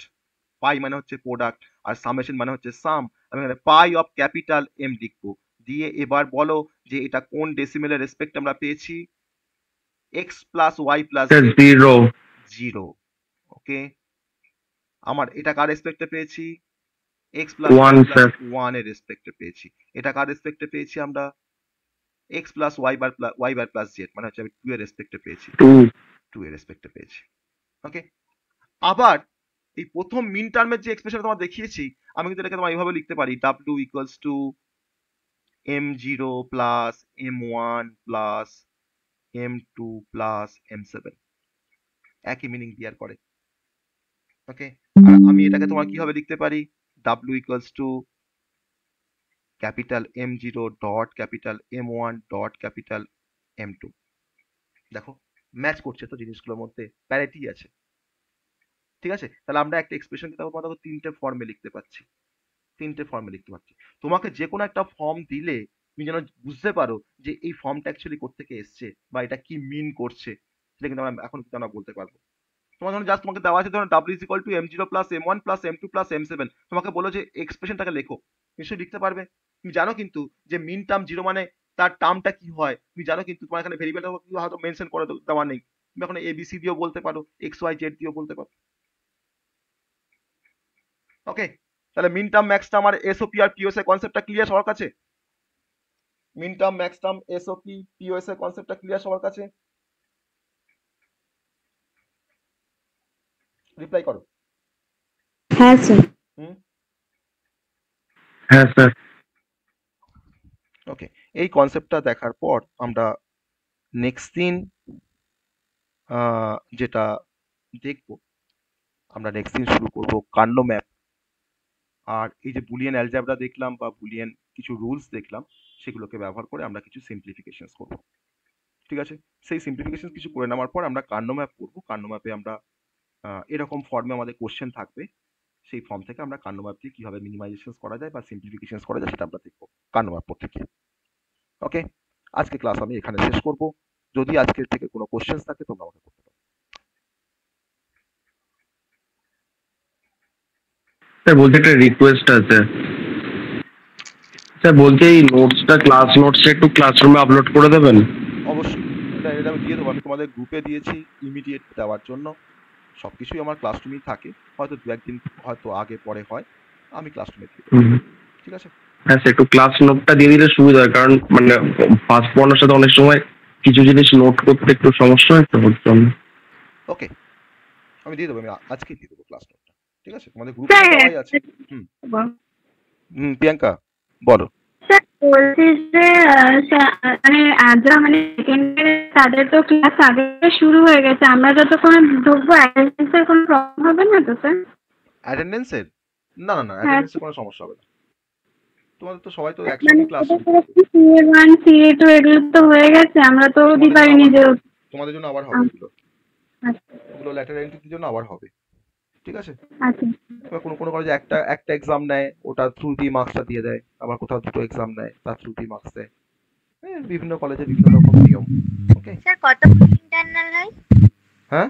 পাই মানে হচ্ছে প্রোডাক্ট, আর সামেশন মানে হচ্ছে সাম। আমি এখানে পাই অফ ক্যাপিটাল এম লিখবো, দিয়ে এবার বলো যে এটা কোন ডেসিমেলের রেসপেক্ট আমরা পেয়েছি, x প্লাস ওয়াই প্লাস 0 0। ওকে, আমার এটা কার রেসপেক্টে পেয়েছি, x প্লাস 1 sir 1 এর রেসপেক্টে পেয়েছি। এটা কার রেসপেক্টে পেয়েছি আমরা, x plus Y bar plus Z, মানে হচ্ছে আমি 2 এর রেসপেক্টে পেয়েছি, 2 এর রেসপেক্টে পেয়েছি। ওকে, আবার এই প্রথম মিন টার্মের যে এক্সপ্রেশন তোমার দেখিয়েছি, আমি কিন্তু এটাকে তোমার এইভাবে লিখতে পারি, w equals to m0 plus m1 plus m2 plus m7, একই মিনিং বিয়ার করে। ওকে, আর আমি এটাকে তোমার কিভাবে লিখতে পারি, w equals to capital m0 dot capital m1 dot capital m2। দেখো ম্যাচ করছে তো জিনিসগুলোর মধ্যে, প্যারিটি আছে। ঠিক আছে, তাহলে আমরা একটা এক্সপ্রেশনকে দেখো তিনটে ফর্মে লিখতে পাচ্ছি, তিনটে ফর্মে লিখতে পারছি। তোমাকে যে কোনো একটা ফর্ম দিলে তুমি যেন বুঝতে পারো যে এই ফর্মটা অ্যাকচুয়ালি কোত্থেকে এসছে বা এটা কি মিন করছে, সেটা কিন্তু আমরা এখন আমরা বলতে পারবো। তোমার ধরুন জাস্ট তোমাকে দেওয়া আছে ধরুন w is equal two m0 plus m1 plus m2 plus m7, তোমাকে বলো যে এক্সপ্রেশনটাকে লেখো, নিশ্চয়ই লিখতে পারবে। তুমি জানো কিন্তু যে মিন টার্ম 0 মানে তার টার্মটা কি হয়, তুমি জানো কিন্তু তোমার এখানে ভেরিয়েবলটা হয়তো মেনশন করে দেওয়া নেই, তুমি এখন abc দিয়েও বলতে পারো, x y z দিয়েও বলতে পারো। ওকে, তাহলে মিন টার্ম ম্যাক্স টার্ম আর এসওপি আর পিওএস এর কনসেপ্টটা ক্লিয়ার সবার কাছে? Min term max term SOP POS এর কনসেপ্টটা ক্লিয়ার সবার কাছে? রিপ্লাই করো। হ্যাঁ স্যার। হুম, হ্যাঁ স্যার ওকে, এই কনসেপ্টটা দেখার পর আমরা নেক্সট দিন যেটা দেখবো, আমরা নেক্সট দিন শুরু করব কার্নো ম্যাপ। আর এই যে বুলিয়ান অ্যালজেব্রা দেখলাম বা বুলিয়ান কিছু রুলস দেখলাম, সেগুলোকে ব্যবহার করে আমরা কিছু সিম্পলিফিকেশনস করব। ঠিক আছে? সেই সিম্পলিফিকেশন কিছু করে নেওয়ার পর আমরা কার্নো ম্যাপ করব। কার্নো ম্যাপে আমরা এরকম ফর্মে আমাদের কোশ্চেন থাকবে, সেই ফর্ম থেকে আমরা কার্নো ম্যাপ দিয়ে কিভাবে মিনিমাইজেশন করা যায় বা সিম্পলিফিকেশন করা যায় সেটা আমরা দেখবো কার্নো ম্যাপ পড়তে গিয়ে। ওকে, আজকে ক্লাস আমি এখানে শেষ করব। যদি আজকের থেকে কোনো কোশ্চেন থাকে তোমরা আমাকে করতে পারো। স্যার বলছি একটা রিকোয়েস্ট আছে। স্যার বলছি এই নোটসটা, ক্লাস নোটসটা একটু ক্লাসরুমে আপলোড করে দেবেন। অবশ্যই, এটা আমি দিয়ে দেবো। আমি তোমাদের গ্রুপে দিয়েছি ইমিডিয়েট দেওয়ার জন্য। সবকিছুই আমার ক্লাসরুমেই থাকে, হয়তো দু একদিন হয়তো আগে পরে হয়, আমি ক্লাসরুমে দিয়ে দেবো। ঠিক আছে? হ্যাঁ স্যার, একটু ক্লাস নোটটা দিয়ে দিলে সুবিধা হয়, কারণ মানে ফার্স্ট পড়ানোর সাথে অনেক সময় কিছু জিনিস নোট করতে একটু সমস্যা হয় তো ওর জন্য। ওকে, আমি দিয়ে দেবো, আমি আজকেই দিয়ে দেবো ক্লাস নোটটা। ঠিক আছে? তোমাদের গ্রুপে স্যার দেওয়াই আছে। হুম প্রিয়াঙ্কা বলো। স্যার বলছি যে মানে যারা মানে সেকেন্ড ইয়ারে তাদের তো ক্লাস আগে শুরু হয়ে গেছে, আমরা যতক্ষণ ঢুকবো অ্যাটেন্ডেন্সের কোনো প্রবলেম হবে না তো স্যার? অ্যাটেন্ডেন্সের? না না না, হ্যাঁ অ্যাটেন্ডেন্সের কোনো সমস্যা হবে না। তোমাদের তো সবাই তো মানে একসঙ্গে ক্লাস শুরু করবে। CA1 CA2 এগুলো তো হয়ে গেছে, আমরা তো দিতে পারিনি যে। তোমাদের জন্য আবার হবে এগুলো, আচ্ছা ওগুলো ল্যাটার এন্ট্রির জন্য আবার হবে। ঠিক আছে? আচ্ছা এবার কোনো কোনো কলেজে একটা একটা এক্সাম নেয়, ওটা থ্রু দিয়ে মার্কসটা দিয়ে দেয়। আবার কোথাও দুটো এক্সাম নেয়, তার থ্রু দিয়ে মার্কস দেয়। বিভিন্ন কলেজে বিভিন্ন রকম নিয়ম। ওকে, স্যার কতগুলো ইন্টারনাল হয় হ্যাঁ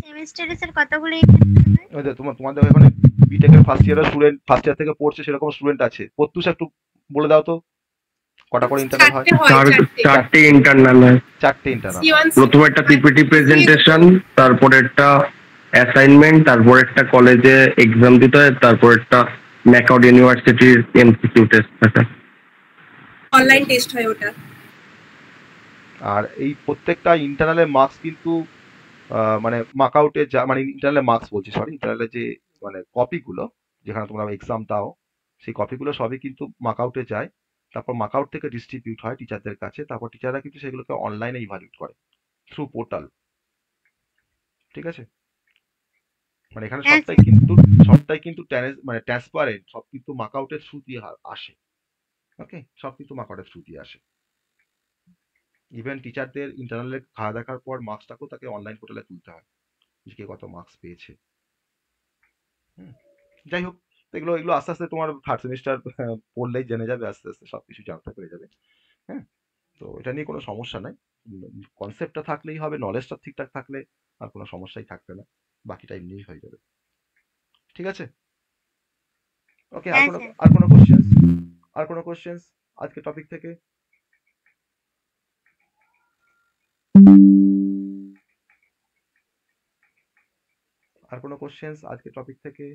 সেমিস্টারে? স্যার কতগুলো ইন্টারনাল হয়? ওই যে তোমাদের ওখানে বিটেকের ফার্স্ট ইয়ারের স্টুডেন্ট, ফার্স্ট ইয়ার থেকে পড়ছে সেরকম স্টুডেন্ট আছে। প্রত্যুষ একটু বলে দাও তো কটা করে ইন্টারনাল হয়? চারটে ইন্টারনাল হয়। চারটে ইন্টারনাল। প্রথমে একটা পিপিটি প্রেজেন্টেশন, তারপর একটা অ্যাসাইনমেন্ট, তারপর একটা কলেজে এক্সাম দিতে হয়, তারপর একটা ম্যাকআউট ইউনিভার্সিটির এমসিকিউ টেস্ট থাকে। অনলাইন টেস্ট হয় ওটা। আর এই প্রত্যেকটা ইন্টারনালের মার্কস কিন্তু মানে মার্কআউটে যা, মানে ইন্টারনালের মার্কস বলছি, সরি, ইন্টারনালের যে মানে কপিগুলো যেখানে তোমরা এক্সাম দাও, সেই কপিগুলো সবই কিন্তু মার্কআউটে যায়। তারপর মার্কআউট থেকে ডিস্ট্রিবিউট হয় টিচারদের কাছে, তারপর টিচাররা কিন্তু সেগুলোকে অনলাইনে ইভালুয়েট করে থ্রু পোর্টাল। ঠিক আছে? মানে এখানে হ্যাঁ সবটাই কিন্তু মানে ট্রান্সপারেন্ট, সব কিন্তু মার্কআউটের থ্রু দিয়ে আসে। ওকে, সব কিন্তু মার্কআউটের থ্রু দিয়ে আসে। ইভেন টিচারদের ইন্টারনালে খাওয়া দেখার পর মার্কসটাকেও তাকে অনলাইন পোর্টালে তুলতে হয়, যে কে কত মার্কস পেয়েছে। যাই হোক, এগুলো এগুলো আস্তে আস্তে তোমার থার্ড সেমিস্টার পড়লেই জেনে যাবে, আস্তে আস্তে সবকিছু জানতে পেরে যাবে। হ্যাঁ, তো এটা নিয়ে কোনো সমস্যা নাই। কনসেপ্টটা থাকলেই হবে, নলেজটা ঠিকঠাক থাকলে আর কোনো সমস্যাই থাকবে না, বাকিটা এমনিই হয়ে যাবে। ঠিক আছে? ওকে, হ্যাঁ স্যার। আর কোনো কোশ্চেন? আর কোনো কোশ্চেন আজকে টপিক থেকে? আর কোনো কোশ্চেন আজকে টপিক থেকে?